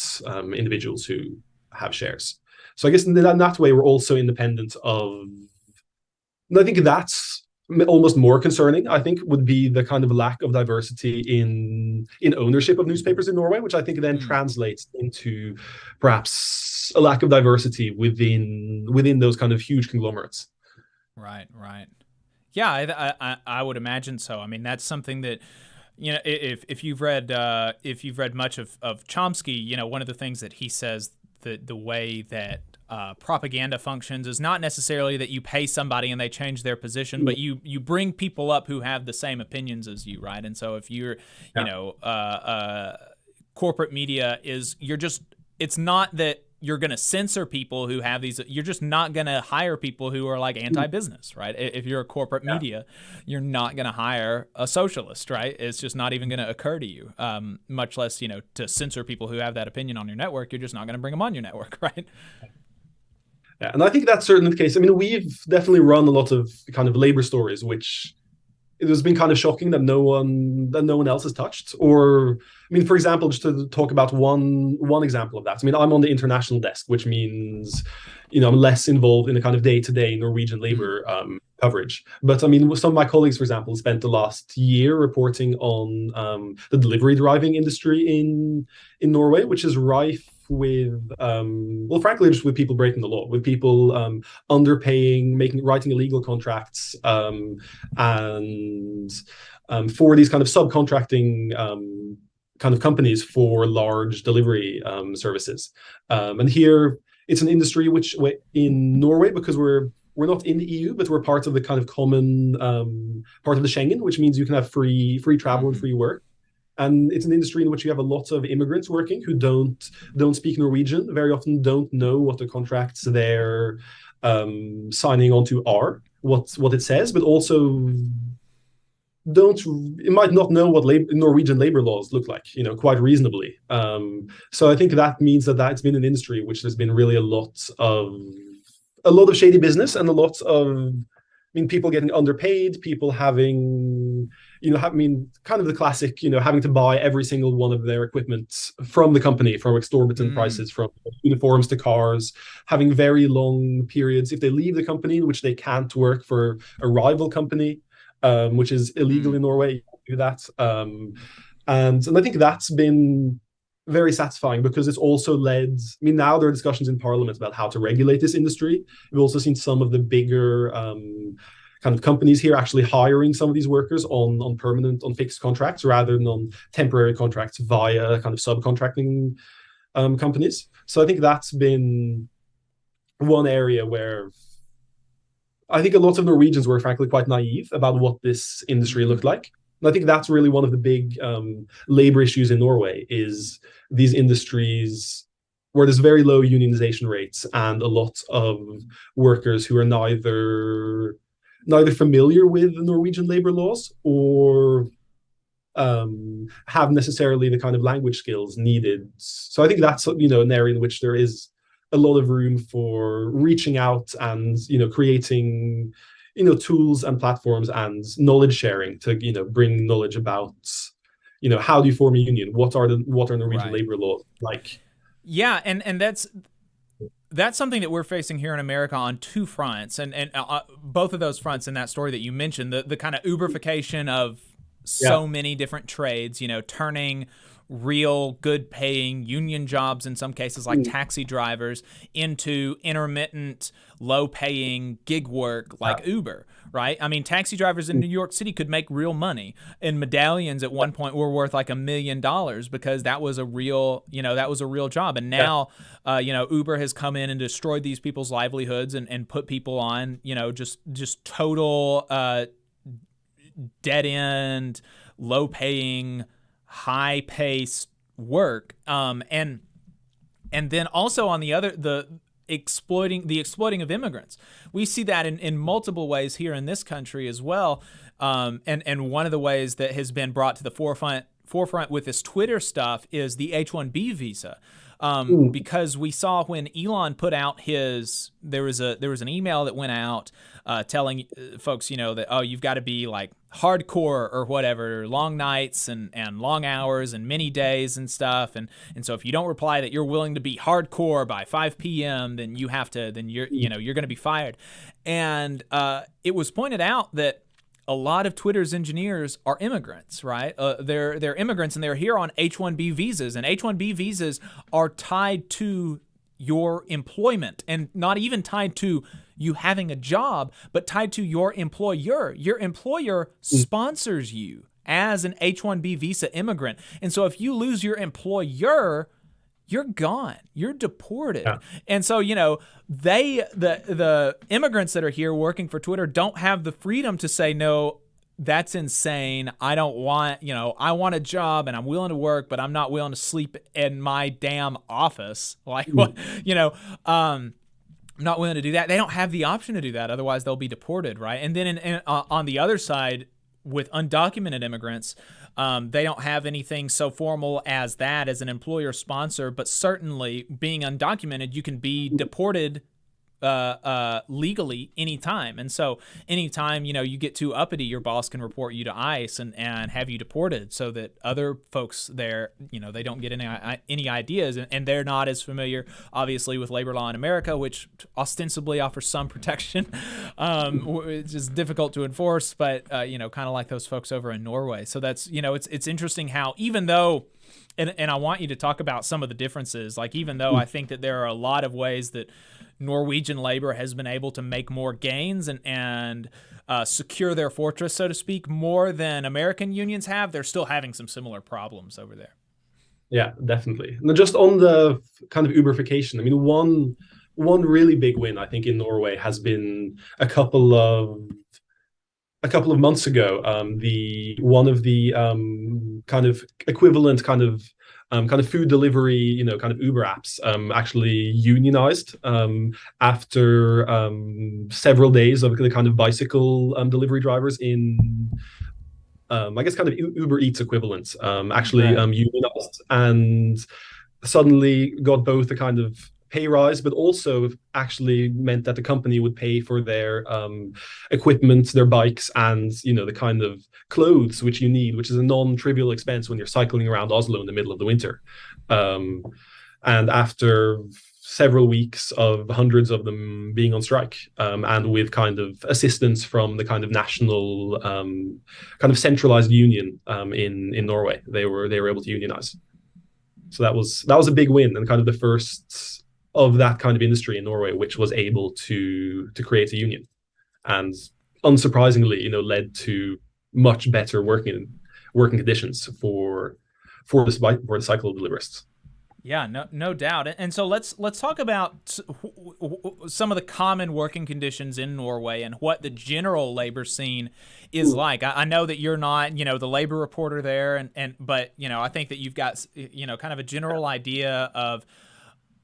individuals who have shares. So I guess in that way we're also independent of. And I think that's almost more concerning, I think, would be the kind of lack of diversity in ownership of newspapers in Norway, which I think then translates into perhaps a lack of diversity within those kind of huge conglomerates. Right. Yeah, I would imagine so. I mean, that's something that, if you've read much of Chomsky, one of the things that he says, the way that propaganda functions is not necessarily that you pay somebody and they change their position, but you bring people up who have the same opinions as you, right? And so if you're, corporate media it's not that you're going to censor people who have these. You're just not going to hire people who are like anti-business, right? If you're a corporate media, you're not going to hire a socialist, right? It's just not even going to occur to you, much less, to censor people who have that opinion on your network. You're just not going to bring them on your network, right? Yeah, and I think that's certainly the case. I mean, we've definitely run a lot of kind of labor stories, which it has been kind of shocking that no one else has touched. Or, I mean, for example, just to talk about one example of that. I mean, I'm on the international desk, which means, I'm less involved in the kind of day-to-day Norwegian labor coverage. But I mean, some of my colleagues, for example, spent the last year reporting on the delivery driving industry in Norway, which is rife with frankly, just with people breaking the law, with people underpaying, writing illegal contracts, and for these kind of subcontracting kind of companies for large delivery services. And here it's an industry which in Norway, because we're not in the EU, but we're part of the kind of common part of the Schengen, which means you can have free travel and free work. And it's an industry in which you have a lot of immigrants working who don't speak Norwegian, very often don't know what the contracts they're signing onto are, what it says, but also might not know what Norwegian labor laws look like, quite reasonably. So I think that means that it's been an industry which there's been really a lot of shady business and a lot of, people getting underpaid, people having, kind of the classic, having to buy every single one of their equipment from the company, from exorbitant prices, from uniforms to cars, having very long periods if they leave the company in which they can't work for a rival company, which is illegal in Norway. You can't do that. And I think that's been very satisfying because it's also led, now there are discussions in Parliament about how to regulate this industry. We've also seen some of the bigger kind of companies here actually hiring some of these workers on fixed contracts rather than on temporary contracts via kind of subcontracting companies. So I think that's been one area where I think a lot of Norwegians were frankly quite naive about what this industry looked like. And I think that's really one of the big labor issues in Norway is these industries where there's very low unionization rates and a lot of workers who are neither familiar with the Norwegian labor laws or have necessarily the kind of language skills needed. So I think that's an area in which there is a lot of room for reaching out and creating tools and platforms and knowledge sharing to bring knowledge about how do you form a union, what are Norwegian labor laws like. Yeah, and that's something that we're facing here in America on two fronts, and both of those fronts in that story that you mentioned, the kind of Uberification of so many different trades, turning real good paying union jobs in some cases like taxi drivers into intermittent low paying gig work like Uber, right? I mean, taxi drivers in New York City could make real money, and medallions at one point were worth like $1 million because that was a real job. And now Uber has come in and destroyed these people's livelihoods and put people on just total dead end, low paying, high paced work, and then also on the other, the exploiting of immigrants. We see that in multiple ways here in this country as well, and one of the ways that has been brought to the forefront with this Twitter stuff is the H-1B visa. Because we saw when Elon put out there was an email that went out telling folks, that, you've got to be like hardcore or whatever, long nights and long hours and many days and stuff. And so if you don't reply that you're willing to be hardcore by 5 p.m., then you're going to be fired. And it was pointed out that a lot of Twitter's engineers are immigrants, right? They're immigrants and they're here on H-1B visas, and H-1B visas are tied to your employment and not even tied to you having a job, but tied to your employer. Your employer sponsors you as an H-1B visa immigrant. And so if you lose your employer, you're gone. You're deported. Yeah. And so, the immigrants that are here working for Twitter don't have the freedom to say, no, that's insane. I don't want, I want a job and I'm willing to work, but I'm not willing to sleep in my damn office. Like, what, I'm not willing to do that. They don't have the option to do that. Otherwise, they'll be deported, right? And then on the other side, with undocumented immigrants, they don't have anything so formal as that as an employer sponsor, but certainly being undocumented, you can be deported legally anytime. And so anytime, you get too uppity, your boss can report you to ICE and have you deported, so that other folks there, they don't get any ideas, and they're not as familiar, obviously, with labor law in America, which ostensibly offers some protection. It's just difficult to enforce, but, kind of like those folks over in Norway. So that's, it's interesting how, even though, and I want you to talk about some of the differences, like, even though I think that there are a lot of ways that Norwegian labor has been able to make more gains and secure their fortress, so to speak, more than American unions have, they're still having some similar problems over there. Yeah, definitely. And just on the kind of Uberification, I mean, one really big win, I think, in Norway has been a couple of months ago. One of the kind of equivalent kind of food delivery, kind of Uber apps, actually unionized after several days of the kind of bicycle delivery drivers in, I guess, kind of Uber Eats equivalent, actually unionized, and suddenly got both a kind of pay rise, but also actually meant that the company would pay for their equipment, their bikes, and the kind of clothes which you need, which is a non-trivial expense when you're cycling around Oslo in the middle of the winter. And after several weeks of hundreds of them being on strike, and with kind of assistance from the kind of national kind of centralized union in Norway, they were able to unionize. So that was a big win, and kind of the first of that kind of industry in Norway, which was able to create a union, and unsurprisingly, led to much better working conditions for the cycle deliverists. Yeah, no doubt. And so let's talk about some of the common working conditions in Norway and what the general labor scene is like. I know that you're not, the labor reporter there, but I think that you've got, kind of a general idea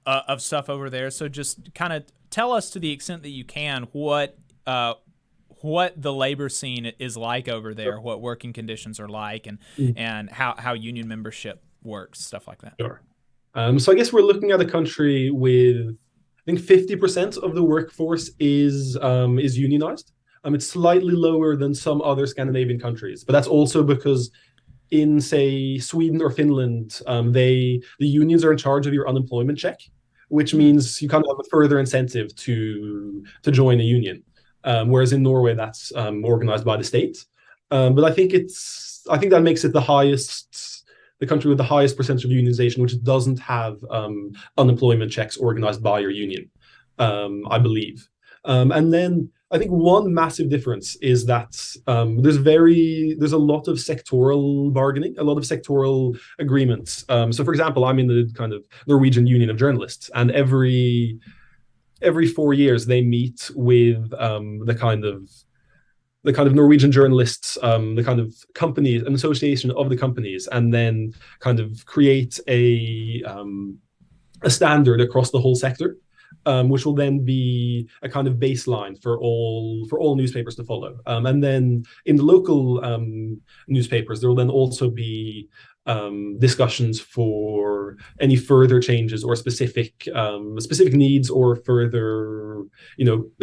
of stuff over there. So just kind of tell us, to the extent that you can, what the labor scene is like over there, what working conditions are like, and how union membership works, stuff like that. Sure. So I guess we're looking at a country with, I think, 50% of the workforce is unionized. It's slightly lower than some other Scandinavian countries, but that's also because in, say, Sweden or Finland, the unions are in charge of your unemployment check, which means you kind of have a further incentive to join a union. Whereas in Norway, that's organized by the state. But I think that makes it the country with the highest percentage of unionization, which doesn't have unemployment checks organized by your union, I believe. And then I think one massive difference is that there's a lot of sectoral bargaining, a lot of sectoral agreements. So, for example, I'm in the kind of Norwegian Union of Journalists, and every 4 years they meet with the kind of Norwegian journalists, the kind of companies, an association of the companies, and then kind of create a standard across the whole sector, which will then be a kind of baseline for all newspapers to follow. And then in the local newspapers, there will then also be discussions for any further changes or specific needs or further,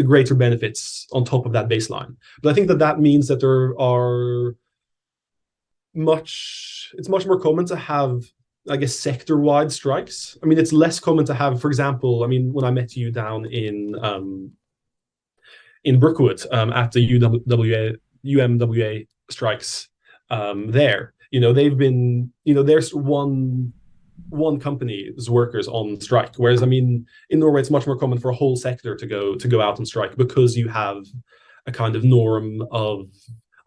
greater benefits on top of that baseline. But I think that means that it's much more common to have, I guess, sector-wide strikes. I mean, it's less common to have, for example, when I met you down in Brookwood at the UMWA strikes there. They've been, there's one company's workers on strike. Whereas, in Norway, it's much more common for a whole sector to go out on strike, because you have a kind of norm of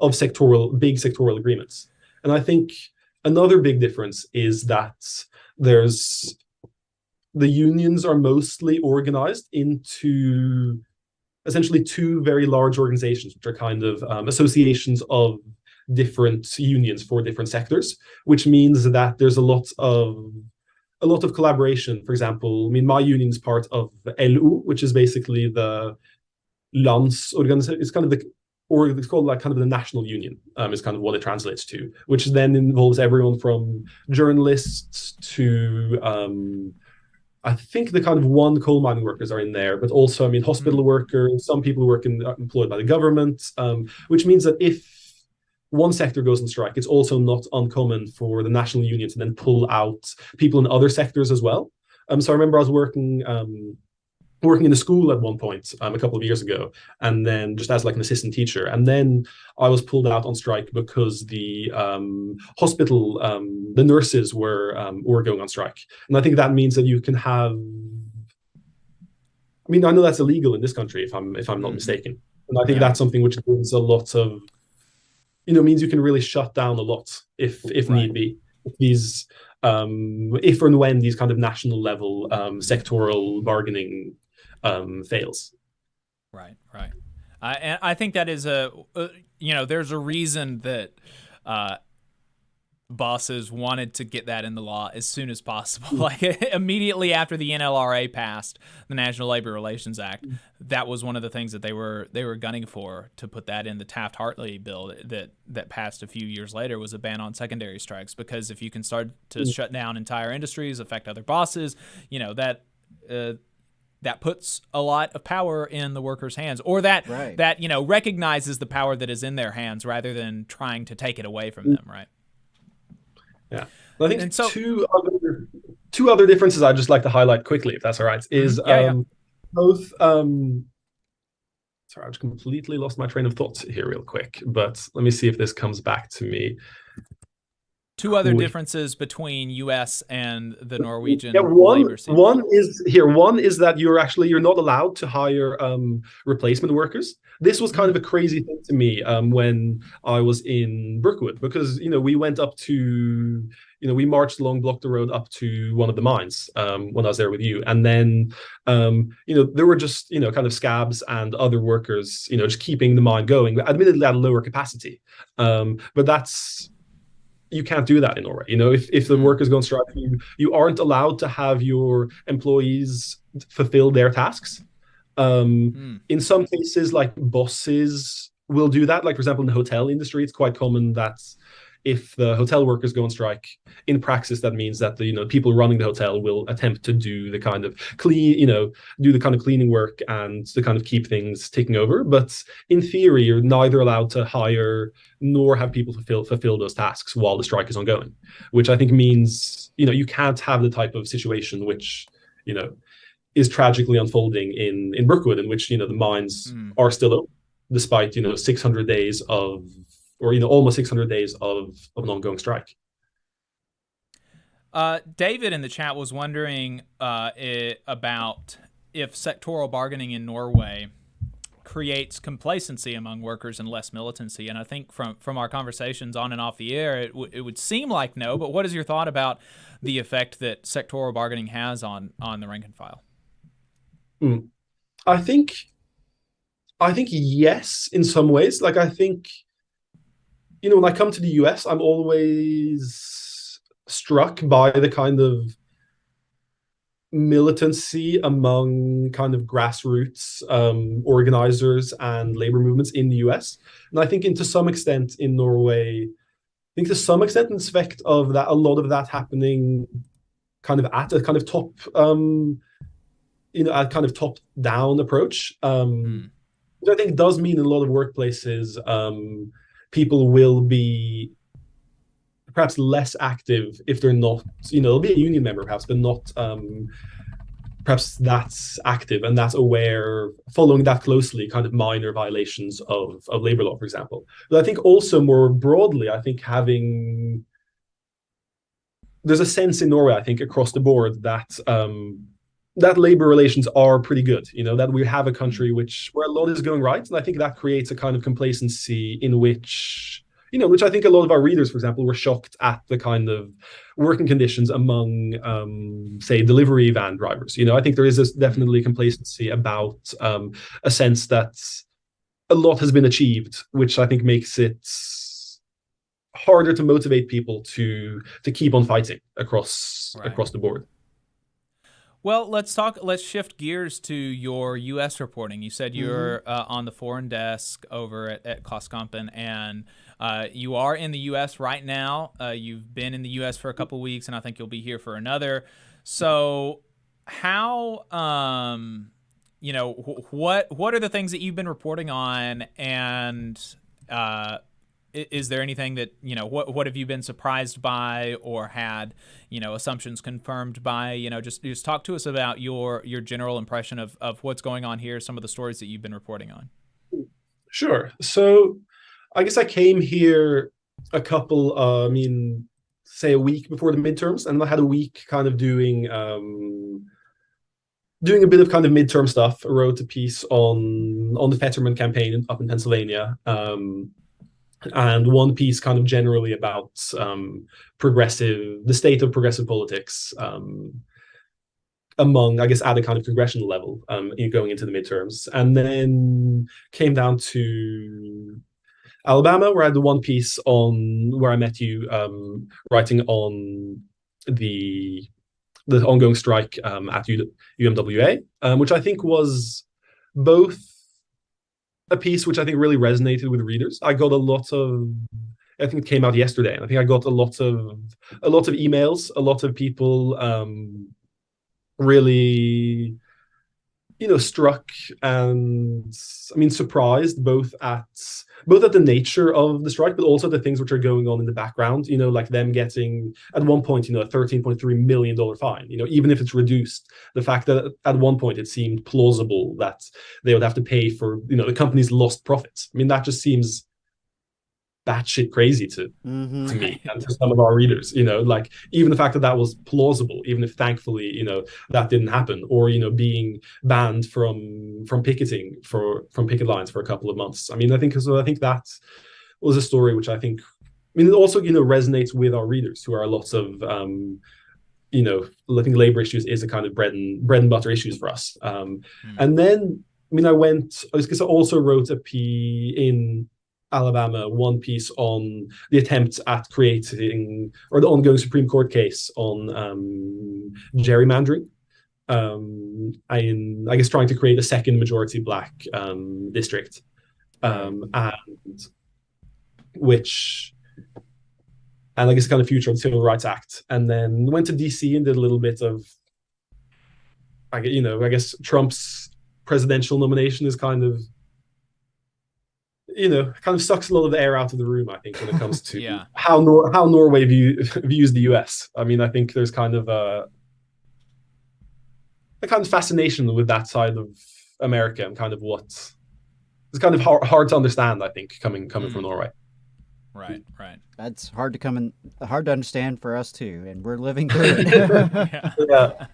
big sectoral agreements. And I think another big difference is that there's the unions are mostly organized into essentially two very large organizations, which are kind of associations of different unions for different sectors, which means that there's a lot of collaboration. For example, I mean, my union is part of LO, which is basically the Landsorganisation. It's kind of it's called like kind of the national union, is kind of what it translates to, which then involves everyone from journalists to I think the kind of one coal mining workers are in there, but also, I mean, hospital workers, some people who work employed by the government, which means that if one sector goes on strike, it's also not uncommon for the national union to then pull out people in other sectors as well. So I remember I was working in a school at one point a couple of years ago, and then just as like an assistant teacher, and then I was pulled out on strike because the hospital, the nurses were going on strike. And I think that means that you can have, I mean, I know that's illegal in this country if I'm not mistaken, and I think that's something which gives a lot of, means you can really shut down a lot if need be. If and when these kind of national level sectoral bargaining fails. Right. And I think that is there's a reason that bosses wanted to get that in the law as soon as possible. Like immediately after the NLRA passed, the National Labor Relations Act, that was one of the things that they were gunning for, to put that in the Taft-Hartley bill that passed a few years later, was a ban on secondary strikes. Because if you can start to shut down entire industries, affect other bosses, that puts a lot of power in the workers' hands, or that recognizes the power that is in their hands rather than trying to take it away from them, right? Yeah. Well, I think two other differences I'd just like to highlight quickly, if that's all right, is both sorry, I just completely lost my train of thought here real quick, but let me see if this comes back to me. Two other differences between U.S. and the Norwegian one labor scene. One is that you're not allowed to hire replacement workers. This was kind of a crazy thing to me when I was in Brookwood, because we went up to we marched along, blocked the road up to one of the mines when I was there with you, and then there were just kind of scabs and other workers just keeping the mine going, admittedly at a lower capacity, but you can't do that in Norway. If the workers go on strike, you aren't allowed to have your employees fulfill their tasks. In some cases, like bosses will do that. Like, for example, in the hotel industry, it's quite common that if the hotel workers go on strike, in praxis, that means that the people running the hotel will attempt to do the kind of cleaning work and to kind of keep things ticking over. But in theory, you're neither allowed to hire nor have people fulfill those tasks while the strike is ongoing, which I think means you can't have the type of situation which is tragically unfolding in Brookwood, in which the mines are still open despite 600 days of, or almost 600 days of an ongoing strike. David in the chat was wondering about if sectoral bargaining in Norway creates complacency among workers and less militancy. And I think from our conversations on and off the air, it would seem like no. But what is your thought about the effect that sectoral bargaining has on the rank and file? I think yes, in some ways. Like, I think when I come to the US, I'm always struck by the kind of militancy among kind of grassroots organizers and labor movements in the US. And I think to some extent in Norway, in respect of that, a lot of that happening kind of at a kind of top, a kind of top-down approach, which I think does mean in a lot of workplaces, people will be perhaps less active if they're not, they'll be a union member perhaps, but not perhaps that's active and that's aware, following that closely, kind of minor violations of labor law, for example. But I think also more broadly, I think there's a sense in Norway, I think, across the board that that labor relations are pretty good, that we have a country where a lot is going right. And I think that creates a kind of complacency in which, which I think a lot of our readers, for example, were shocked at the kind of working conditions among, say, delivery van drivers. I think there is definitely complacency about a sense that a lot has been achieved, which I think makes it harder to motivate people to keep on fighting across the board. Well, let's shift gears to your U.S. reporting. You said you're on the foreign desk over at Klaskampen, and you are in the U.S. right now. You've been in the U.S. for a couple weeks, and I think you'll be here for another. So how, what are the things that you've been reporting on, and is there anything that, what have you been surprised by or had, assumptions confirmed by, just talk to us about your general impression of what's going on here, some of the stories that you've been reporting on. Sure. So I guess I came here a week before the midterms, and I had a week kind of doing a bit of kind of midterm stuff. I wrote a piece on the Fetterman campaign up in Pennsylvania. And one piece kind of generally about the state of progressive politics among, I guess, at a kind of congressional level going into the midterms. And then came down to Alabama, where I had the one piece where I met you, writing on the ongoing strike at UMWA, which I think was both a piece which I think really resonated with readers. I got I think it came out yesterday, and I think I got a lot of emails, a lot of people really, struck and surprised both at the nature of the strike, but also the things which are going on in the background. Like them getting at one point, a $13.3 million fine. Even if it's reduced, the fact that at one point it seemed plausible that they would have to pay for the company's lost profits. That just seems batshit crazy to me and to some of our readers. Like even the fact that was plausible, even if thankfully that didn't happen, or being banned from picketing from picket lines for a couple of months. I think that was a story which I think it also resonates with our readers, who are lots of I think labor issues is a kind of bread and butter issues for us. And then I also wrote in Alabama one piece on the attempt at creating, or the ongoing Supreme Court case on gerrymandering, I guess trying to create a second majority black district, and I guess kind of future of the Civil Rights Act, and then went to DC and did a little bit of, I guess Trump's presidential nomination is kind of sucks a lot of the air out of the room, I think, when it comes to how Norway views the US. I think there's kind of a kind of fascination with that side of America, and kind of it's kind of hard to understand, I think, coming from Norway. Right. That's hard to understand for us too, and we're living through it.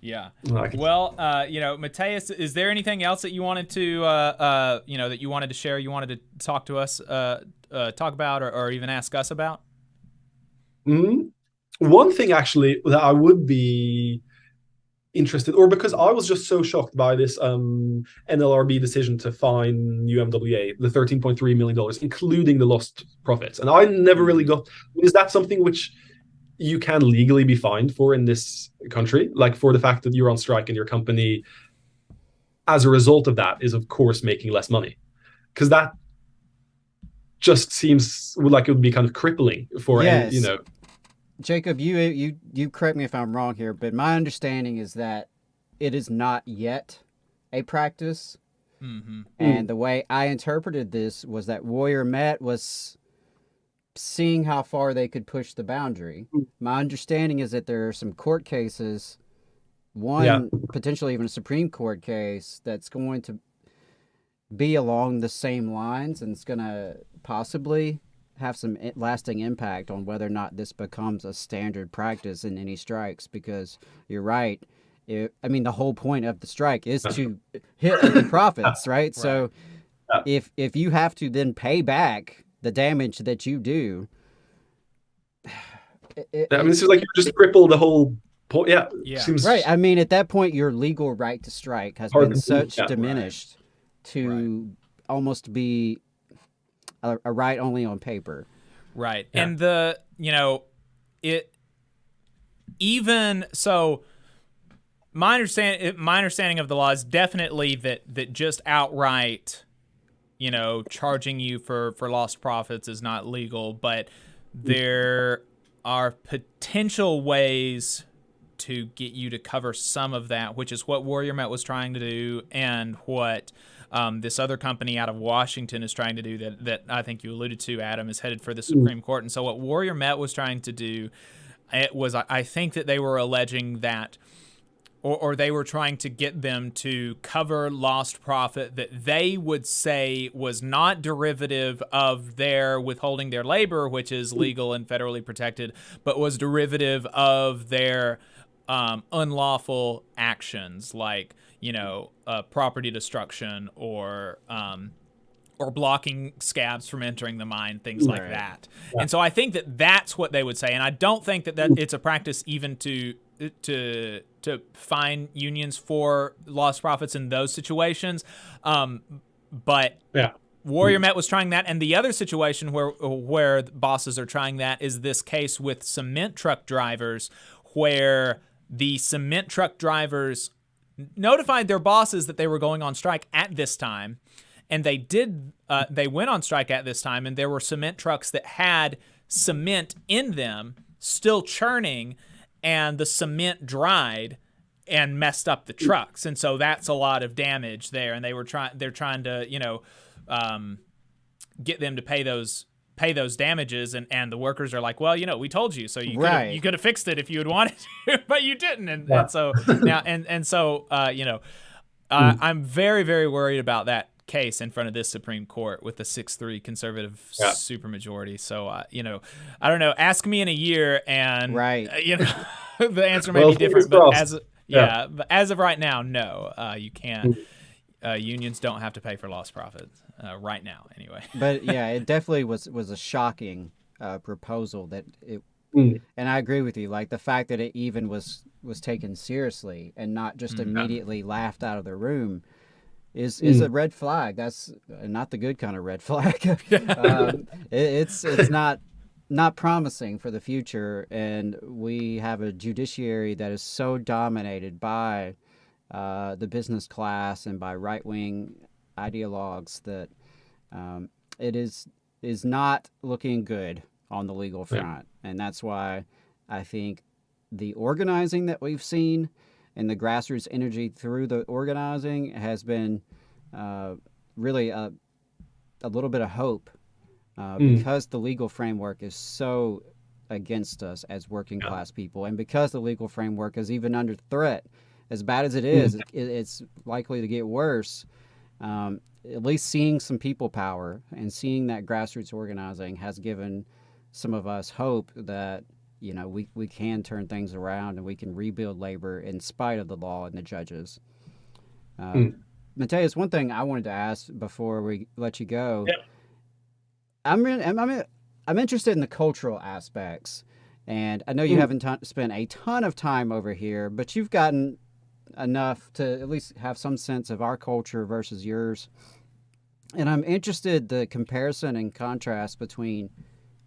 Yeah. Well, Mathias, is there anything else that you wanted to, that you wanted to share, you wanted to talk to us, talk about, or even ask us about? One thing actually that I would be interested, or because I was just so shocked by this NLRB decision to fine UMWA the $13.3 million, including the lost profits. And I never really is that something which you can legally be fined for in this country, like for the fact that you're on strike and your company, as a result of that, is of course making less money? Because that just seems like it would be kind of crippling for any, Jacob, you correct me if I'm wrong here, but my understanding is that it is not yet a practice. And the way I interpreted this was that Warrior Met was seeing how far they could push the boundary. My understanding is that there are some court cases, potentially even a Supreme Court case, that's going to be along the same lines, and it's going to possibly have some lasting impact on whether or not this becomes a standard practice in any strikes, because you're right. The whole point of the strike is to hit the profits, right? So if you have to then pay back the damage that you do. I mean, this is like you just cripple the whole point. Yeah, seems right. I mean, at that point, your legal right to strike has been such diminished to almost be a right only on paper. Right. Yeah. And even so, my understanding of the law is definitely that just outright, charging you for lost profits is not legal, but there are potential ways to get you to cover some of that, which is what Warrior Met was trying to do, and what this other company out of Washington is trying to do that I think you alluded to, Adam, is headed for the Supreme Court. And so what Warrior Met was trying to do, it was, I think that they were alleging that, or they were trying to get them to cover lost profit that they would say was not derivative of their withholding their labor, which is legal and federally protected, but was derivative of their unlawful actions, like property destruction or blocking scabs from entering the mine, things like that. Yeah. And so I think that that's what they would say, and I don't think that it's a practice even to fine unions for lost profits in those situations. But Warrior Met was trying that, and the other situation where bosses are trying that is this case with cement truck drivers, where the cement truck drivers notified their bosses that they were going on strike at this time, and they went on strike at this time, and there were cement trucks that had cement in them still churning, and the cement dried and messed up the trucks, and so that's a lot of damage there. And they're trying to get them to pay those damages, and the workers are like, well, we told you, so you could have fixed it if you had wanted to, but you didn't, and so now I'm very, very worried about that case in front of this Supreme Court with the 6-3 conservative supermajority. So I don't know. Ask me in a year, and the answer may be different. But as of right now, no, you can't. Unions don't have to pay for lost profits right now, anyway. But it definitely was a shocking proposal that it. And I agree with you. Like the fact that it even was taken seriously and not just immediately laughed out of the room is a red flag. That's not the good kind of red flag. It's not promising for the future, and we have a judiciary that is so dominated by the business class and by right-wing ideologues that it is not looking good on the legal front. And that's why I think the organizing that we've seen and the grassroots energy through the organizing has been really a little bit of hope because the legal framework is so against us as working class people, and because the legal framework is even under threat, as bad as it is, it's likely to get worse. At least seeing some people power and seeing that grassroots organizing has given some of us hope that we can turn things around and we can rebuild labor in spite of the law and the judges. Mathias, one thing I wanted to ask before we let you go, I'm interested in the cultural aspects, and I know you haven't spent a ton of time over here, but you've gotten enough to at least have some sense of our culture versus yours. And I'm interested the comparison and contrast between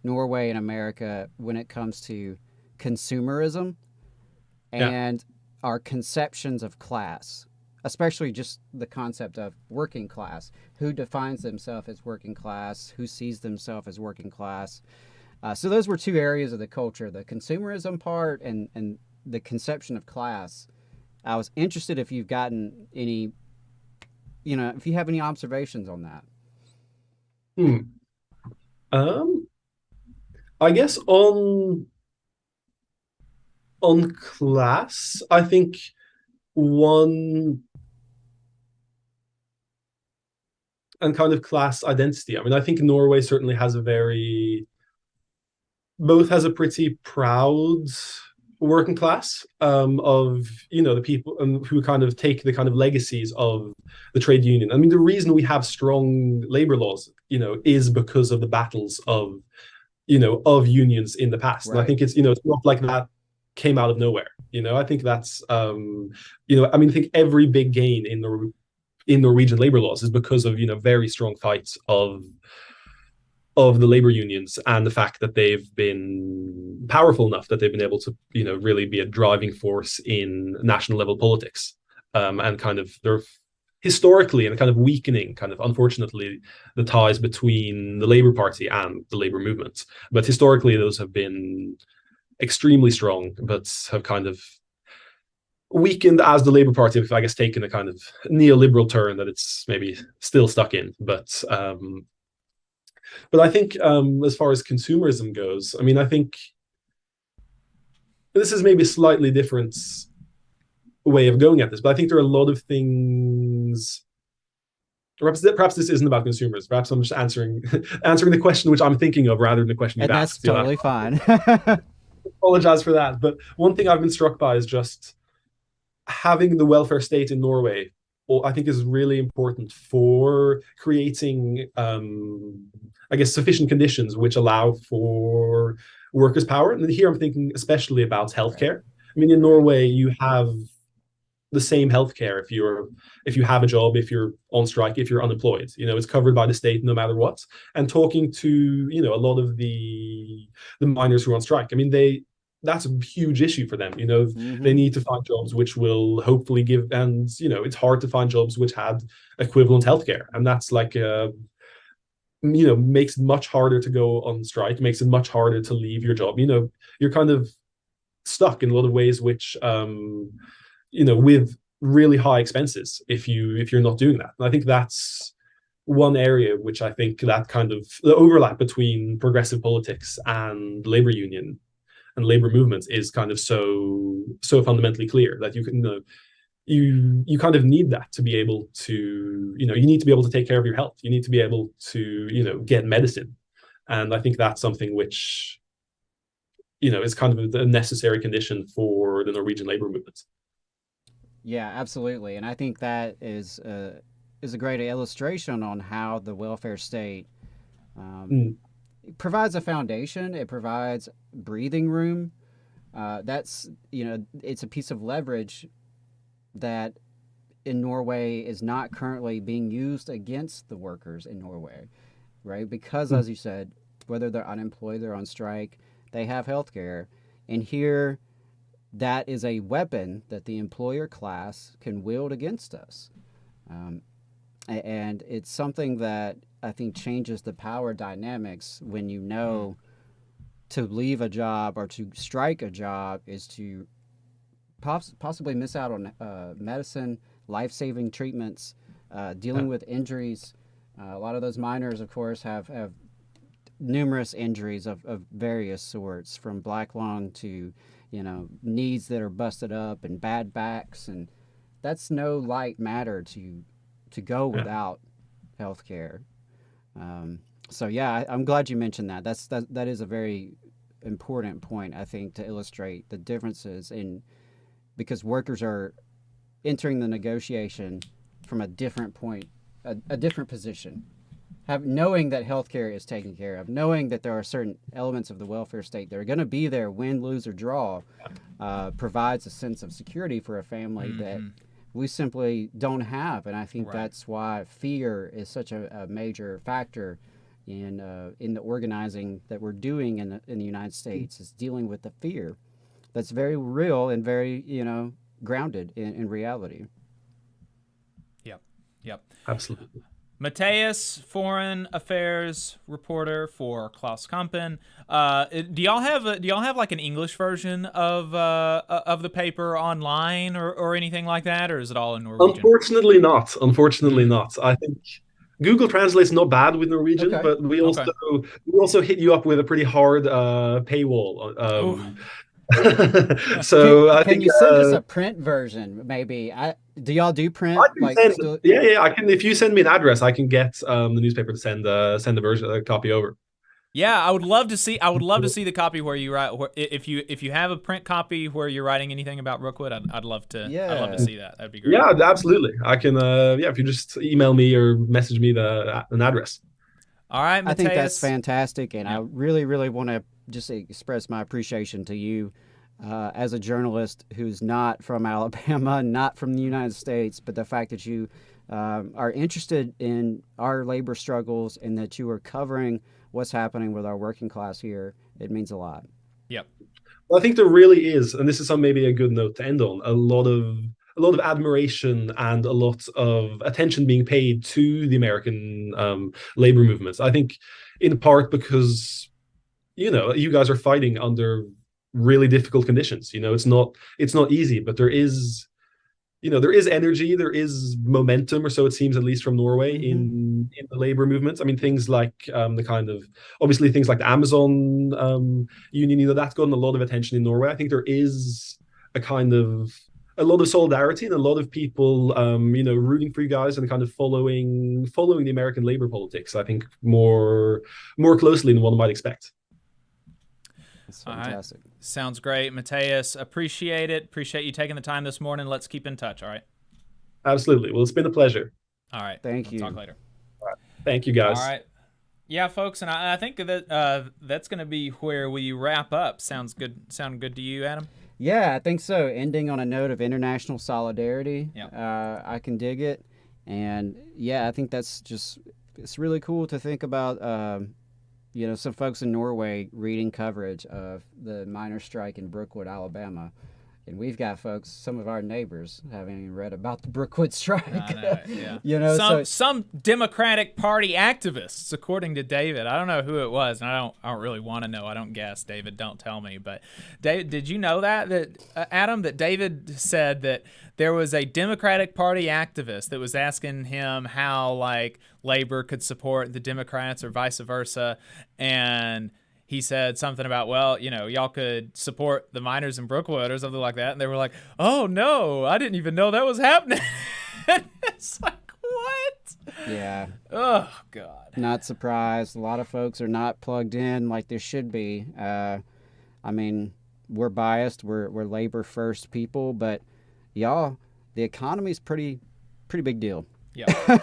Norway and America when it comes to consumerism and our conceptions of class, especially just the concept of working class. Who defines themselves as working class? Who sees themselves as working class? So those were two areas of the culture, the consumerism part and the conception of class. I was interested if you've gotten any, if you have any observations on that. I guess on class, I think one and kind of class identity. I mean, I think Norway certainly has a pretty proud working class, of the people who kind of take the kind of legacies of the trade union. I mean, the reason we have strong labor laws, is because of the battles of unions in the past. Right. And I think it's not like that came out of nowhere. I think that's I mean, I think every big gain in Norwegian labor laws is because of very strong fights of the labor unions, and the fact that they've been powerful enough that they've been able to really be a driving force in national level politics, and kind of they're historically and kind of weakening, kind of unfortunately, the ties between the Labour Party and the labor movement. But historically those have been extremely strong, but have kind of weakened as the Labour Party have, I guess, taken a kind of neoliberal turn that it's maybe still stuck in. But I think, as far as consumerism goes, I mean, I think this is maybe a slightly different way of going at this, but I think there are a lot of things. Perhaps this isn't about consumers. Perhaps I'm just answering the question which I'm thinking of rather than the question you've And asked. that's totally fine. Apologize for that. But one thing I've been struck by is just having the welfare state in Norway, I think, is really important for creating, I guess, sufficient conditions which allow for workers' power. And here I'm thinking especially about healthcare. I mean, in Norway, you have the same healthcare if you have a job, if you're on strike, if you're unemployed. It's covered by the state no matter what. And talking to a lot of the miners who are on strike, I mean, that's a huge issue for them. They need to find jobs which will hopefully give, and it's hard to find jobs which had equivalent healthcare, and that's like makes it much harder to go on strike, makes it much harder to leave your job. You're kind of stuck in a lot of ways which with really high expenses if you're not doing that. And I think that's one area which I think that kind of the overlap between progressive politics and labor union and labor movements is kind of so fundamentally clear that you can you kind of need that to be able to you need to be able to take care of your health. You need to be able to get medicine, and I think that's something which is kind of a necessary condition for the Norwegian labor movement. Yeah, absolutely, and I think that is a great illustration on how the welfare state provides a foundation. It provides breathing room. That's it's a piece of leverage that in Norway is not currently being used against the workers in Norway, right? Because as you said, whether they're unemployed, they're on strike, they have health care, and here that is a weapon that the employer class can wield against us. And it's something that I think changes the power dynamics when to leave a job or to strike a job is to possibly miss out on medicine, life-saving treatments, dealing with injuries. A lot of those miners, of course, have numerous injuries of various sorts, from black lung to knees that are busted up and bad backs, and that's no light matter to go without health care. So yeah, I'm glad you mentioned that. That is a very important point, I think, to illustrate the differences because workers are entering the negotiation from a different point, a different position. Knowing that healthcare is taken care of, knowing that there are certain elements of the welfare state that are going to be there, win, lose, or draw, provides a sense of security for a family that we simply don't have. And I think that's why fear is such a major factor in the organizing that we're doing in the United States, is dealing with the fear that's very real and very grounded in reality. Yep. Absolutely. Mathias, foreign affairs reporter for Klaus Kampen. Do y'all have like an English version of the paper online or anything like that, or is it all in Norwegian? Unfortunately not. I think Google Translate's not bad with Norwegian, but we also hit you up with a pretty hard paywall. So I think you send us a print version, maybe? Do y'all do print? I can. If you send me an address, I can get the newspaper to send a version, a copy over. Yeah, I would love to see. I would love to see the copy where you write. If you have a print copy where you're writing anything about Brookwood, I'd love to. I'd love to see that. That'd be great. Yeah, absolutely. I can. If you just email me or message me an address. All right, Mathias. I think that's fantastic, and I really, really want to just express my appreciation to you as a journalist who's not from Alabama, not from the United States, but the fact that you are interested in our labor struggles and that you are covering what's happening with our working class here, it means a lot. Yep. Well, I think there really is, and this is maybe a good note to end on, a lot of admiration and a lot of attention being paid to the American labor movements. I think in part because, you guys are fighting under really difficult conditions. It's not easy, but there is energy, there is momentum, or so it seems, at least from Norway, in the labor movements. I mean, things like obviously things like the Amazon union, that's gotten a lot of attention in Norway. I think there is a lot of solidarity and a lot of people, rooting for you guys and kind of following the American labor politics, I think, more closely than one might expect. That's fantastic. All right. Sounds great. Mathias, appreciate it. Appreciate you taking the time this morning. Let's keep in touch, all right? Absolutely. Well, it's been a pleasure. All right. Thank you. Talk later. All right. Thank you, guys. All right. Yeah, folks, and I think that that's going to be where we wrap up. Sound good to you, Adam? Yeah, I think so. Ending on a note of international solidarity. Yeah. I can dig it. And yeah, I think it's really cool to think about, some folks in Norway reading coverage of the miners' strike in Brookwood, Alabama. And we've got folks, some of our neighbors, having read about the Brookwood strike. I know, yeah. Some Democratic Party activists, according to David. I don't know who it was, and I don't really want to know. I don't guess. David, don't tell me. But David, did you know that Adam, that David said that there was a Democratic Party activist that was asking him how labor could support the Democrats or vice versa, and he said something about, y'all could support the miners in Brookwood or something like that. And they were like, oh, no, I didn't even know that was happening. It's like, what? Yeah. Oh, God. Not surprised. A lot of folks are not plugged in like they should be. I mean, we're biased. We're labor first people. But, y'all, the economy's pretty big deal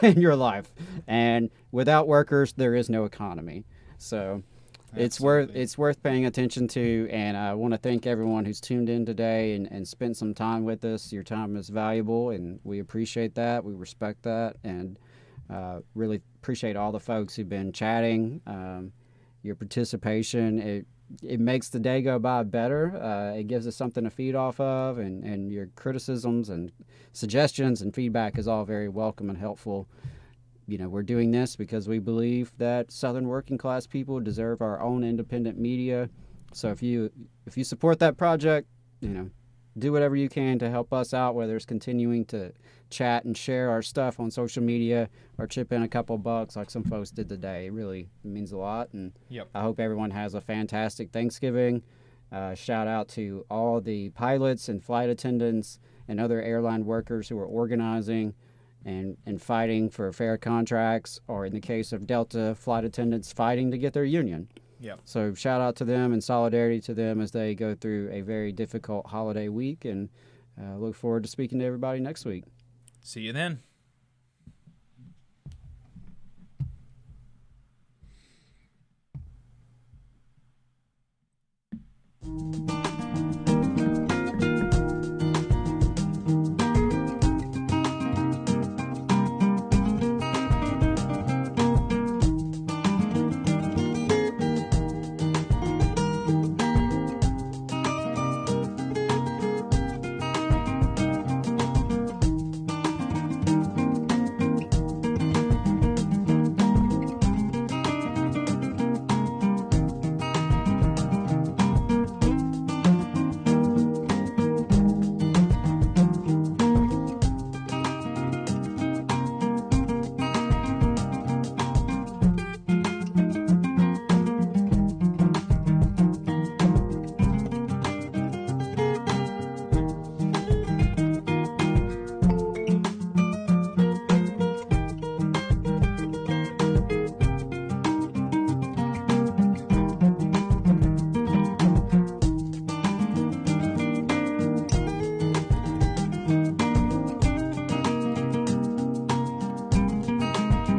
in your life. And without workers, there is no economy. So it's worth paying attention to, and I want to thank everyone who's tuned in today and spent some time with us. Your time is valuable, and we appreciate that. We respect that, and really appreciate all the folks who've been chatting. Your participation, it makes the day go by better. It gives us something to feed off of, and your criticisms and suggestions and feedback is all very welcome and helpful. We're doing this because we believe that Southern working class people deserve our own independent media. So if you support that project, do whatever you can to help us out, whether it's continuing to chat and share our stuff on social media or chip in a couple bucks like some folks did today. It really means a lot. And I hope everyone has a fantastic Thanksgiving. Shout out to all the pilots and flight attendants and other airline workers who are organizing and fighting for fair contracts, or in the case of Delta flight attendants, fighting to get their union. So shout out to them and solidarity to them as they go through a very difficult holiday week, and look forward to speaking to everybody next week. See you then.